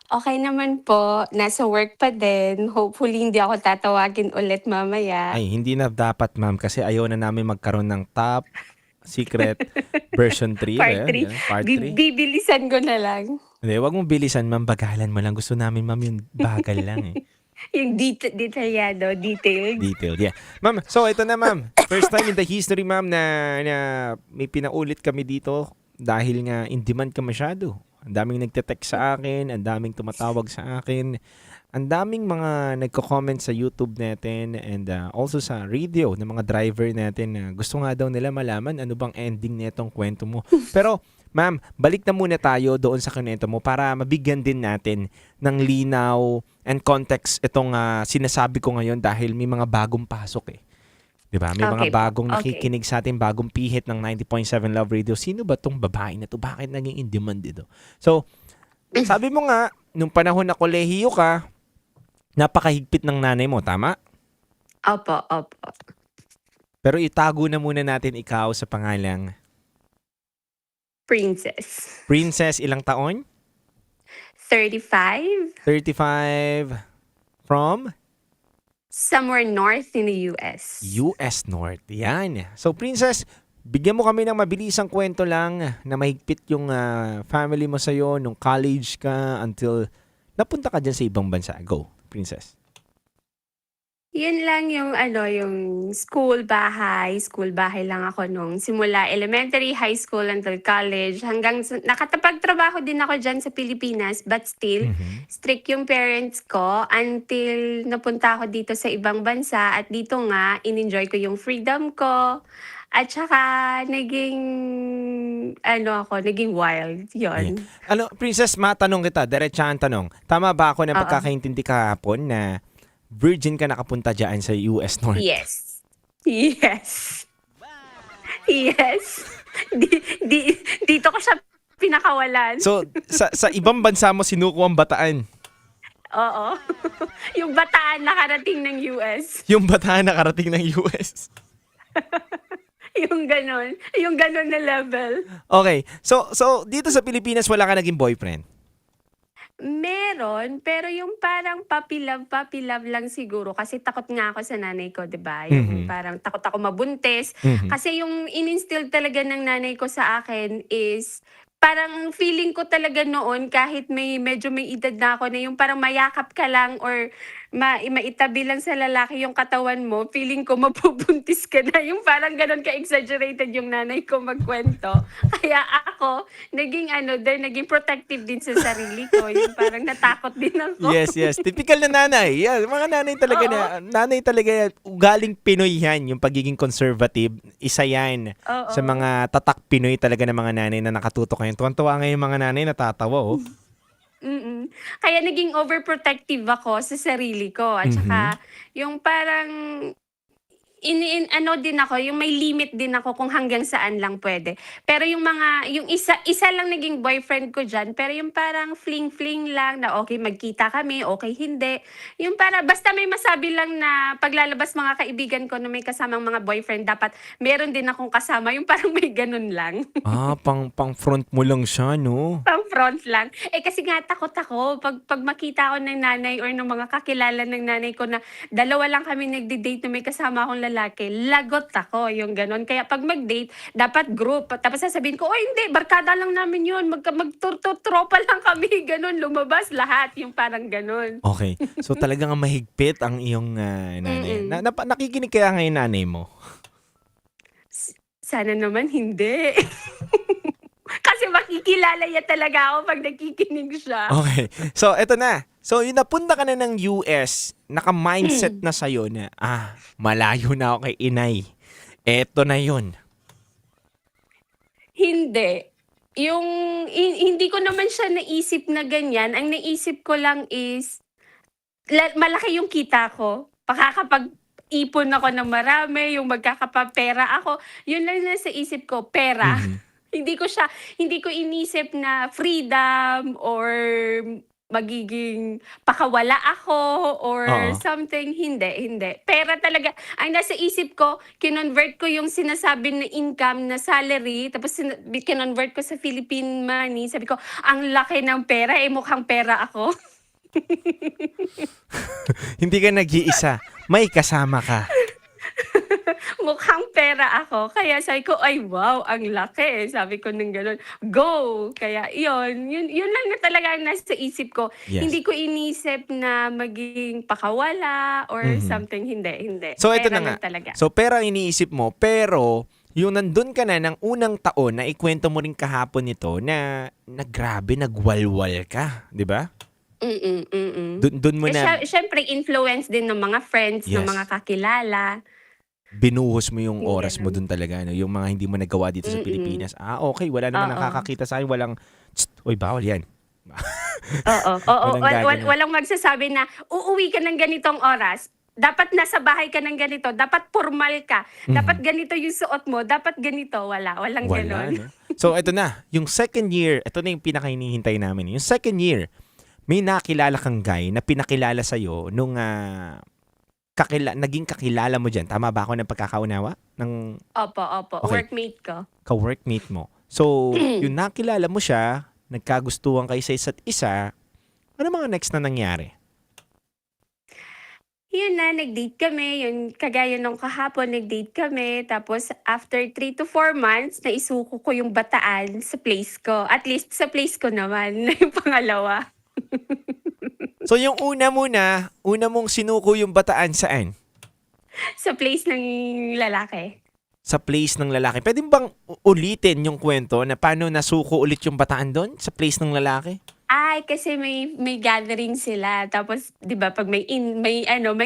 Okay naman po. Nasa work pa din. Hopefully, hindi ako tatawagin ulit mamaya. Ay, hindi na dapat, ma'am, kasi ayaw na namin magkaroon ng top secret version 3. Part Ayan, 3. ayan, part 3. Bibilisan ko na lang. Hindi, wag mong bilisan, ma'am. Bagalan mo lang. Gusto namin, ma'am, yung bagal lang eh. Yung detalyado, detailed. Detailed, yeah. Ma'am, so ito na, ma'am. First time in the history, ma'am, na may pinaulit kami dito dahil nga in demand ka masyado. Ang daming nagte-text sa akin, ang daming tumatawag sa akin, ang daming mga nagko-comment sa YouTube natin and also sa radio ng mga driver natin na gusto nga daw nila malaman ano bang ending nitong kwento mo. Pero, ma'am, balik na muna tayo doon sa kwento mo para mabigyan din natin ng linaw and context itong sinasabi ko ngayon dahil may mga bagong pasok eh. Diba? May mga Okay po. bagong Okay. nakikinig sa atin, bagong pihit ng 90.7 Love Radio. Sino ba tong babae na to? Bakit naging in demand dito? So, sabi mo nga, nung panahon na kolehiyo ka, napakahigpit ng nanay mo, tama? Opo. Pero itago na muna natin ikaw sa pangalang Princess. Princess, ilang taon? 35. 35 from Somewhere north in the US. US North. Yan. So, Princess, bigyan mo kami ng mabilisang kwento lang na mahigpit yung family mo sa'yo nung college ka until napunta ka dyan sa ibang bansa. Go, Princess. Yun lang yung yung school bahay lang ako nung simula elementary, high school until college hanggang nakatapagtrabaho din ako diyan sa Pilipinas but still strict yung parents ko until napunta ako dito sa ibang bansa at dito nga in-enjoy ko yung freedom ko at saka naging wild yon. Princess, matanong kita, diretsahan tanong. Tama ba ako na Oo. pagkakaintindi kahapon na virgin ka nakapunta dyan sa US North? Yes. Yes. Dito ko siya pinakawalan. So, sa ibang bansa mo sinuko ang bataan. Oo. Yung bataan nakarating ng US. Yung bataan nakarating ng US. Yung ganon na level. Okay. So dito sa Pilipinas wala ka naging boyfriend? Meron, pero yung parang puppy love lang siguro. Kasi takot nga ako sa nanay ko, di ba? Yung parang takot ako mabuntis. Kasi yung in-instill talaga ng nanay ko sa akin is parang feeling ko talaga noon kahit medyo may edad na ako na yung parang mayakap ka lang or maitabi lang sa lalaki yung katawan mo, feeling ko mabubuntis ka na. Yung parang ganon ka-exaggerated yung nanay ko magkwento. Kaya ako, naging protective din sa sarili ko. Yung parang natakot din ako. Yes. Typical na nanay. Yeah, mga nanay talaga nanay talaga ugaling Pinoy yan. Yung pagiging conservative, isa yan Oo. sa mga tatak Pinoy talaga ng mga nanay na nakatutok ngayon. Tuwan-tuwa nga yung mga nanay natatawa, oh. Kaya naging overprotective ako sa sarili ko. At saka, yung parang, din ako, yung may limit din ako kung hanggang saan lang pwede. Pero yung isa lang naging boyfriend ko dyan, pero yung parang fling-fling lang na okay, magkita kami, okay, hindi. Yung para, basta may masabi lang na paglalabas mga kaibigan ko na may kasamang mga boyfriend, dapat meron din akong kasama. Yung parang may ganun lang. Pang front mo lang siya, no? Pang front lang. Kasi nga takot ako. Pag makita ko ng nanay or ng mga kakilala ng nanay ko na dalawa lang kami nagde-date na may kasama akong lalaki, lagot ako yung ganon. Kaya pag mag-date, dapat group. Tapos sasabihin ko, hindi, barkada lang namin yun. Tropa lang kami. Ganon, lumabas lahat. Yung parang ganon. Okay. So talagang mahigpit ang iyong nanay. Nakikinig kaya ngayon nanay mo? Sana naman hindi. Kasi makikilala niya talaga ako pag nakikinig siya. Okay. So, eto na. So, yung napunta ka na ng US, naka-mindset na sa'yo na, malayo na ako kay inay. Eto na yun. Hindi. Hindi ko naman siya naisip na ganyan. Ang naisip ko lang is, malaki yung kita ko. Pakakapag-ipon ako ng marami, yung magkakapapera ako. Yun lang na sa isip ko, pera. Hindi ko inisip na freedom or magiging pakawala ako or Oo. something. Hindi. Pera talaga. Ang nasa isip ko, kinonvert ko yung sinasabi na income na salary, tapos kinonvert ko sa Philippine money. Sabi ko, ang laki ng pera, mukhang pera ako. Hindi ka nag-iisa. May kasama ka. Mukhang pera ako. Kaya sabi ko, ay wow, ang laki. Sabi ko nang gano'n, go! Kaya yun lang na talaga ang nasa isip ko. Yes. Hindi ko inisip na maging pakawala or something. Hindi. So, ito Pera na nga. lang talaga. So, pera ang iniisip mo, pero yung nandun ka na ng unang taon na ikwento mo rin kahapon nito na grabe, nagwalwal ka. Di ba? Dun mo na Siyempre, influence din ng mga friends, ng Yes. mga kakilala. binuhos mo yung oras mo dun talaga. No? Yung mga hindi mo nagawa dito sa Pilipinas. Okay, wala naman Oo. nakakakita sa akin. Walang, oy, bawal yan. Oo. Walang gagawin. Walang magsasabi na, uuwi ka ng ganitong oras. Dapat nasa bahay ka ng ganito. Dapat formal ka. Dapat ganito yung suot mo. Dapat ganito. Walang ganon. No? So, ito na. Yung second year, ito na yung pinaka-hinihintay namin. Yung second year, may nakilala kang guy na pinakilala sa'yo nung naging kakilala mo dyan. Tama ba ako ng pagkakaunawa? Ng Opo. Okay. Workmate ko. ka-workmate mo. So, yung nakilala mo siya, nagkagustuhan kayo sa isa't isa, ano mga next na nangyari? Yun na, nag-date kami. Yun, kagaya nung kahapon, nag-date kami. Tapos, after 3 to 4 months, naisuko ko yung bataan sa place ko. At least, sa place ko naman, yung pangalawa. So, yung una mong sinuko yung bataan saan? Sa place ng lalaki. Sa place ng lalaki. Pwede bang ulitin yung kwento na paano nasuko ulit yung bataan doon sa place ng lalaki? Ay, kasi may gathering sila. Tapos, 'di ba, pag may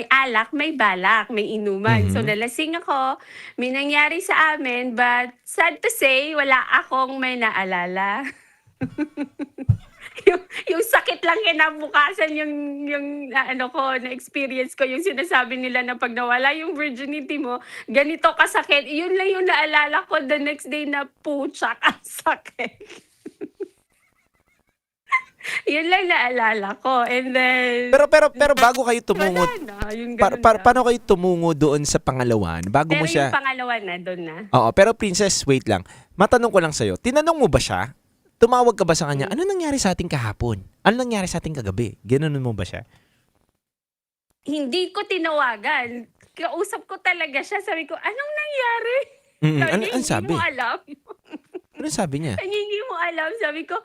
alak, may balak, may inuman. So nalasing ako, may nangyari sa amin, but sad to say, wala akong may naalala. yung sakit lang kinabukasan yung na experience ko, yung sinasabi nila na pag nawala yung virginity mo, ganito kasakit. Yun lang yung naalala ko the next day na putsak ang sakit. Yun lang naalala ko. And then Pero bago kayo tumungo, yung ganun paano kayo tumungo doon sa pangalawan? Bago pero mo siya... yung pangalawa na, doon na. Oo, pero Princess, wait lang. Matanong ko lang sa'yo, tinanong mo ba siya? Tumawag ka ba sa kanya? Ano nangyari sa ating kahapon? Ano nangyari sa ating kagabi? Ganoon mo ba siya? Hindi ko tinawagan. Kausap ko talaga siya. Sabi ko, anong nangyari? Ano sabi? Hindi mo alam. Ano sabi niya? Hindi mo alam. Sabi ko,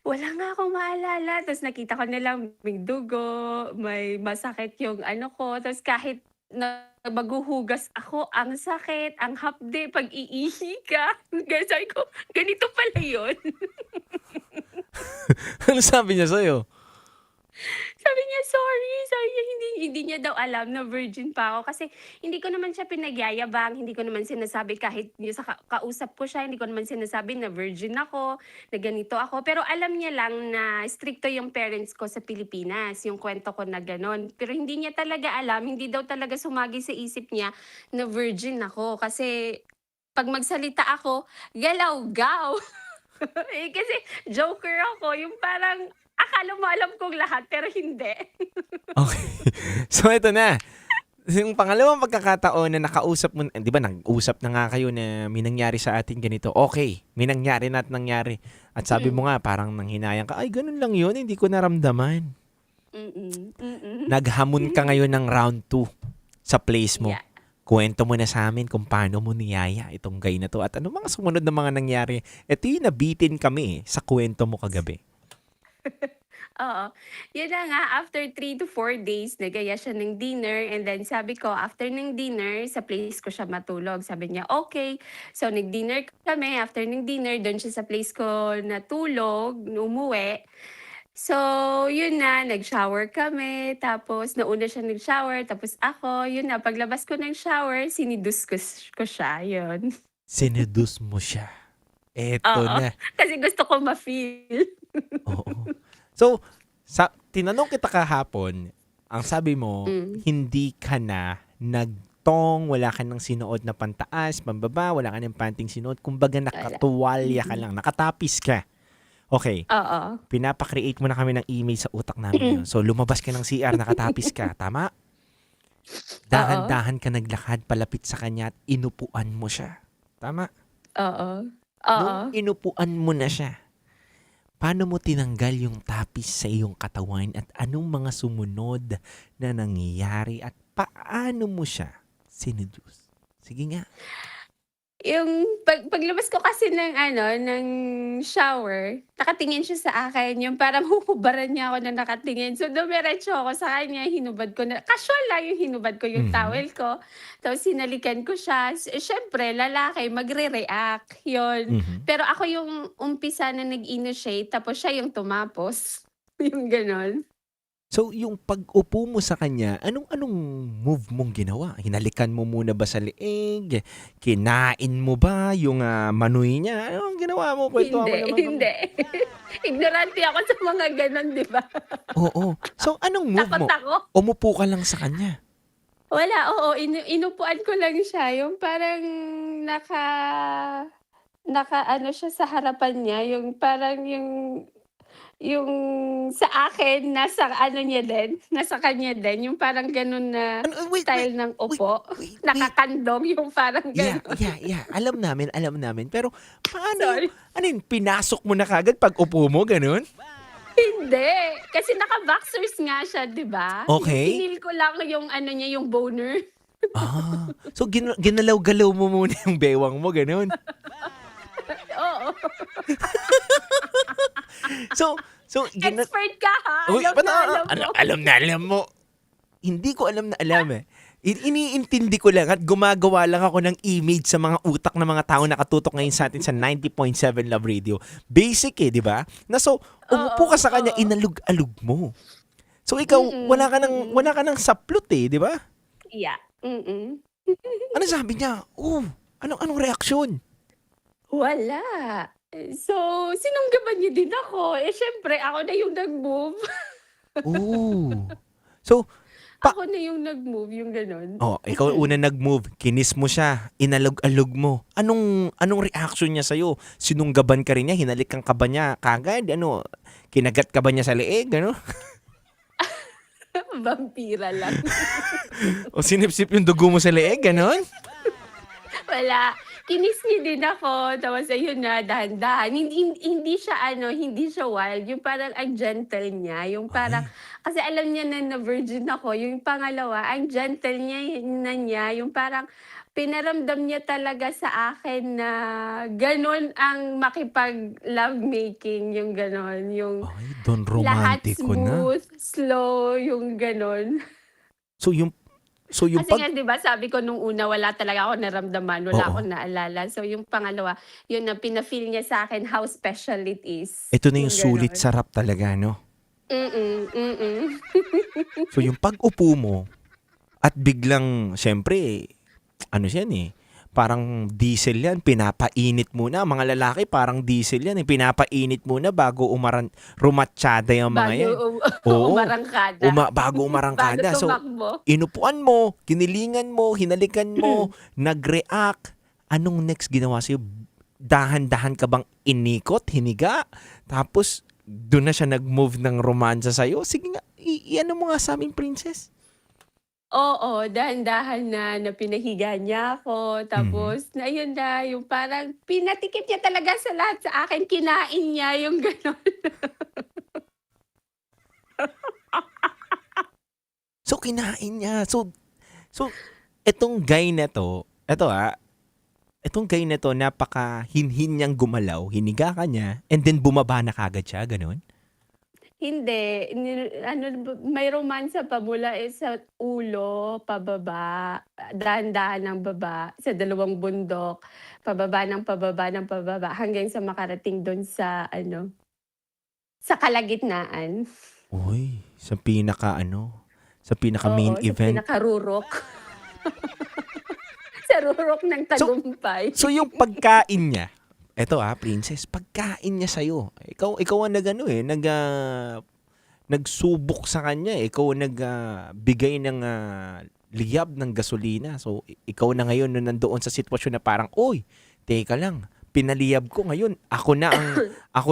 wala nga akong maalala. Tapos nakita ko na lang may dugo, may masakit yung ano ko. Tapos kahit na maghuhugas ako, ang sakit, ang hapde, pag iihi ka. Kaya sabi ko, ganito pala yun. Ano sabi niya sa'yo? Sabi niya, sorry. Sabi niya, hindi niya daw alam na virgin pa ako. Kasi hindi ko naman siya pinagyayabang. Hindi ko naman sinasabi kahit sa kausap ko siya. Hindi ko naman sinasabi na virgin ako, na ganito ako. Pero alam niya lang na stricto yung parents ko sa Pilipinas. Yung kwento ko na ganon. Pero hindi niya talaga alam. Hindi daw talaga sumagi sa isip niya na virgin ako. Kasi pag magsalita ako, galaw-gaw. Kasi joker ako. Yung parang... akala mo alam kong lahat, pero hindi. Okay. So, ito na. Yung pangalawang pagkakataon na nakausap mo, di ba, nag-usap na nga kayo na may nangyari sa atin ganito. Okay, may nangyari na at nangyari. At sabi mo nga, parang nanghinayang ka, ay, ganun lang yun, hindi ko naramdaman. Naghamon ka ngayon ng round 2 sa place mo. Yeah. Kwento mo na sa amin kung paano mo niyaya itong guy na to at ano mga sumunod na mga nangyari. Ito yung nabitin kami sa kwento mo kagabi. Oo. Yun na nga, after 3 to 4 days, nagaya siya ng dinner. And then sabi ko, after ng dinner, sa place ko siya matulog. Sabi niya, okay. So, nag-dinner kami. After ng dinner, doon siya sa place ko natulog, umuwi. So, yun na, nag-shower kami. Tapos, nauna siya nag-shower. Tapos ako, yun na, paglabas ko ng shower, sinidus ko siya. Yun. Sinedus mo siya. Eto Oo. na. Kasi gusto ko ma-feel. So, tinanong kita kahapon, ang sabi mo, hindi ka na nagtong, wala ka nang sinuot na pantaas, pambaba, wala ka nang panting sinuot. Kumbaga nakatuwalya ka lang, nakatapis ka. Okay. Oo. Pinapa-create mo na kami ng image sa utak namin yun. So, lumabas ka ng CR, nakatapis ka. Tama? Dahan-dahan ka naglakad palapit sa kanya at inupuan mo siya. Tama? Oo. Nung inupuan mo na siya, paano mo tinanggal yung tapis sa iyong katawan at anong mga sumunod na nangyayari at paano mo siya sinuduce? Sige nga. Yung paglabas ko kasi ng shower, nakatingin siya sa akin. Yung parang huhubaran niya ako na nakatingin. So, dumiretso ako sa kanya, hinubad ko na. Casual lang yung hinubad ko yung towel ko. Tapos, sinalikan ko siya. Siyempre, lalaki, magre-react. Yun. Pero ako yung umpisa na nag-initiate, tapos siya yung tumapos. Yung ganon. So, yung pag-upo mo sa kanya, anong move mong ginawa? Hinalikan mo muna ba sa leeg? Kinain mo ba yung manoy niya? Anong ginawa mo? Kwentuhan mo naman. Hindi. Ignorante ako sa mga ganon, di ba? Oo. So, anong move mo? Takot ako. Umupo ka lang sa kanya. Wala, oo. Inupuan ko lang siya. Yung parang naka ano siya sa harapan niya. Yung parang yung sa akin, nasa ano niya din, nasa kanya din, yung parang ganun na style ng upo. Nakakandong, yung parang ganun. Yeah. Alam namin. Pero, paano? Ano yun? Pinasok mo na kagad pag upo mo, ganun? Hindi. Kasi naka-boxers nga siya, di ba? Okay. Hinil ko lang yung ano niya, yung boner. So, ginalaw-galaw mo muna yung bewang mo, ganun? Oo. So Expert ka, ha? Uy, Alam mo. alam mo. Hindi ko alam na alam eh. Iniintindi ko lang at gumagawa lang ako ng image sa mga utak ng mga tao nakatutok ngayon sa atin sa 90.7 Love Radio. Basic di ba? Umupo ka sa kanya, inalug-alug mo. So ikaw, wala ka nang saplot di ba? Yeah. Ano sabi niya? Anong reaksyon? Wala. So, sinunggaban niya din ako. Syempre, ako na yung nag-move. So, ako na yung nag-move, yung ganun. Ikaw una nag-move, kinis mo siya, inalog-alog mo. Anong reaction niya sa'yo? Sinunggaban ka rin niya, hinalikan ka ba niya kagad? Kinagat ka ba niya sa leeg? Vampira lang. O sinipsip yung dugo mo sa leeg, ganon? Wala. Kinis niya din ako. Tapos ayun na, dahan-dahan. Hindi siya wild. Yung parang ang gentle niya. Yung parang, kasi alam niya na virgin ako. Yung pangalawa, ang gentle niya. Yung parang, pinaramdam niya talaga sa akin na ganun ang makipag-lovemaking. Yung ganun. Yung Don romantiko na. lahat smooth, slow, yung ganun. So yung Kasi nga, di ba, sabi ko nung una, wala talaga ako naramdaman, wala akong naalala. So yung pangalawa, yun na pina-feel niya sa akin how special it is. Ito na yung Yung sulit ganon. sarap talaga, no? Mm-mm. So yung pag-upo mo, at biglang, syempre, ano yan parang diesel yan, pinapainit muna. Mga lalaki, parang diesel yan, pinapainit muna bago rumatsyada yung mga yan. Umarangkada. Bago umarangkada. Bago So, tumakbo. inupuan mo, kinilingan mo, hinalikan mo, nag-react. Anong next ginawa sa'yo? Dahan-dahan ka bang inikot, hiniga? Tapos, doon na siya nag-move ng romansa sa'yo? Sige nga, i-ano mo nga sa aming princess? Oo, dahan-dahan na pinahiga niya ako. Tapos, na yun na, yung parang pinatikip niya talaga sa lahat sa akin. Kinain niya yung gano'n. So, kinain niya. So etong guy na to, etong guy na to, napaka-hinhin niyang gumalaw, hiniga ka niya, and then bumaba na kagad siya, ganun? Hindi. May romansa pa mula sa ulo, pababa, dahan-dahan ng baba, sa dalawang bundok, pababa, hanggang sa makarating doon sa kalagitnaan. Uy, sa pinaka main event. Sa pinaka-rurok. Sa rurok ng tagumpay. So yung pagkain niya, eto princess, pagkain niya sa'yo. Ikaw ang nagsubok sa kanya. Ikaw ang nagbigay ng liyab ng gasolina. So ikaw na ngayon na nandoon sa sitwasyon na parang, teka lang, pinaliyab ko. Ngayon, ako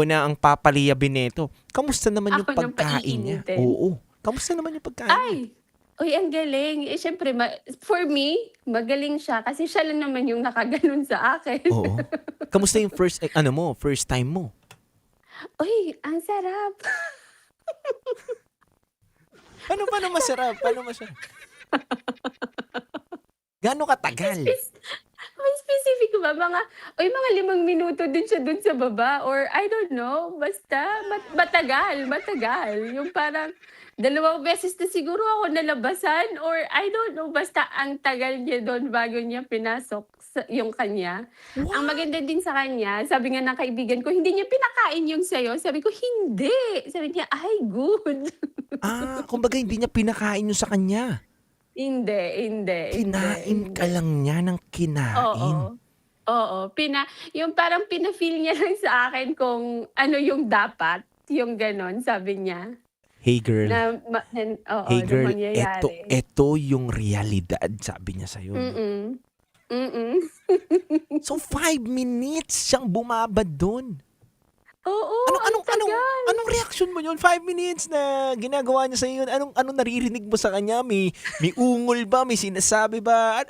na ang papaliyabin nito. Kamusta naman yung Ako nang pagkain niya? paiinitin. Oo. Kamusta naman yung pagkain niya? Ay! Uy, ang galing. Siyempre, for me, magaling siya kasi siya lang naman yung nakaganon sa akin. Oo. Kamusta yung first time mo? Uy, ang sarap. Paano masarap? Gaano katagal? May specific ba? Mga 5 minuto din siya dun sa baba or I don't know. Basta, matagal. Yung parang 2 beses na siguro ako nalabasan or I don't know. Basta ang tagal niya doon bago niya pinasok yung kanya. Ang maganda din sa kanya, sabi nga ng kaibigan ko, hindi niya pinakain yung sayo. Sabi ko, hindi. Sabi niya, ay, good. Kumbaga hindi niya pinakain yung sa kanya. Hindi. Kinain ka lang niya ng kinain. Oo. Yung parang pina-feel niya lang sa akin kung ano yung dapat. Yung ganon, sabi niya. Hey girl, Na mangyayari. ito yung realidad, sabi niya sa'yo. So 5 minutes siyang bumabad doon. Oo, Anong reaction mo yun? 5 minutes na ginagawa niya sa'yo yun. Anong naririnig mo sa kanya? May ungol ba? May sinasabi ba?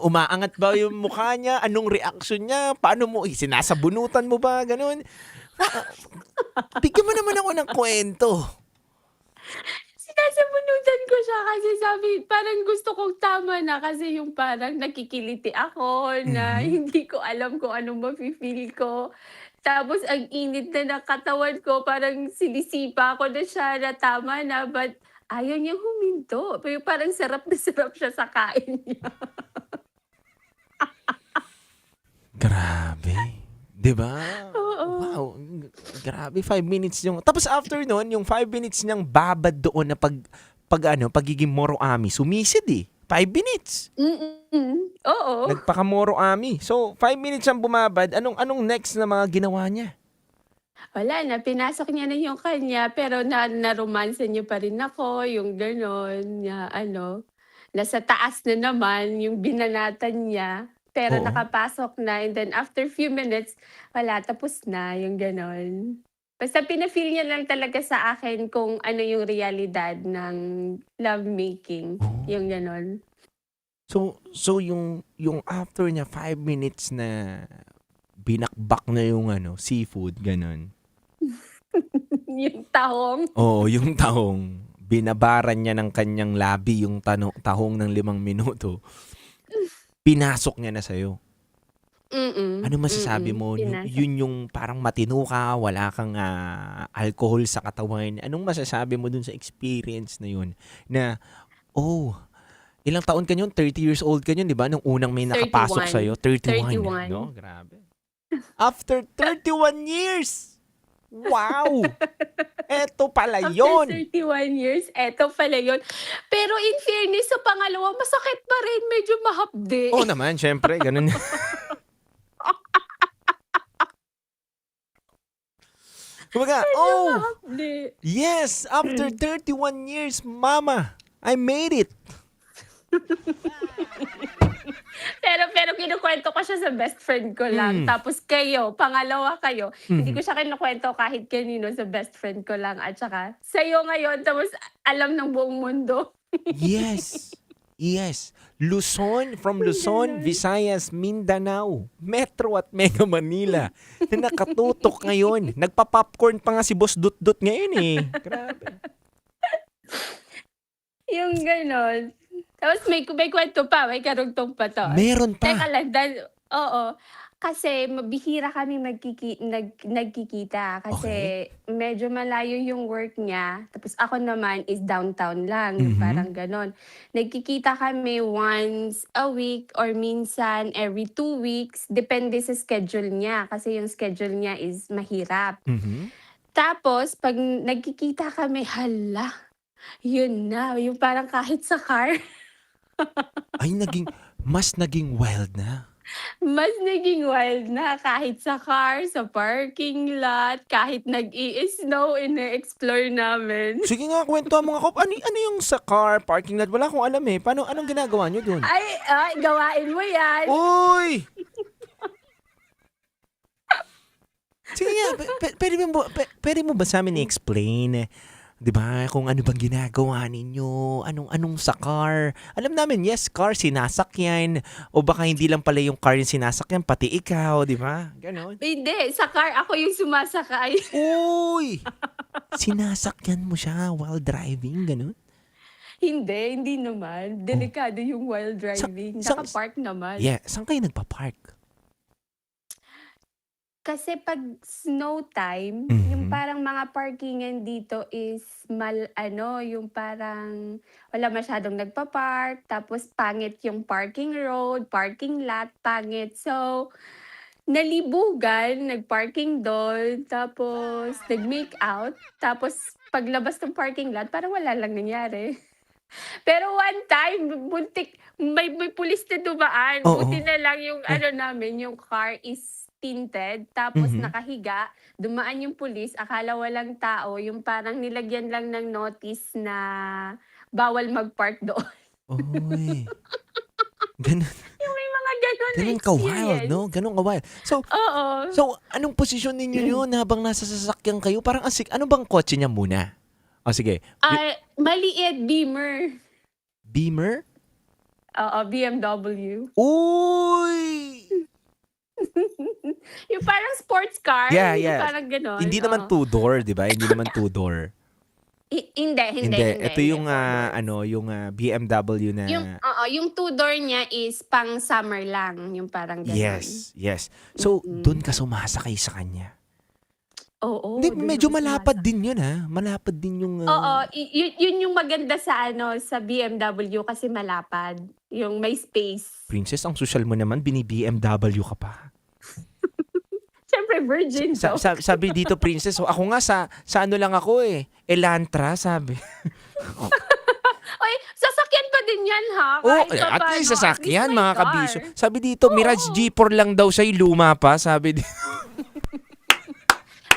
Umaangat ba yung mukha niya? Anong reaction niya? Paano mo? Sinasabunutan mo ba? Ganon. Bigyan mo naman ako ng kwento. Sinasabunutan ko siya kasi sabi, parang gusto kong tama na kasi yung parang nakikiliti ako na hindi ko alam kung anong mafe-feel ko. Tapos ang init na ng katawan ko, parang sinisipa ko na siya na tama na, but ayaw niyang huminto. Pero parang sarap na sarap siya sa kain niya. Grabe. Diba? Oo. Wow. Grabe, 5 minutes yung... Tapos after nun, yung 5 minutes niyang babad doon na pagiging moroami, sumisid eh. 5 minutes. Oo. Nagpaka-moroami. So, 5 minutes siyang bumabad. Anong next na mga ginawa niya? Wala na, pinasok niya na yung kanya, pero naromansa niya pa rin ako, yung gano'n, nasa taas na naman, yung binanatan niya, pero Oo. nakapasok na, and then after few minutes, wala, tapos na, yung gano'n. Basta pina-feel niya lang talaga sa akin kung ano yung realidad ng lovemaking, yung gano'n. So yung after niya 5 minutes na binakbak na yung seafood, ganon. Yung tahong. Oo, yung tahong. Binabaran niya ng kanyang labi yung tahong ng 5 minuto. Pinasok niya na sa'yo. Ano masasabi mo? Yun yung parang matino ka, wala kang alcohol sa katawan. Anong masasabi mo dun sa experience na yun? Na, ilang taon ka yun? 30 years old ka yun, di ba? Nung unang may nakapasok sa'yo. 31. No? Grabe. After 31 years! Wow! Eto pala yun! After 31 years, eto pala yun. Pero in fairness, sa pangalawa, masakit pa rin. Medyo mahapde. Oo naman, syempre. Ganun. Kumbaga, mahapde. yes! After 31 years, mama, I made it! Pero kinukwento ko siya sa best friend ko lang. Tapos kayo, pangalawa kayo. Hindi ko siya kinukwento kahit kanino, sa best friend ko lang. At saka sa'yo ngayon, tapos alam ng buong mundo. Yes. From Luzon, Visayas, Mindanao, Metro at Mega Manila na nakatutok ngayon. Nagpa-popcorn pa nga si Boss Dut-Dut ngayon eh. Grabe. Yung ganon. Tapos may kwento pa, may karugtong pa to. Meron pa? Teka lang, oo. Kasi mabihira kami nagkikita kasi medyo malayo yung work niya. Tapos ako naman is downtown lang, yung parang ganon. Nagkikita kami once a week or minsan every 2 weeks. Depende sa schedule niya kasi yung schedule niya is mahirap. Tapos pag nagkikita kami, yun na, yung parang kahit sa car. Ay, mas naging wild na. Mas naging wild na kahit sa car, sa parking lot, kahit nag-i-snow, ine-explore namin. Sige nga, kwento mga kop. Ano yung sa car, parking lot? Wala akong alam eh. Anong ginagawa nyo dun? Ay, gawain mo yan. Uy! Sige nga, pwede mo ba sa amin i-explain, 'di ba, kung ano bang ginagawa ninyo, anong sa car? Alam namin, yes, car sinasakyan, o baka hindi lang pala yung car yung sinasakyan, pati ikaw, 'di ba? Ganon. Hindi, sa car ako yung sumasakay. Uy! Sinasakyan mo siya while driving, ganon? Hindi naman. Delikado yung while driving. Naka-park naman. Yeah, saan kayo nagpa-park? Kasi pag snow time, yung parang mga parkingan dito is yung parang wala masyadong nagpa-park, tapos pangit yung parking road, parking lot, pangit. So, nalibugan, nag-parking doon, tapos nag-make out, tapos paglabas ng parking lot, parang wala lang nangyari. Pero one time, buntik, may pulis na dumaan. Oo. Buti na lang yung namin, yung car is tinted, tapos nakahiga, dumaan yung pulis, akala walang tao, yung parang nilagyan lang ng notice na bawal mag-park doon. Uy. Ganon. Yung may mga ganon na Ganon ka-wild, experience. no? Ganon ka-wild. Oo. So, anong posisyon ninyo yun habang nasa sasakyan kayo? Parang ano bang kotse niya muna? O sige. Maliit, Beamer. Beamer? Oo, BMW. Uy! Yung parang sports car. Yeah. Yung parang ganon. Hindi naman two-door, di ba? Hindi naman two-door. Hindi. Ito yung yung BMW na Yung two-door niya is pang summer lang, yung parang ganon. Yes. So, doon ka sumasakay sa kanya. Oo. Hindi, medyo malapad din yun, ha? Malapad din yung Oo, yun yung maganda sa sa BMW kasi malapad, yung may space. Princess, ang social mo naman, bini-BMW ka pa. Siyempre virgin to. Sabi dito, Princess, ako nga sa ano lang ako Elantra, sabi. Oy, sasakyan pa din yan, ha? At least sasakyan, mga kabisyo. Sabi dito, Mirage G4 lang daw siya, luma pa, sabi dito.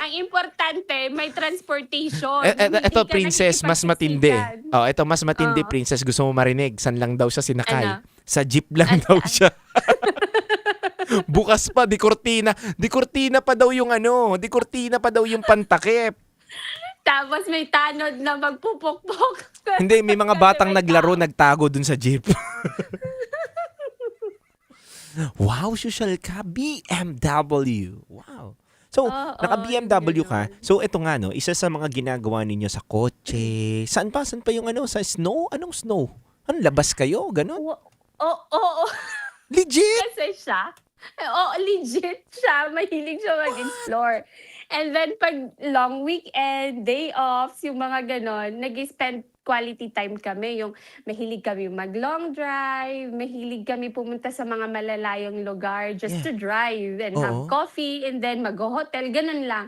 Ang importante, may transportation. Ito, Princess, mas matindi. Ito, mas matindi, Princess. Gusto mo marinig? San lang daw siya sinakay? Sa jeep lang daw siya. Bukas pa, di kortina. Di kortina pa daw yung di kortina pa daw yung pantakip. Tapos may tanod na magpupukpok. Hindi, may mga batang naglaro, nagtago dun sa jeep. Wow, social ka. BMW. Wow. So, naka-BMW ka. So, ito nga, isa sa mga ginagawa ninyo sa kotse. Saan pa yung sa snow? Anong snow? Labas kayo? Ganon? Oo. Legit? Kasi siya. Oo, legit siya. Mahilig siya mag-explore. And then, pag long weekend, day offs, yung mga ganon, nag-spend quality time kami. Yung mahilig kami mag-long drive, mahilig kami pumunta sa mga malalayong lugar just to drive and have coffee and then mag-hotel, ganun lang.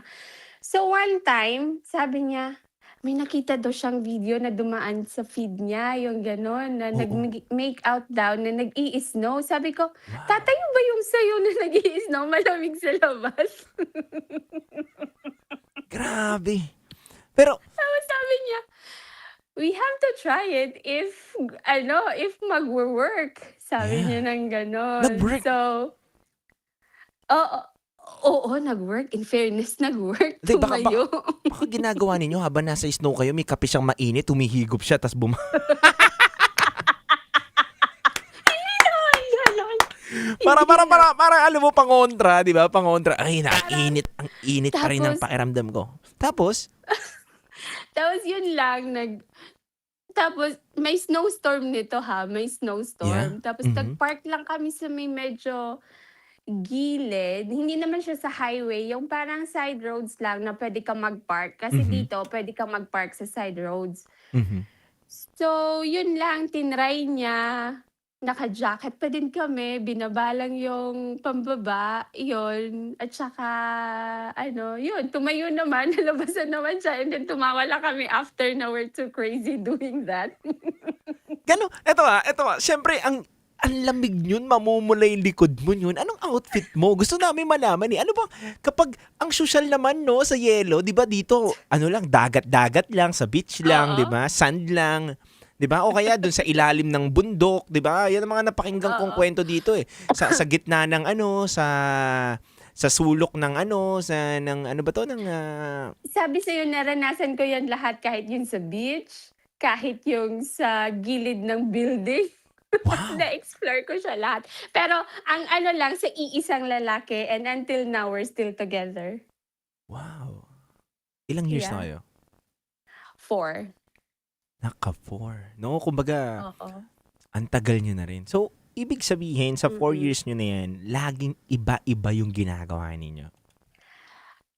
So one time, sabi niya, may nakita daw siyang video na dumaan sa feed niya, yung ganon, na nag-make out daw, na nag-i-snow. Sabi ko, tatayo ba yung sayo na nag-i-snow? Malamig sa labas. Grabe. Pero, sabi niya, we have to try it if mag-work. Sabi niya ng ganon. Nag-work? So, oo, nag-work. In fairness, nag-work. Tumayo. Baka ginagawa ninyo habang nasa snow kayo, may kape siyang mainit, humihigop siya, tas Para alam mo, pangontra, di ba? Pangontra. Ay, ang init pa rin ang pakiramdam ko. Tapos yun lang, tapos may snowstorm nito may snowstorm. Yeah. Tapos nag-park lang kami sa may medyo gilid. Hindi naman siya sa highway, yung parang side roads lang na pwede ka mag-park. Kasi dito, pwede ka mag-park sa side roads. So, yun lang, tinry niya. Naka-jacket pa din kami, binabalang yung pambaba, yun. At saka, yun, tumayo naman, nalabasan naman siya, and then tumawa lang kami after na we're too crazy doing that. Gano, eto syempre, ang lamig yun, mamumula yung likod mo yun. Anong outfit mo? Gusto namin malaman Ano bang, kapag ang social naman, sa yelo, di ba dito, lang, dagat-dagat lang, sa beach lang, di ba? Sand lang. 'Di ba? O kaya doon sa ilalim ng bundok, 'di ba? Yan ang mga napakinggan kong kwento dito Sa gitna ng sa sulok ng ano ba to, ng Sabi sa'yo, naranasan ko yan lahat kahit yun sa beach, kahit yung sa gilid ng building. Na-explore ko siya lahat. Pero ang ano lang, sa iisang lalaki and until now, we're still together. Wow. Ilang years na Yeah. kayo? 4. Naka-4. No, kumbaga, Oo. ang tagal nyo na rin. So, ibig sabihin, sa 4 Mm-mm. years nyo na yan, laging iba-iba yung ginagawa ninyo.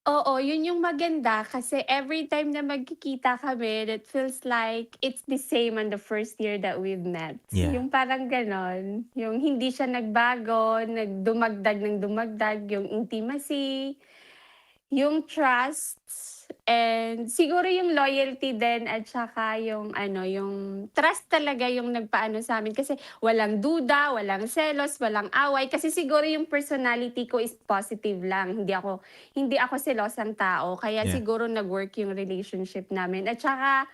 Oo, yun yung maganda kasi every time na magkikita kami, it feels like it's the same on the first year that we've met. Yeah. Yung parang ganon. Yung hindi siya nagbago, nagdumagdag ng dumagdag, yung intimacy, yung trust, and siguro yung loyalty din at saka yung yung trust talaga yung nagpaano sa amin kasi walang duda, walang selos, walang away kasi siguro yung personality ko is positive lang. Hindi ako selosang tao kaya Yeah. siguro nag-work yung relationship namin at saka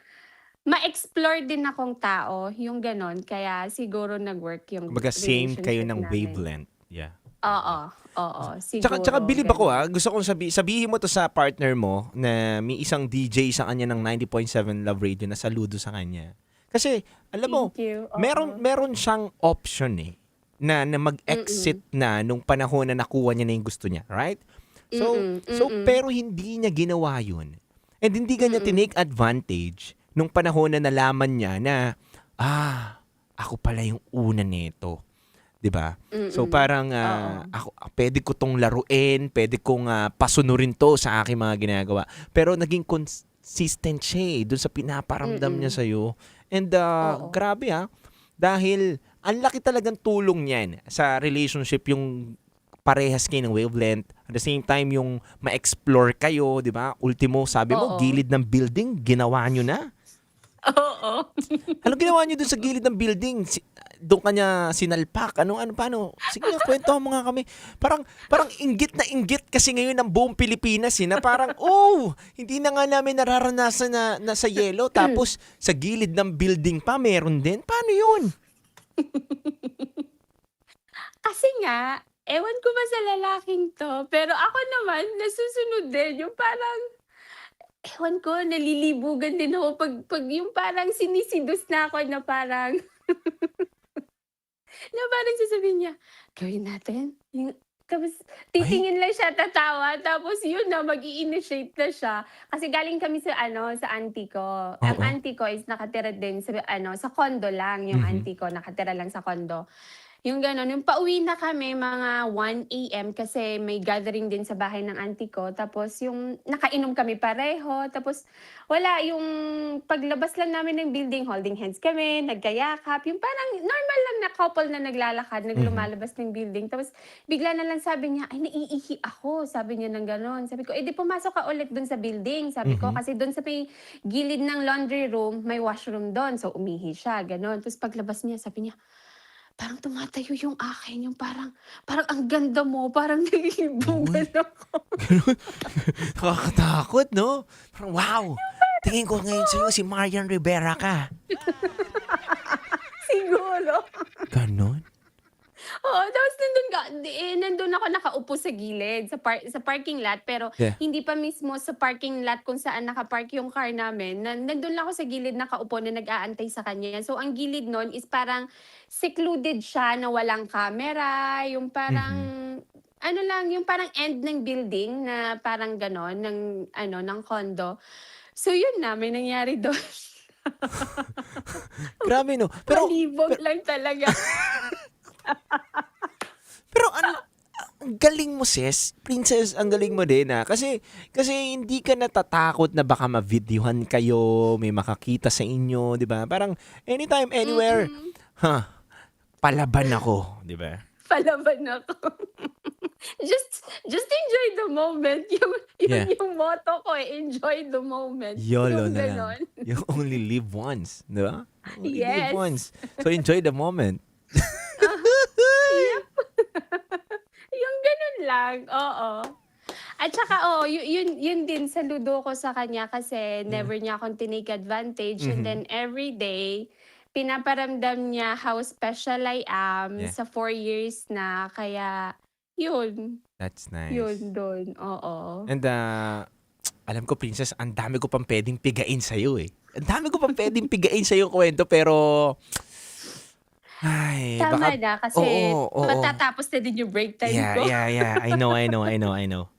ma-explore din akong tao, yung ganon. Kaya siguro nag-work yung Kumbaga, same kayo relationship ng namin. wavelength. Yeah. Oo, siguro. Tsaka bilib ako ganon. Gusto kong sabihin mo to sa partner mo na may isang DJ sa kanya ng 90.7 Love Radio na saludo sa kanya. Kasi, alam mo, Thank you. Oo. meron siyang option na mag-exit na nung panahon na nakuha niya na yung gusto niya. Right? So, pero hindi niya ginawa yun. And hindi kanya tinake advantage nung panahon na nalaman niya na, ako pala yung una nito. 'Di ba? So parang ako pwede ko tong laruin, pwede kong pasunurin to sa aking mga ginagawa. Pero naging consistent siya doon sa pinaparamdam niya sa iyo. And grabe dahil ang laki talagang tulong niyan sa relationship yung parehas kayo ng wavelength. At the same time yung ma-explore kayo, 'di ba? Ultimo, sabi mo, Oo. gilid ng building, ginawa niyo na. Oo. Ano ginawa niyo doon sa gilid ng building? Doon kanya sinalpak. Paano? Sige nga, kwento mo nga kami. Parang inggit na inggit kasi ngayon ng buong Pilipinas na parang, hindi na nga namin nararanasan na nasa yelo. Tapos sa gilid ng building pa, meron din. Paano yun? Kasi nga, ewan ko ba sa lalaking to, pero ako naman, nasusunod din. Yung parang, ewan ko, nalilibugan din ako pag yung parang sinisidus na ako na parang, na parang sasabihin niya, gawin natin. Tapos titingin lang siya, tatawa, tapos yun na, mag-i-initiate na siya. Kasi galing kami sa auntie ko. Ang auntie ko is nakatira din sa condo lang. Yung auntie ko nakatira lang sa condo. Yung gano'n, yung pauwi na kami mga 1 a.m. kasi may gathering din sa bahay ng auntie ko. Tapos yung nakainom kami pareho. Tapos wala, yung paglabas lang namin ng building, holding hands kami, nagkayakap. Yung parang normal lang na couple na naglalakad, naglumalabas ng building. Tapos bigla na lang sabi niya, ay naiihi ako. Sabi niya ng gano'n. Sabi ko, di pumasok ka ulit dun sa building. Sabi ko, kasi dun sa may gilid ng laundry room, may washroom dun. So umihi siya, gano'n. Tapos paglabas niya, sabi niya, parang tumatayo yung akin, yung parang ang ganda mo, parang nalilibugan ako. Nakakatakot, no? Parang, wow! Tingin ko ngayon sa'yo, si Marian Rivera ka. Siguro. Ganon? Oo, tapos nandun ako nakaupo sa gilid, sa parking lot, pero Yeah. hindi pa mismo sa parking lot kung saan nakapark yung car namin. Nandun lang ako sa gilid nakaupo na nag-aantay sa kanya. So, ang gilid nun is parang secluded siya na walang camera, yung parang, yung parang end ng building na parang ganon, ng condo. So, yun na, may nangyari doon. Grabe, no? Pero, Malibog lang talaga. Pero ang galing mo, sis. Princess, ang galing mo din, Kasi hindi ka natatakot na baka ma-videohan kayo, may makakita sa inyo, di ba? Parang anytime, anywhere, palaban ako, di ba? Palaban ako. just enjoy the moment. Yung motto ko, enjoy the moment. YOLO Yung na lang. ganon. You only live once, di ba? Only live Yes. once. So enjoy the moment. Yep. Yung ganun lang, oo. At saka, yun din, saludo ko sa kanya kasi never niya akong tinake advantage. And then every day, pinaparamdam niya how special I am Yeah. sa 4 years na. Kaya, Yun. That's nice. Yun doon. Oo. And alam ko, Princess, ang dami ko pang pwedeng pigain sa'yo eh. Ang dami ko pang pwedeng pigain sa'yo kwento, pero... Ay, Tama na kasi Oo. matatapos na din yung break time ko. Yeah. I know.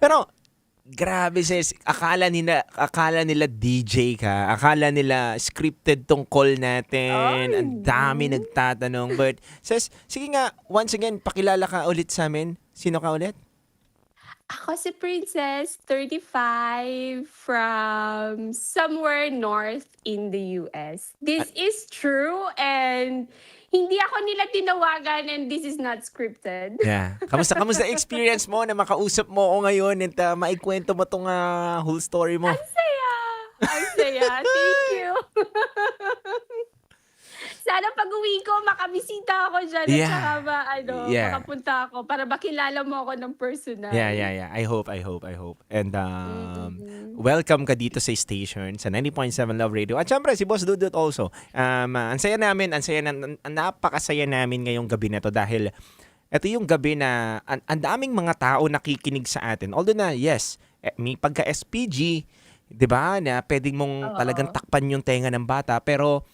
Pero, grabe sis, akala nila DJ ka, akala nila scripted tong call natin, ang dami nagtatanong. But, sis, sige nga, once again, pakilala ka ulit sa amin. Sino ka ulit? Ako si Princess, 35, from somewhere north in the US. This is true and hindi ako nila tinawagan and this is not scripted. Yeah. Kamusta experience mo na makausap mo ako ngayon at maikwento mo tong whole story mo? Ang saya. Thank you. Sana pag-uwi ko, makabisita ako dyan at saka makapunta ako para makilala mo ako ng personal. Yeah. I hope. And welcome ka dito sa station, sa 90.7 Love Radio. At syempre, si Boss Dudut also. Ang saya namin, napakasaya namin ngayong gabi na to dahil ito yung gabi na ang daming mga tao nakikinig sa atin. Although na, yes, may pagka-SPG, di ba, na pwedeng mong talagang takpan yung tenga ng bata, pero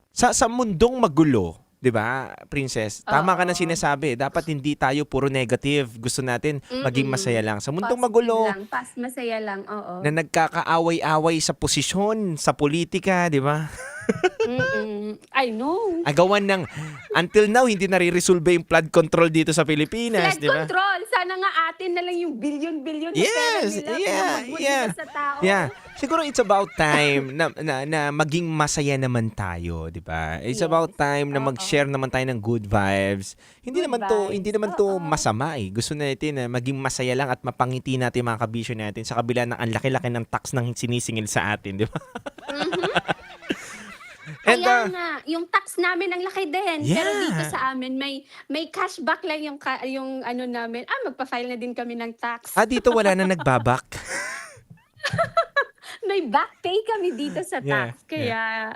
sa mundong magulo, 'di ba, Princess? Tama ka na sinasabi, dapat hindi tayo puro negative. Gusto natin maging masaya lang. Sa mundong magulo, Masaya lang, oo. na nagkakaaway-away sa posisyon, sa politika, 'di ba? I know. Agawan ng until now hindi nare-resolve yung flood control dito sa Pilipinas, Flood 'di ba? control. Sana nga atin na lang yung billion-billion na pera nila na magbubuhay sa tao. Yeah. Siguro it's about time na maging masaya naman tayo, 'di ba? It's about time na mag-share naman tayo ng good vibes. Hindi naman to masama eh. Gusto natin na maging masaya lang at mapangiti natin mga kabisyo natin sa kabila ng ang laki-laki ng tax ng sinisingil sa atin, 'di ba? Kaya nga, yung tax namin ang laki din. Yeah. Pero dito sa amin, may cashback lang yung ano namin. Magpa-file na din kami ng tax. Dito wala na nagbabak. May back pay kami dito sa tax. Kaya...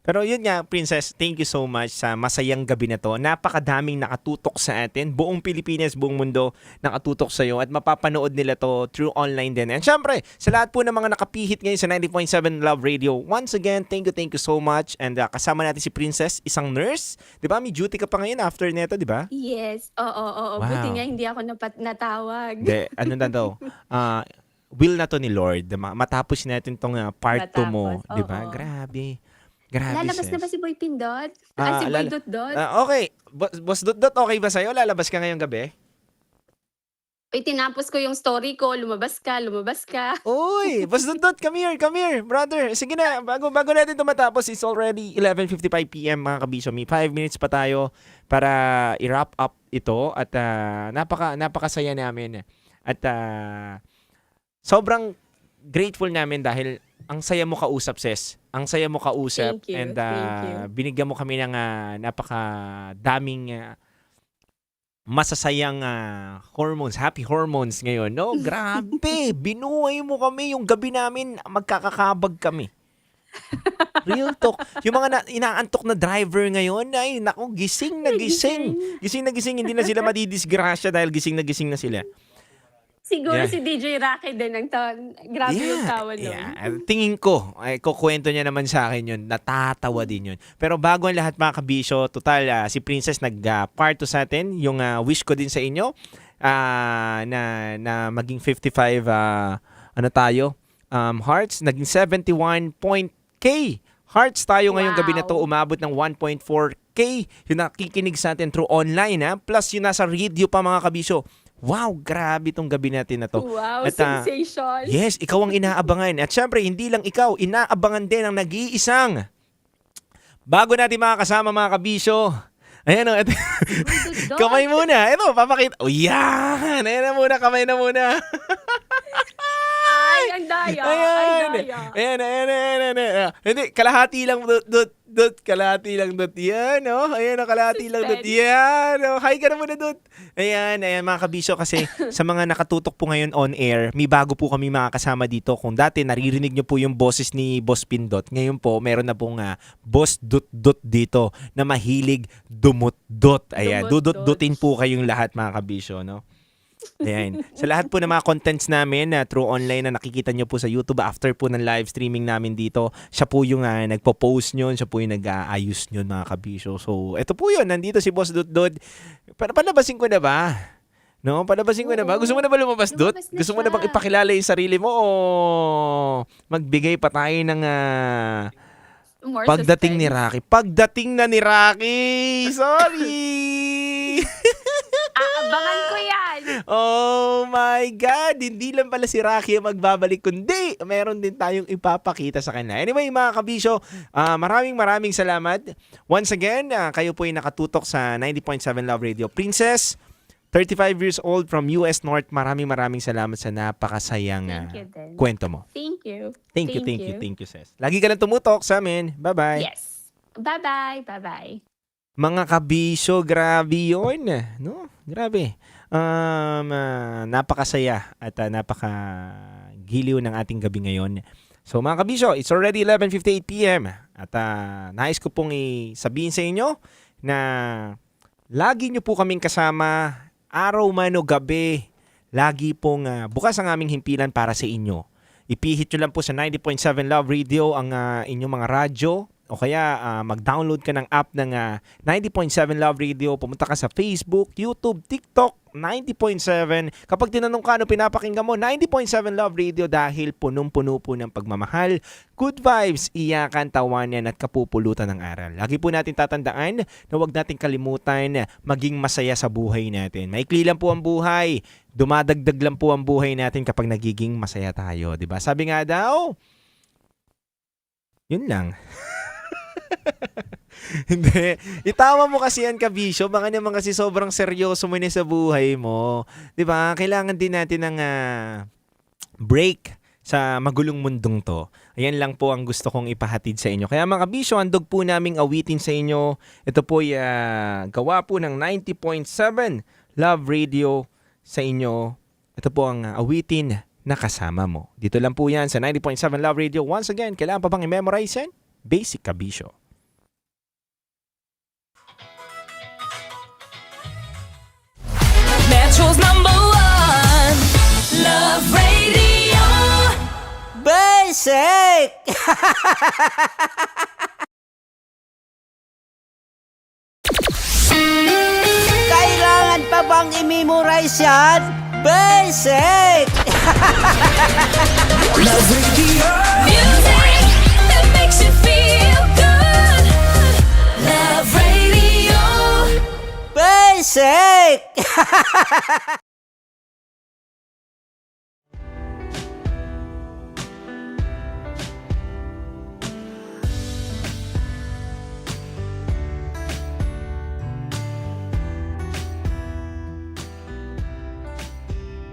Pero yun nga, Princess, thank you so much sa masayang gabi na to. Napakadaming nakatutok sa atin. Buong Pilipinas, buong mundo nakatutok sa iyo at mapapanood nila to through online din. And syempre, sa lahat po ng mga nakapihit ngayon sa 90.7 Love Radio, once again, thank you so much. And kasama natin si Princess, isang nurse. Di ba? May duty ka pa ngayon after neto, di ba? Yes. Oo. Wow. Buti nga hindi ako natawag. Hindi, ano na daw? Will na to ni Lord. Matapos natin tong part 2 mo. Di ba? Grabe. Lalabas na ba si Boy Pindot? Si Boy Dot-Dot? Okay. Boss Dot-Dot, okay ba sa'yo? Lalabas ka ngayong gabi? Tinapos ko yung story ko. Lumabas ka. Uy! Boss Dot-Dot, come here, brother. Sige na, bago natin ito matapos, it's already 11:55 PM mga kabisyo. May 5 minutes pa tayo para i-wrap up ito at napakasaya namin. At sobrang grateful namin dahil ang saya mo kausap, sis. Ang saya mo kausap. Thank you. And binigyan mo kami ng napakadaming masasayang hormones, happy hormones ngayon. No, grabe. Binuhay mo kami. Yung gabi namin, magkakakabag kami. Real talk. Yung mga inaantok na driver ngayon, ay naku, gising na gising. Gising na gising. Hindi na sila madidisgrasya dahil gising na sila. Siguro si DJ Rocky din ang grabe yung tawa nun. Tingin ko, kukwento niya naman sa akin yun, natatawa din yun. Pero bago ang lahat mga kabisyo, total si Princess nag-part to sa atin, yung wish ko din sa inyo na maging 55 hearts, naging 71.k hearts tayo ngayong gabi na to, umabot ng 1.4k yung nakikinig sa atin through online plus yung nasa radio pa mga kabisyo. Wow, grabe tong gabi natin na to. Wow, sensation. Yes, ikaw ang inaabangan. At syempre, hindi lang ikaw, inaabangan din ang nag-iisang. Bago natin makakasama mga kabisyo. Ayan o. Kamay muna. Ito, papakita. Oh, yan. Ayan na muna, kamay na muna. Ay, ang daya. Ayan. Ay, daya. Ayan. Hindi, kalahati lang, Dut. Kalahati lang, Dut. Yan, oh. Ayan, oh, kalahati lang, Dut. Yan, oh. Hi ka na muna, Dut. Ayan, mga kabisyo, kasi sa mga nakatutok po ngayon on air, may bago po kami makakasama dito. Kung dati naririnig nyo po yung boses ni Boss Pindot, ngayon po, meron na pong Boss Dut dito na mahilig dumut-dot. Ayan, dudut-dutin po kayong lahat, mga kabisyo, no? Ayan. Sa lahat po ng mga contents namin through online na nakikita nyo po sa YouTube after po ng live streaming namin dito, siya po yung nagpo-post nyon, siya po yung nag-aayos nyon, mga kabisyo. So, eto po yun. Nandito si Boss Dut. Palabasin ko na ba? No? Palabasin ko na ba? Gusto mo na ba lumabas, Dut? Gusto mo na bang ipakilala yung sarili mo o magbigay pa tayo ng pagdating ni Rocky? Pagdating na ni Rocky! Sorry! Aabangan ko yan. Oh my God! Hindi lang pala si Rocky ang magbabalik, kundi meron din tayong ipapakita sa kanya. Anyway, mga kabisyo, maraming salamat. Once again, kayo po ay nakatutok sa 90.7 Love Radio. Princess, 35 years old from US North. Maraming salamat sa napakasayang kwento mo. Thank you. Thank you, sis. Lagi ka lang tumutok sa amin. Bye-bye. Yes. Bye-bye. Mga kabisyo, grabe yun. No? Grabe. Napakasaya at napakagiliw ng ating gabi ngayon. So mga kabisyo, it's already 11:58 p.m. At nais ko pong sabihin sa inyo na lagi nyo po kaming kasama, araw man o gabi, lagi pong bukas ang aming himpilan para sa inyo. Ipihit nyo lang po sa 90.7 Love Radio ang inyong mga radyo. O kaya mag-download ka ng app ng 90.7 Love Radio. Pumunta ka sa Facebook, YouTube, TikTok, 90.7. Kapag tinanong ka ano pinapakinggan mo, 90.7 Love Radio dahil punong-puno po ng pagmamahal, good vibes, iyakan, tawanan at kapupulutan ng aral. Lagi po natin tatandaan na huwag natin kalimutan maging masaya sa buhay natin. Maikli lang po ang buhay. Dumadagdag lang po ang buhay natin kapag nagiging masaya tayo. Diba? Sabi nga daw, yun lang. Hindi. Itama mo kasi yan, kabisyo. Baka naman kasi sobrang seryoso mo na sa buhay mo. Diba? Kailangan din natin ng break sa magulong mundong to. Ayan lang po ang gusto kong ipahatid sa inyo. Kaya mga kabisyo, handog po naming awitin sa inyo. Ito po ay gawa po ng 90.7 Love Radio sa inyo. Ito po ang awitin na kasama mo. Dito lang po yan sa 90.7 Love Radio. Once again, kailangan pa bang i-memorize yan? Basic, kabisyo. Metro's #1 Love Radio. Basic! Kailangan pa bang i-memorize yan? Basic! Love Radio. Music that makes you feel good. Love Radio. Basic!